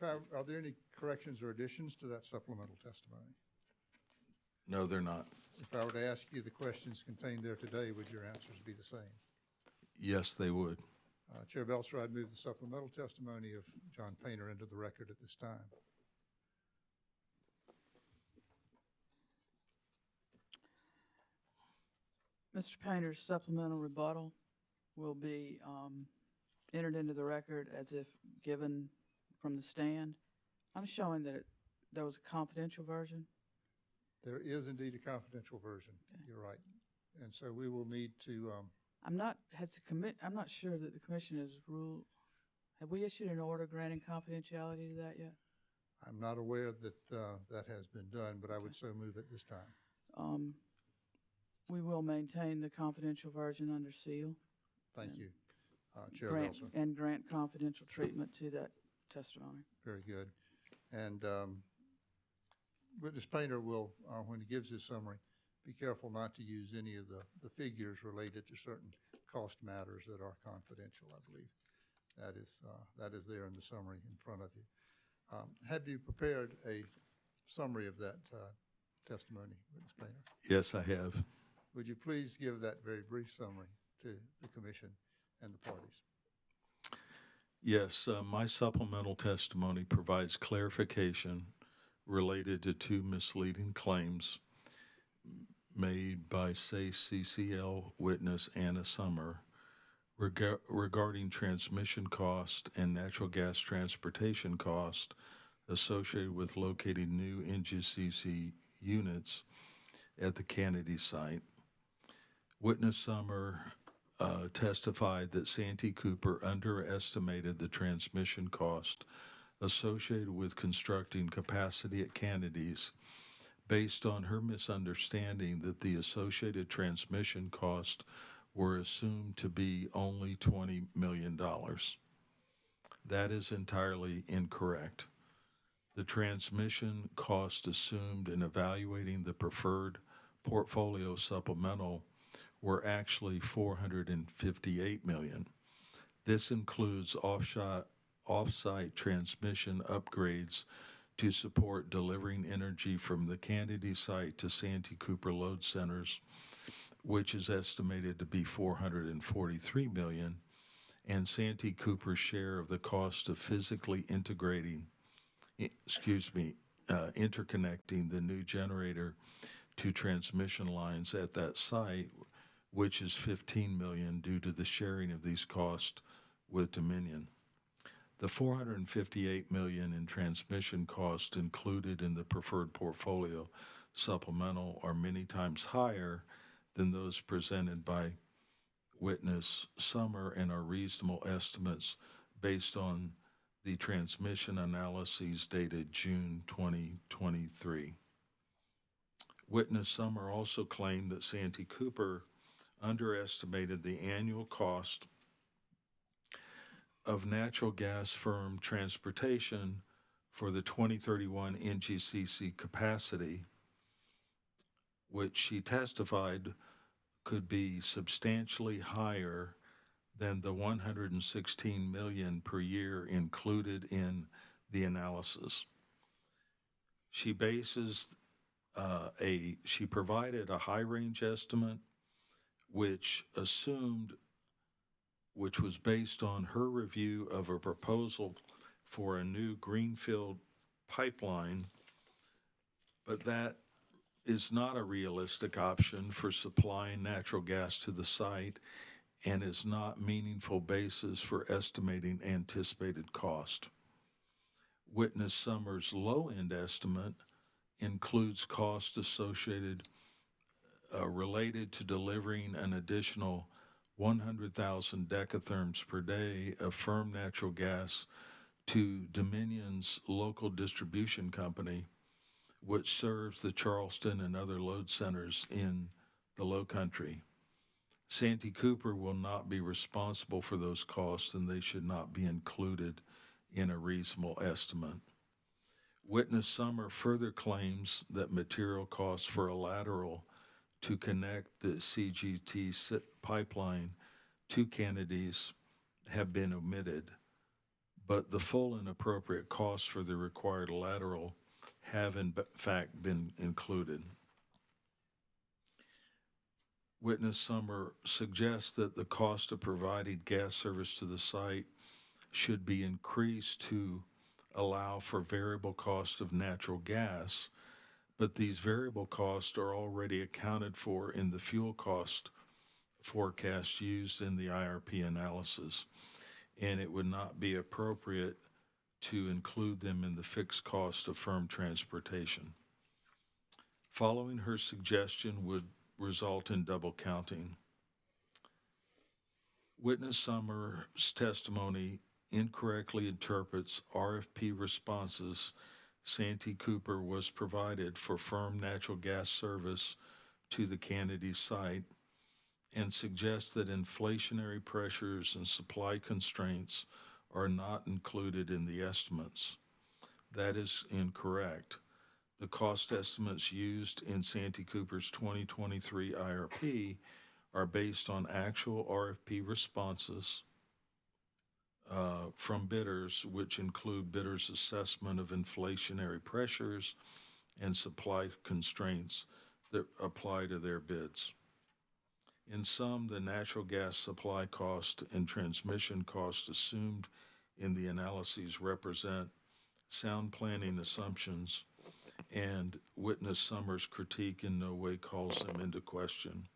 Are there any corrections or additions to that supplemental testimony? No, they're not. If I were to ask you the questions contained there today, would your answers be the same? Yes, they would. Chair Belcher, I'd move the supplemental testimony of John Painter into the record at this time. Mr. Painter's supplemental rebuttal will be entered into the record as if given from the stand. I'm showing that there was a confidential version. There is indeed a confidential version. Okay. You're right. And so we will need to... I'm not sure that the commission has ruled. Have we issued an order granting confidentiality to that yet? I'm not aware that that has been done, but I would so move at this time. We will maintain the confidential version under seal. Thank you, Chair Belcher. And grant confidential treatment to that testimony. Very good. And Witness Painter will, when he gives his summary, be careful not to use any of the figures related to certain cost matters that are confidential, I believe. That is there in the summary in front of you. Have you prepared a summary of that testimony, Witness Painter? Yes, I have. Would you please give that very brief summary to the commission and the parties? Yes, my supplemental testimony provides clarification related to 2 misleading claims made by CCL witness Anna Summer regarding transmission cost and natural gas transportation cost associated with locating new NGCC units at the Kennedy site. Witness Summer testified that Santee Cooper underestimated the transmission cost associated with constructing capacity at Kennedy's based on her misunderstanding that the associated transmission costs were assumed to be only $20 million. That is entirely incorrect. The transmission cost assumed in evaluating the preferred portfolio supplemental were actually $458 million. This includes off-site transmission upgrades to support delivering energy from the Kennedy site to Santee Cooper load centers, which is estimated to be $443 million, and Santee Cooper's share of the cost of physically interconnecting the new generator to transmission lines at that site, which is $15 million due to the sharing of these costs with Dominion. The $458 million in transmission costs included in the preferred portfolio supplemental are many times higher than those presented by Witness Summer and are reasonable estimates based on the transmission analyses dated June 2023. Witness Summer also claimed that Santee Cooper underestimated the annual cost of natural gas firm transportation for the 2031 NGCC capacity, which she testified could be substantially higher than the 116 million per year included in the analysis. She provided a high range estimate which was based on her review of a proposal for a new greenfield pipeline, but that is not a realistic option for supplying natural gas to the site and is not meaningful basis for estimating anticipated cost. Witness Summers' low-end estimate includes costs associated related to delivering an additional 100,000 decatherms per day of firm natural gas to Dominion's local distribution company, which serves the Charleston and other load centers in the Low Country. Santee Cooper will not be responsible for those costs, and they should not be included in a reasonable estimate. Witness Summer further claims that material costs for a lateral to connect the CGT pipeline to Kennedy's have been omitted, but the full and appropriate costs for the required lateral have in fact been included. Witness Summer suggests that the cost of providing gas service to the site should be increased to allow for variable cost of natural gas, but these variable costs are already accounted for in the fuel cost forecast used in the IRP analysis, and it would not be appropriate to include them in the fixed cost of firm transportation. Following her suggestion would result in double counting. Witness Summer's testimony incorrectly interprets RFP responses Santee Cooper was provided for firm natural gas service to the Kennedy site and suggests that inflationary pressures and supply constraints are not included in the estimates. That is incorrect. The cost estimates used in Santee Cooper's 2023 IRP are based on actual RFP responses from bidders, which include bidders' assessment of inflationary pressures and supply constraints that apply to their bids. In sum, the natural gas supply cost and transmission cost assumed in the analyses represent sound planning assumptions, and Witness Summers' critique in no way calls them into question.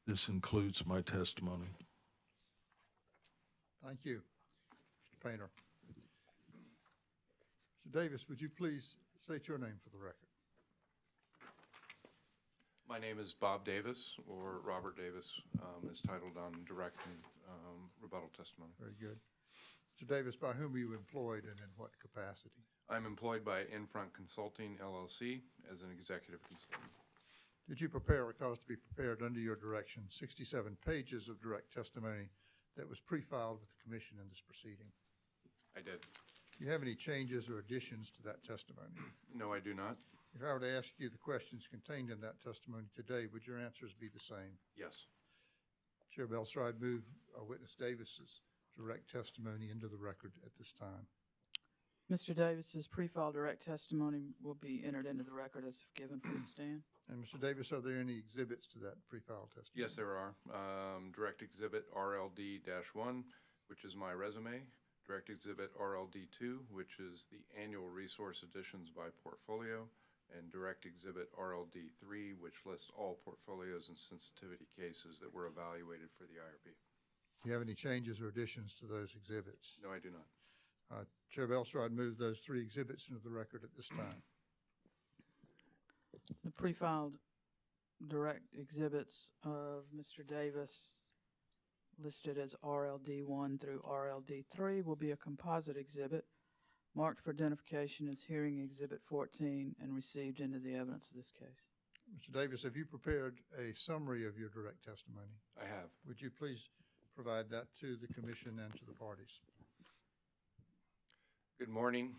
This includes my testimony. Thank you. Mr. Painter. Mr. Davis, would you please state your name for the record? My name is Bob Davis, or Robert Davis, is titled on direct and rebuttal testimony. Very good. Mr. Davis, by whom are you employed and in what capacity? I'm employed by Infront Consulting, LLC, as an executive consultant. Did you prepare or cause to be prepared under your direction 67 pages of direct testimony that was pre-filed with the Commission in this proceeding? I did. Do you have any changes or additions to that testimony? No, I do not. If I were to ask you the questions contained in that testimony today, would your answers be the same? Yes. Chair Belser, I'd move Witness Davis's direct testimony into the record at this time. Mr. Davis's pre-filed direct testimony will be entered into the record as if given from the stand. And Mr. Davis, are there any exhibits to that pre-filed testimony? Yes, there are. Direct Exhibit RLD-1, which is my resume. Direct Exhibit RLD-2, which is the annual resource additions by portfolio. And Direct Exhibit RLD-3, which lists all portfolios and sensitivity cases that were evaluated for the IRP. Do you have any changes or additions to those exhibits? No, I do not. Chair Belser, I'd move those three exhibits into the record at this time. The pre-filed direct exhibits of Mr. Davis, listed as RLD-1 through RLD-3, will be a composite exhibit marked for identification as hearing Exhibit 14 and received into the evidence of this case. Mr. Davis, have you prepared a summary of your direct testimony? I have. Would you please provide that to the Commission and to the parties? Good morning,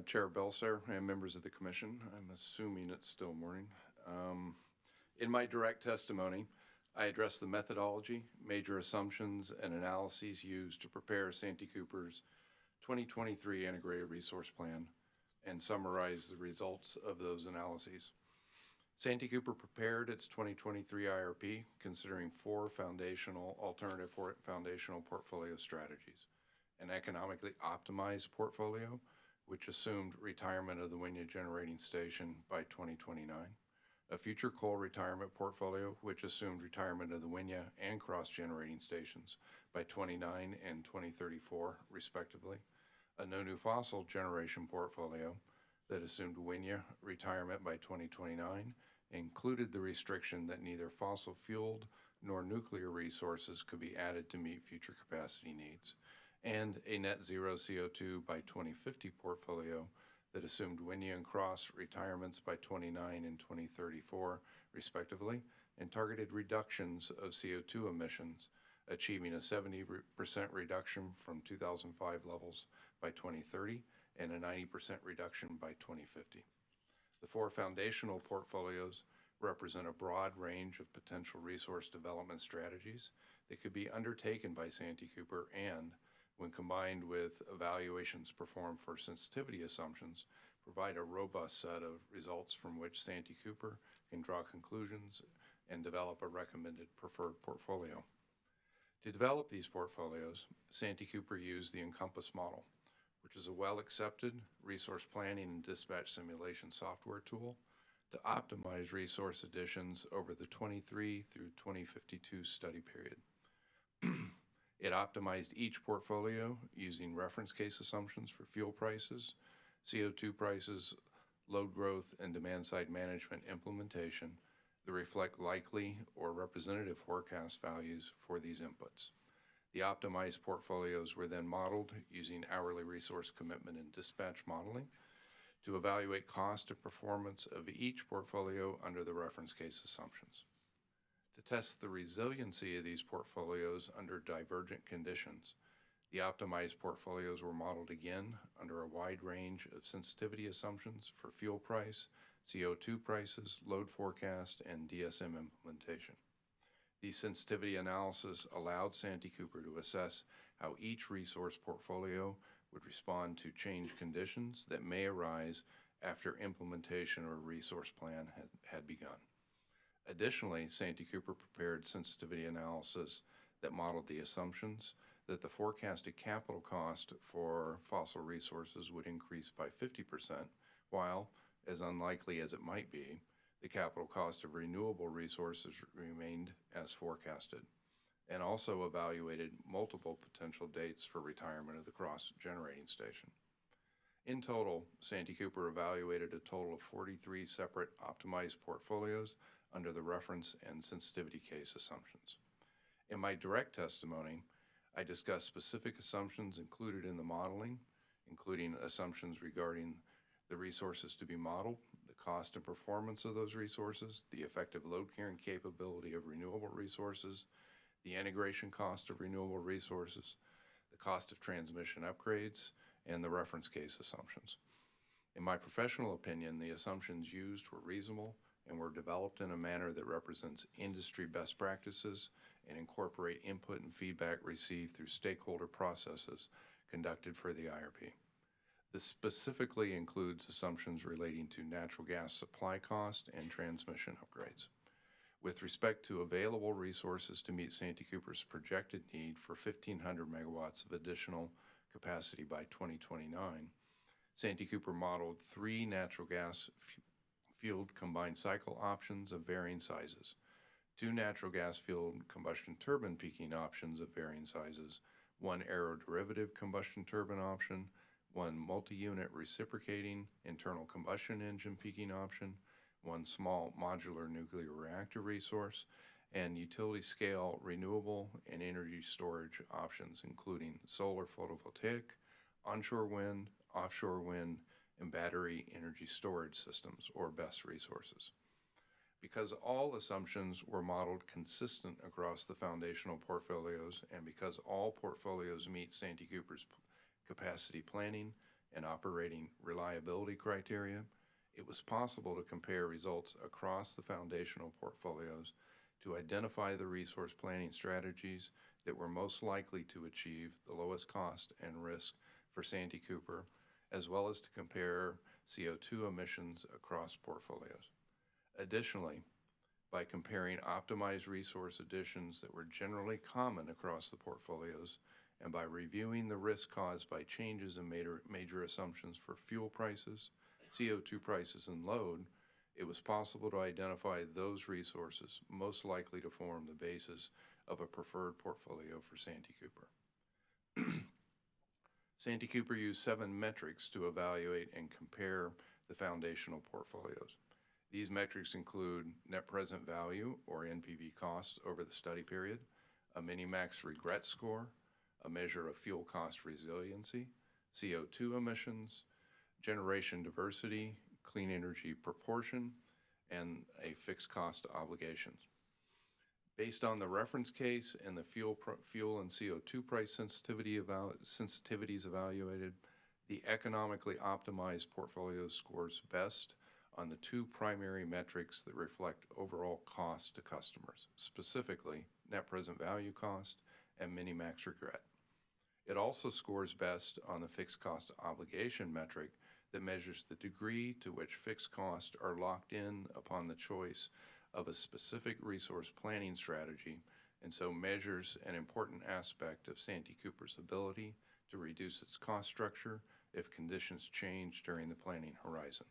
Chair Belser and members of the Commission. I'm assuming it's still morning. In my direct testimony, I address the methodology, major assumptions, and analyses used to prepare Santee Cooper's 2023 Integrated Resource Plan and summarize the results of those analyses. Santee Cooper prepared its 2023 IRP considering four alternative foundational portfolio strategies: an economically optimized portfolio, which assumed retirement of the Wynya Generating Station by 2029, a future coal retirement portfolio, which assumed retirement of the Wynya and Cross Generating Stations by 29 and 2034, respectively, a no new fossil generation portfolio that assumed Wynya retirement by 2029, included the restriction that neither fossil-fueled nor nuclear resources could be added to meet future capacity needs, and a net zero CO2 by 2050 portfolio that assumed Wynya and Cross retirements by 29 and 2034, respectively, and targeted reductions of CO2 emissions, achieving a 70% reduction from 2005 levels by 2030 and a 90% reduction by 2050. The four foundational portfolios represent a broad range of potential resource development strategies that could be undertaken by Santee Cooper and, when combined with evaluations performed for sensitivity assumptions, provide a robust set of results from which Santee Cooper can draw conclusions and develop a recommended preferred portfolio. To develop these portfolios, Santee Cooper used the Encompass model, which is a well-accepted resource planning and dispatch simulation software tool to optimize resource additions over the 23 through 2052 study period. It optimized each portfolio using reference case assumptions for fuel prices, CO2 prices, load growth, and demand-side management implementation that reflect likely or representative forecast values for these inputs. The optimized portfolios were then modeled using hourly resource commitment and dispatch modeling to evaluate cost and performance of each portfolio under the reference case assumptions. To test the resiliency of these portfolios under divergent conditions, the optimized portfolios were modeled again under a wide range of sensitivity assumptions for fuel price, CO2 prices, load forecast, and DSM implementation. These sensitivity analysis allowed Santee Cooper to assess how each resource portfolio would respond to change conditions that may arise after implementation of a resource plan had begun. Additionally, Santee Cooper prepared sensitivity analysis that modeled the assumptions that the forecasted capital cost for fossil resources would increase by 50%, while, as unlikely as it might be, the capital cost of renewable resources remained as forecasted, and also evaluated multiple potential dates for retirement of the Cross Generating Station. In total, Santee Cooper evaluated a total of 43 separate optimized portfolios under the reference and sensitivity case assumptions. In my direct testimony, I discussed specific assumptions included in the modeling, including assumptions regarding the resources to be modeled, the cost and performance of those resources, the effective load carrying capability of renewable resources, the integration cost of renewable resources, the cost of transmission upgrades, and the reference case assumptions. In my professional opinion, the assumptions used were reasonable and were developed in a manner that represents industry best practices and incorporate input and feedback received through stakeholder processes conducted for the IRP. This specifically includes assumptions relating to natural gas supply cost and transmission upgrades. With respect to available resources to meet Santee Cooper's projected need for 1,500 megawatts of additional capacity by 2029, Santee Cooper modeled 3 natural gas fueled combined cycle options of varying sizes, 2 natural gas fueled combustion turbine peaking options of varying sizes, 1 aeroderivative combustion turbine option, 1 multi-unit reciprocating internal combustion engine peaking option, 1 small modular nuclear reactor resource, and utility-scale renewable and energy storage options, including solar photovoltaic, onshore wind, offshore wind, and battery energy storage systems, or BESS resources. Because all assumptions were modeled consistent across the foundational portfolios, and because all portfolios meet Santee Cooper's capacity planning and operating reliability criteria, it was possible to compare results across the foundational portfolios to identify the resource planning strategies that were most likely to achieve the lowest cost and risk for Santee Cooper, as well as to compare CO2 emissions across portfolios. Additionally, by comparing optimized resource additions that were generally common across the portfolios, and by reviewing the risk caused by changes in major assumptions for fuel prices, CO2 prices, and load, it was possible to identify those resources most likely to form the basis of a preferred portfolio for Santee Cooper. Santee Cooper used 7 metrics to evaluate and compare the foundational portfolios. These metrics include net present value, or NPV costs, over the study period, a minimax regret score, a measure of fuel cost resiliency, CO2 emissions, generation diversity, clean energy proportion, and a fixed cost obligations. Based on the reference case and the fuel and CO2 price sensitivities evaluated, the economically optimized portfolio scores best on the 2 primary metrics that reflect overall cost to customers, specifically net present value cost and minimax regret. It also scores best on the fixed cost obligation metric that measures the degree to which fixed costs are locked in upon the choice of a specific resource planning strategy, and so measures an important aspect of Santee Cooper's ability to reduce its cost structure if conditions change during the planning horizon.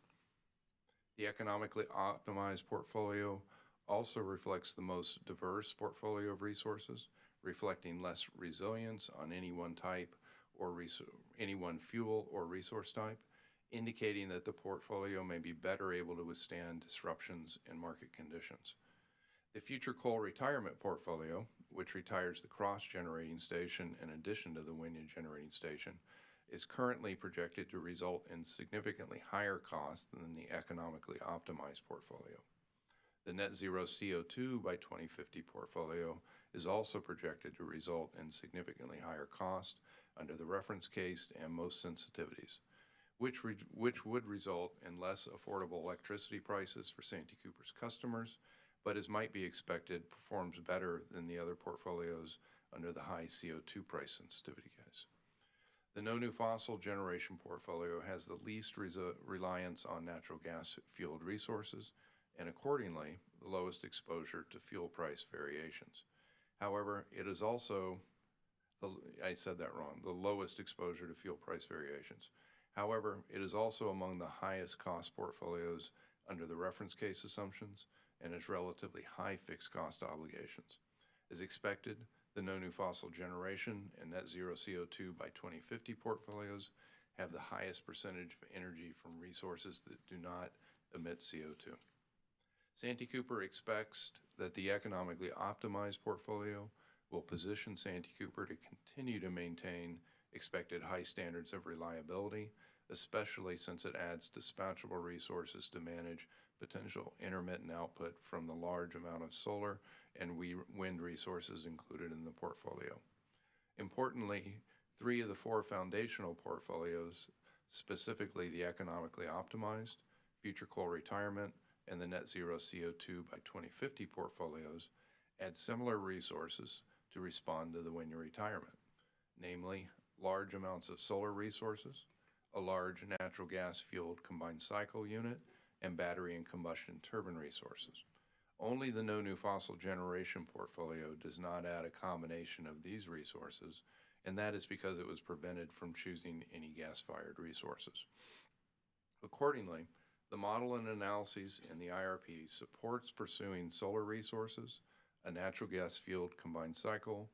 The economically optimized portfolio also reflects the most diverse portfolio of resources, reflecting less resilience on any one type or any one fuel or resource type, indicating that the portfolio may be better able to withstand disruptions in market conditions. The future coal retirement portfolio, which retires the cross-generating station in addition to the Wynyard generating station, is currently projected to result in significantly higher costs than the economically optimized portfolio. The net zero CO2 by 2050 portfolio is also projected to result in significantly higher cost under the reference case and most sensitivities, which would result in less affordable electricity prices for Santee Cooper's customers, but as might be expected, performs better than the other portfolios under the high CO2 price sensitivity case. The no new fossil generation portfolio has the least reliance on natural gas-fueled resources, and accordingly, the lowest exposure to fuel price variations. However, it is also, I said that wrong, the lowest exposure to fuel price variations. However, it is also among the highest cost portfolios under the reference case assumptions and has relatively high fixed cost obligations. As expected, the no new fossil generation and net zero CO2 by 2050 portfolios have the highest percentage of energy from resources that do not emit CO2. Santee Cooper expects that the economically optimized portfolio will position Santee Cooper to continue to maintain expected high standards of reliability, especially since it adds dispatchable resources to manage potential intermittent output from the large amount of solar and wind resources included in the portfolio. Importantly, 3 of the 4 foundational portfolios, specifically the economically optimized, future coal retirement, and the net zero CO2 by 2050 portfolios, add similar resources to respond to the Wynyard retirement, namely large amounts of solar resources, a large natural gas-fueled combined cycle unit, and battery and combustion turbine resources. Only the no new fossil generation portfolio does not add a combination of these resources, and that is because it was prevented from choosing any gas-fired resources. Accordingly, the model and analyses in the IRP supports pursuing solar resources, a natural gas-fueled combined cycle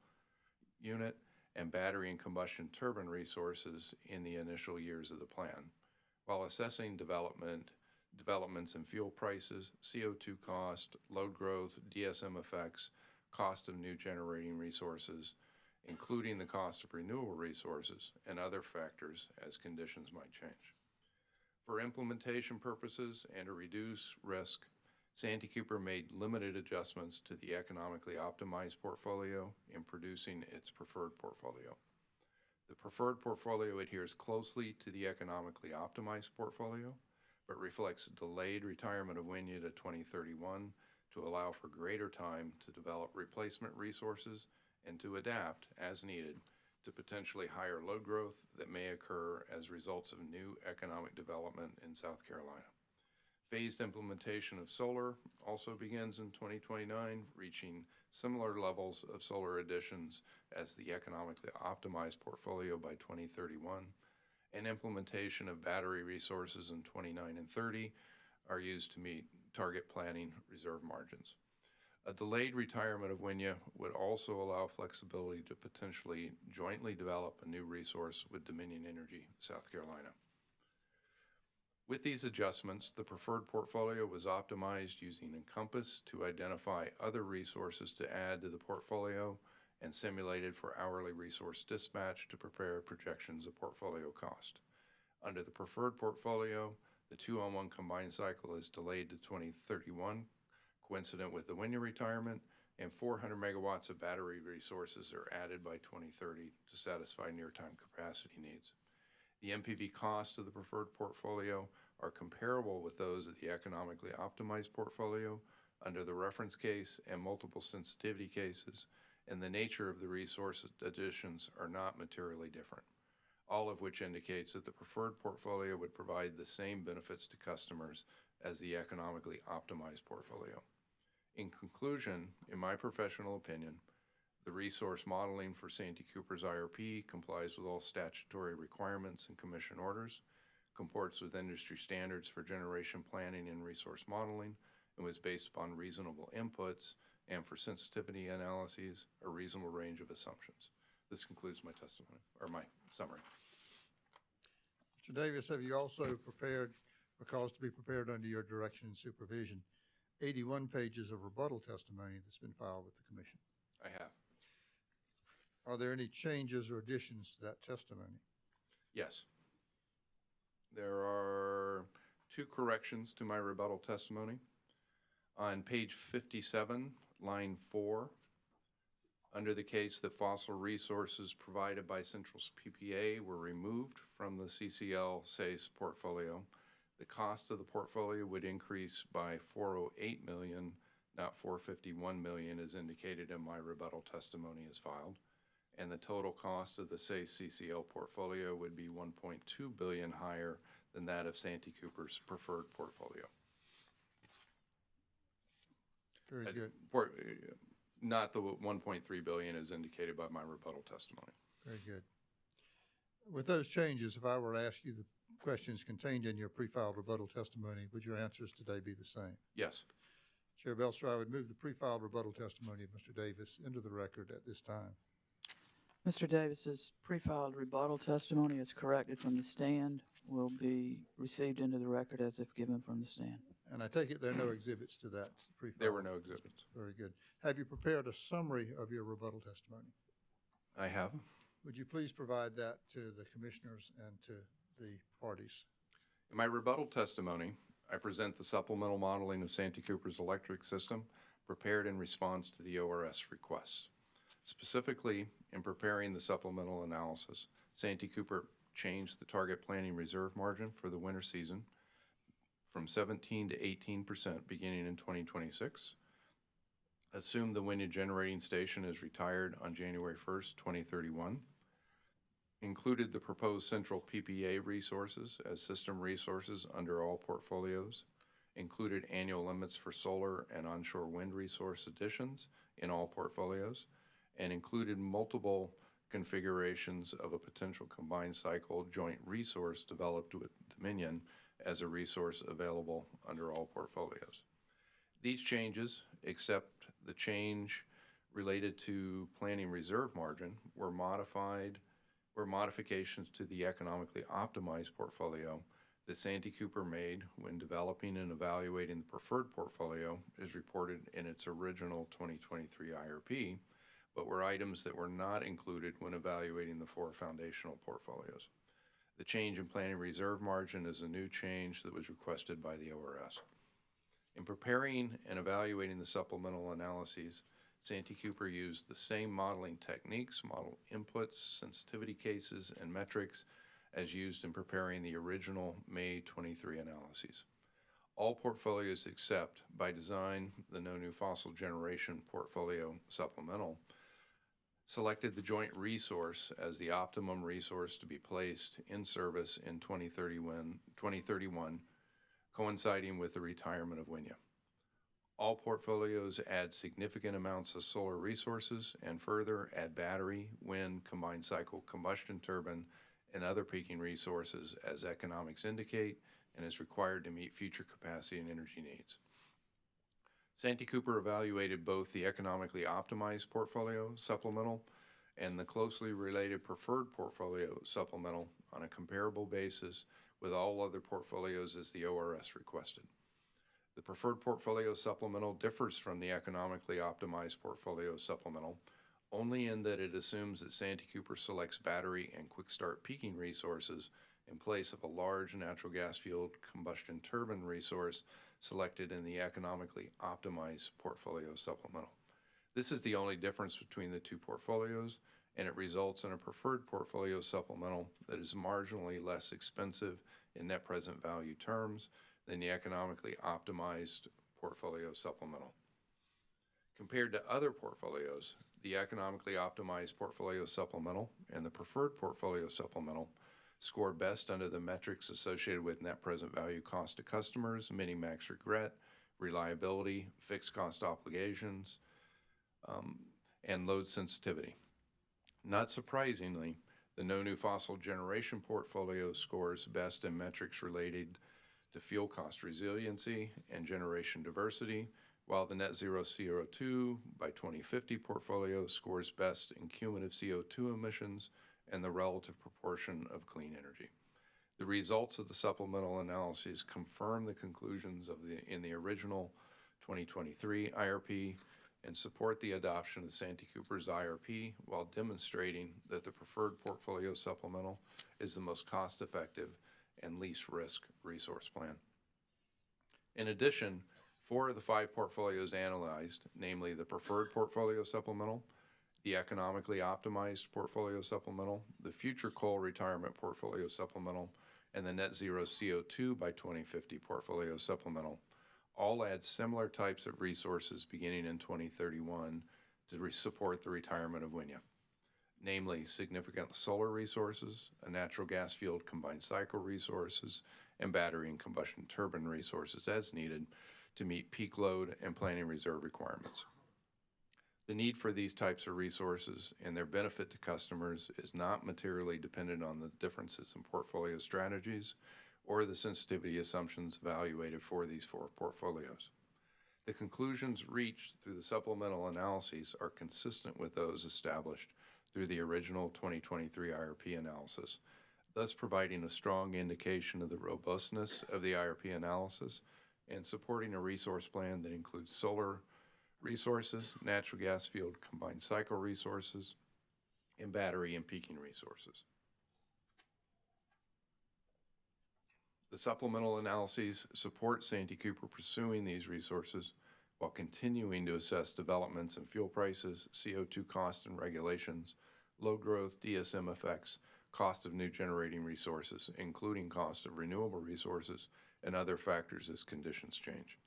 unit, and battery and combustion turbine resources in the initial years of the plan, while assessing developments in fuel prices, CO2 cost, load growth, DSM effects, cost of new generating resources, including the cost of renewable resources, and other factors as conditions might change. For implementation purposes and to reduce risk, Santee Cooper made limited adjustments to the economically optimized portfolio in producing its preferred portfolio. The preferred portfolio adheres closely to the economically optimized portfolio, but reflects a delayed retirement of Wynyard to 2031 to allow for greater time to develop replacement resources and to adapt, as needed, to potentially higher load growth that may occur as results of new economic development in South Carolina. Phased implementation of solar also begins in 2029, reaching similar levels of solar additions as the economically optimized portfolio by 2031, and implementation of battery resources in 29 and 30 are used to meet target planning reserve margins. A delayed retirement of WINYA would also allow flexibility to potentially jointly develop a new resource with Dominion Energy, South Carolina. With these adjustments, the preferred portfolio was optimized using Encompass to identify other resources to add to the portfolio and simulated for hourly resource dispatch to prepare projections of portfolio cost. Under the preferred portfolio, the 2-on-1 combined cycle is delayed to 2031, coincident with the WINYA retirement, and 400 megawatts of battery resources are added by 2030 to satisfy near-time capacity needs. The MPV costs of the preferred portfolio are comparable with those of the economically optimized portfolio under the reference case and multiple sensitivity cases, and the nature of the resource additions are not materially different, all of which indicates that the preferred portfolio would provide the same benefits to customers as the economically optimized portfolio. In conclusion, in my professional opinion, the resource modeling for Santee Cooper's IRP complies with all statutory requirements and commission orders, comports with industry standards for generation planning and resource modeling, and was based upon reasonable inputs, and for sensitivity analyses, a reasonable range of assumptions. This concludes my testimony, or my summary. Mr. Davis, have you also prepared, or caused to be prepared under your direction and supervision, 81 pages of rebuttal testimony that's been filed with the commission? I have. Are there any changes or additions to that testimony? Yes. There are 2 corrections to my rebuttal testimony. On page 57, line 4, under the case that fossil resources provided by Central's PPA were removed from the CCL SACE portfolio, the cost of the portfolio would increase by $408 million, not $451 million, as indicated in my rebuttal testimony as filed. And the total cost of the SACE CCL portfolio would be $1.2 billion higher than that of Santee Cooper's preferred portfolio. Very good. Not the $1.3 billion as indicated by my rebuttal testimony. Very good. With those changes, if I were to ask you the questions contained in your pre-filed rebuttal testimony, would your answers today be the same? Yes. Chair Belcher, I would move the pre-filed rebuttal testimony of Mr. Davis into the record at this time. Mr. Davis's pre-filed rebuttal testimony is corrected from the stand, will be received into the record as if given from the stand. And I take it there are no exhibits to that pre-filed? There were no exhibits. Very good. Have you prepared a summary of your rebuttal testimony? I have. Would you please provide that to the commissioners and to the parties? In my rebuttal testimony, I present the supplemental modeling of Santee Cooper's electric system prepared in response to the ORS requests. Specifically, in preparing the supplemental analysis, Santee Cooper changed the target planning reserve margin for the winter season from 17% to 18% beginning in 2026. Assumed the WINYA generating station is retired on January 1st, 2031. Included the proposed central PPA resources as system resources under all portfolios. Included annual limits for solar and onshore wind resource additions in all portfolios, and included multiple configurations of a potential combined cycle joint resource developed with Dominion as a resource available under all portfolios. These changes, except the change related to planning reserve margin, were modifications to the economically optimized portfolio that Santee Cooper made when developing and evaluating the preferred portfolio as reported in its original 2023 IRP, but were items that were not included when evaluating the 4 foundational portfolios. The change in planning reserve margin is a new change that was requested by the ORS. In preparing and evaluating the supplemental analyses, Santee Cooper used the same modeling techniques, model inputs, sensitivity cases, and metrics as used in preparing the original May 23 analyses. all portfolios except, by design, the No New Fossil Generation Portfolio Supplemental selected the joint resource as the optimum resource to be placed in service in 2031, coinciding with the retirement of Wynya. All portfolios add significant amounts of solar resources and further add battery, wind, combined cycle combustion turbine, and other peaking resources as economics indicate and is required to meet future capacity and energy needs. Santee Cooper evaluated both the economically optimized portfolio supplemental and the closely related preferred portfolio supplemental on a comparable basis with all other portfolios as the ORS requested. The preferred portfolio supplemental differs from the economically optimized portfolio supplemental only in that it assumes that Santee Cooper selects battery and quick start peaking resources in place of a large natural gas fueled combustion turbine resource selected in the economically optimized portfolio supplemental. This is the only difference between the two portfolios, and it results in a preferred portfolio supplemental that is marginally less expensive in net present value terms than the economically optimized portfolio supplemental. Compared to other portfolios, the economically optimized portfolio supplemental and the preferred portfolio supplemental score best under the metrics associated with net present value cost to customers, mini-max regret, reliability, fixed cost obligations, and load sensitivity. Not surprisingly, the No New Fossil Generation portfolio scores best in metrics related to fuel cost resiliency and generation diversity, while the Net Zero CO2 by 2050 portfolio scores best in cumulative CO2 emissions and the relative proportion of clean energy. The results of the supplemental analyses confirm the conclusions in the original 2023 IRP and support the adoption of Santee Cooper's IRP while demonstrating that the preferred portfolio supplemental is the most cost-effective and least risk resource plan. In addition, 4 of the 5 portfolios analyzed, namely the preferred portfolio supplemental, the economically optimized portfolio supplemental, the future coal retirement portfolio supplemental, and the net zero CO2 by 2050 portfolio supplemental, all add similar types of resources beginning in 2031 to support the retirement of Wynya, namely significant solar resources, a natural gas fueled combined cycle resources, and battery and combustion turbine resources as needed to meet peak load and planning reserve requirements. The need for these types of resources and their benefit to customers is not materially dependent on the differences in portfolio strategies or the sensitivity assumptions evaluated for these 4 portfolios. The conclusions reached through the supplemental analyses are consistent with those established through the original 2023 IRP analysis, thus providing a strong indication of the robustness of the IRP analysis and supporting a resource plan that includes solar resources, natural gas fueled combined cycle resources, and battery and peaking resources. The supplemental analyses support Santee Cooper pursuing these resources while continuing to assess developments in fuel prices, CO2 costs and regulations, load growth, DSM effects, cost of new generating resources, including cost of renewable resources, and other factors as conditions change.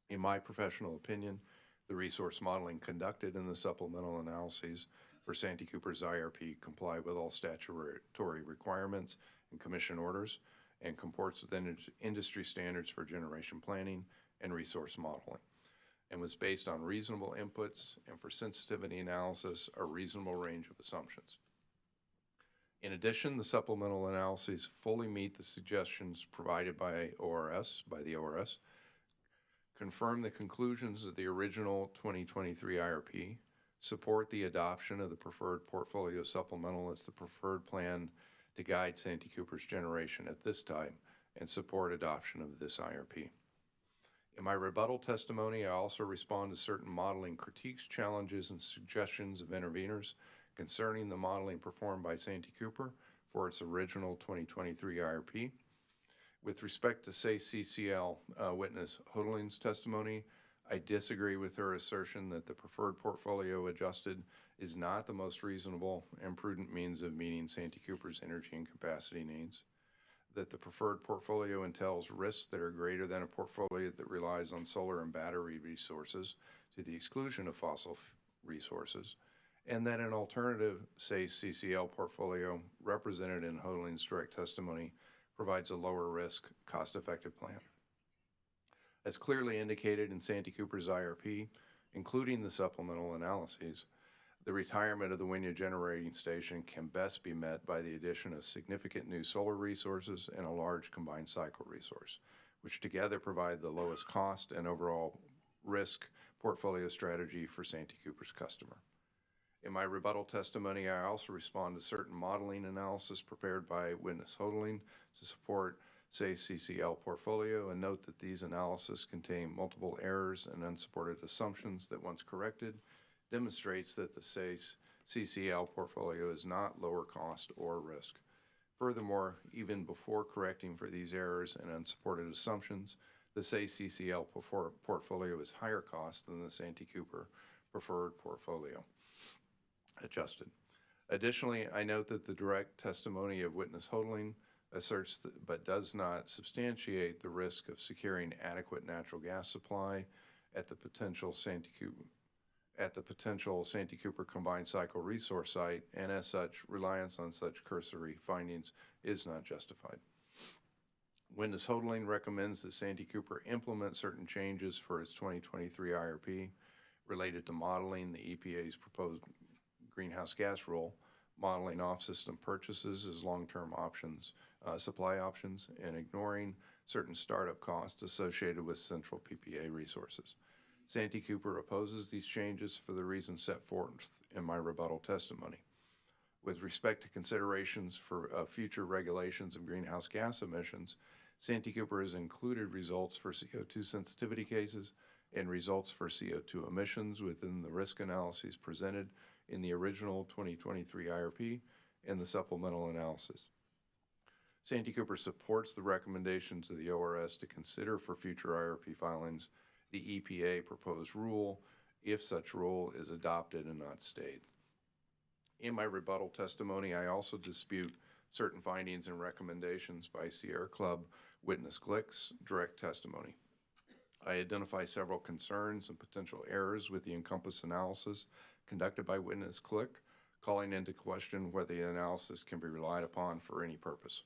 In my professional opinion, the resource modeling conducted in the supplemental analyses for Santee Cooper's IRP comply with all statutory requirements and commission orders and comports with industry standards for generation planning and resource modeling, and was based on reasonable inputs and for sensitivity analysis, a reasonable range of assumptions. In addition, the supplemental analyses fully meet the suggestions provided by the ORS, confirm the conclusions of the original 2023 IRP, support the adoption of the preferred portfolio supplemental as the preferred plan to guide Santee Cooper's generation at this time, and support adoption of this IRP. In my rebuttal testimony, I also respond to certain modeling critiques, challenges, and suggestions of interveners concerning the modeling performed by Santee Cooper for its original 2023 IRP. With respect to CCL witness Hodling's testimony, I disagree with her assertion that the preferred portfolio adjusted is not the most reasonable and prudent means of meeting Santee Cooper's energy and capacity needs. that the preferred portfolio entails risks that are greater than a portfolio that relies on solar and battery resources to the exclusion of fossil resources, and that an alternative, say CCL portfolio, represented in Hodling's direct testimony, provides a lower risk, cost-effective plan. As clearly indicated in Santee Cooper's IRP, including the supplemental analyses, the retirement of the Wynya generating station can best be met by the addition of significant new solar resources and a large combined cycle resource, which together provide the lowest cost and overall risk portfolio strategy for Santee Cooper's customer. In my rebuttal testimony, I also respond to certain modeling analysis prepared by Witness Hodling to support say CCL portfolio, and note that these analyses contain multiple errors and unsupported assumptions that, once corrected, demonstrates that the say CCL portfolio is not lower cost or risk. Furthermore, even before correcting for these errors and unsupported assumptions, the say CCL portfolio is higher cost than the Santee Cooper preferred portfolio, adjusted. Additionally, I note that the direct testimony of Witness Hodling asserts but does not substantiate the risk of securing adequate natural gas supply at the potential Santee Cooper combined cycle resource site, and as such, reliance on such cursory findings is not justified. Witness Hodling recommends that Santee Cooper implement certain changes for its 2023 IRP related to modeling the EPA's proposed greenhouse gas rule, modeling off-system purchases as long-term options, supply options, and ignoring certain startup costs associated with central PPA resources. Santee Cooper opposes these changes for the reasons set forth in my rebuttal testimony. With respect to considerations for future regulations of greenhouse gas emissions, Santee Cooper has included results for CO2 sensitivity cases and results for CO2 emissions within the risk analyses presented in the original 2023 IRP and the supplemental analysis. Santee Cooper supports the recommendations of the ORS to consider for future IRP filings the EPA proposed rule, if such rule is adopted and not stayed. In my rebuttal testimony, I also dispute certain findings and recommendations by Sierra Club Witness Glick's direct testimony. I identify several concerns and potential errors with the Encompass analysis conducted by Witness Glick, calling into question whether the analysis can be relied upon for any purpose.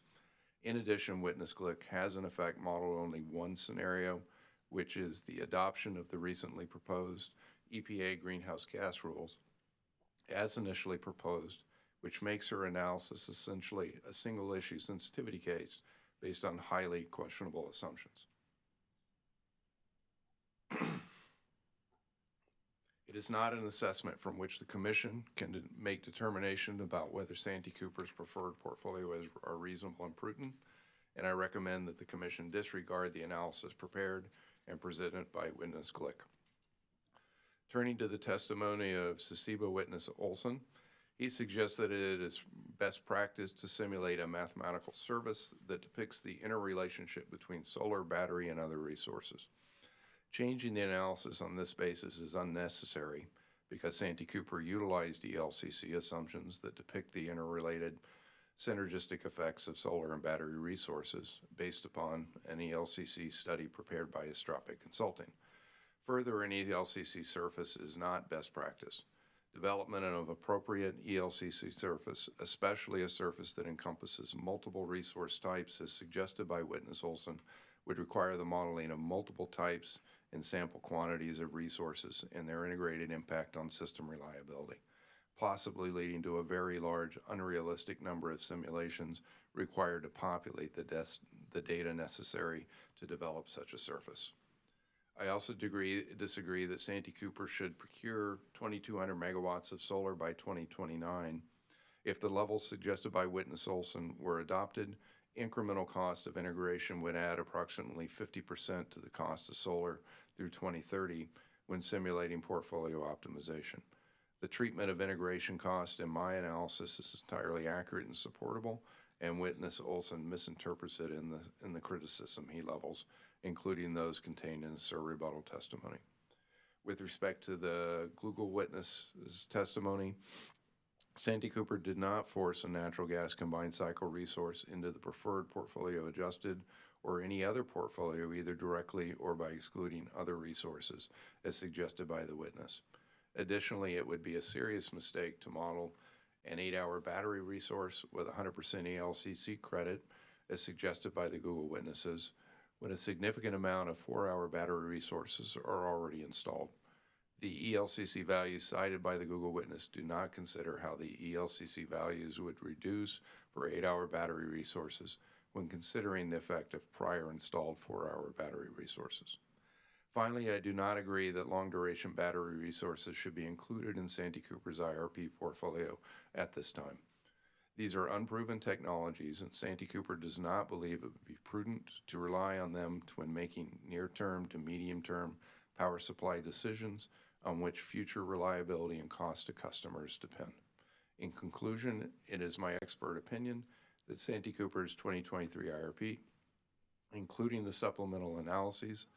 In addition, Witness Glick has in effect modeled only one scenario, which is the adoption of the recently proposed EPA greenhouse gas rules as initially proposed, which makes her analysis essentially a single issue sensitivity case based on highly questionable assumptions. It is not an assessment from which the Commission can make determination about whether Santee Cooper's preferred portfolio are reasonable and prudent, and I recommend that the Commission disregard the analysis prepared and presented by Witness Glick. Turning to the testimony of SCEBA Witness Olson, he suggests that it is best practice to simulate a mathematical service that depicts the interrelationship between solar, battery, and other resources. Changing the analysis on this basis is unnecessary because Santee Cooper utilized ELCC assumptions that depict the interrelated synergistic effects of solar and battery resources based upon an ELCC study prepared by Estrope Consulting. Further, an ELCC surface is not best practice. Development of appropriate ELCC surface, especially a surface that encompasses multiple resource types as suggested by Witness Olson, would require the modeling of multiple types and sample quantities of resources and their integrated impact on system reliability, possibly leading to a very large, unrealistic number of simulations required to populate the data necessary to develop such a surface. I also disagree that Santee Cooper should procure 2,200 megawatts of solar by 2029. If the levels suggested by Witness Olson were adopted, incremental cost of integration would add approximately 50% to the cost of solar through 2030 when simulating portfolio optimization. The treatment of integration cost in my analysis is entirely accurate and supportable, and Witness Olson misinterprets it in the criticism he levels, including those contained in his rebuttal testimony. With respect to the Google Witness's testimony, Santee Cooper did not force a natural gas combined cycle resource into the preferred portfolio adjusted or any other portfolio either directly or by excluding other resources as suggested by the witness. Additionally, it would be a serious mistake to model an 8-hour battery resource with 100% ELCC credit as suggested by the Google witnesses when a significant amount of 4-hour battery resources are already installed. The ELCC values cited by the Google witness do not consider how the ELCC values would reduce for 8-hour battery resources when considering the effect of prior installed 4-hour battery resources. Finally, I do not agree that long-duration battery resources should be included in Santee Cooper's IRP portfolio at this time. These are unproven technologies, and Santee Cooper does not believe it would be prudent to rely on them when making near-term to medium-term power supply decisions on which future reliability and cost to customers depend. In conclusion, it is my expert opinion that Santee Cooper's 2023 IRP, including the supplemental analyses,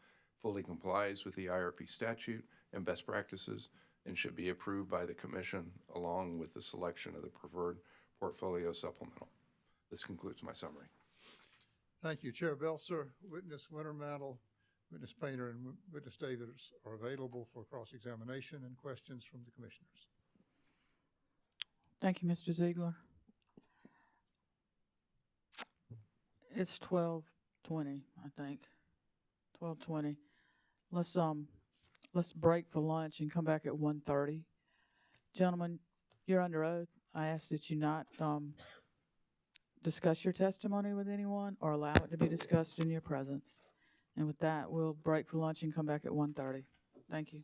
fully complies with the IRP statute and best practices and should be approved by the Commission along with the selection of the preferred portfolio supplemental. This concludes my summary. Thank you, Chair Belser. Witness Wintermantle, Witness Painter, and Witness Davis are available for cross-examination and questions from the commissioners. Thank you, Mr. Ziegler. It's 12:20, I think. 12:20. Let's break for lunch and come back at 1:30. Gentlemen, you're under oath. I ask that you not discuss your testimony with anyone or allow it to be discussed in your presence. And with that, we'll break for lunch and come back at 1:30. Thank you.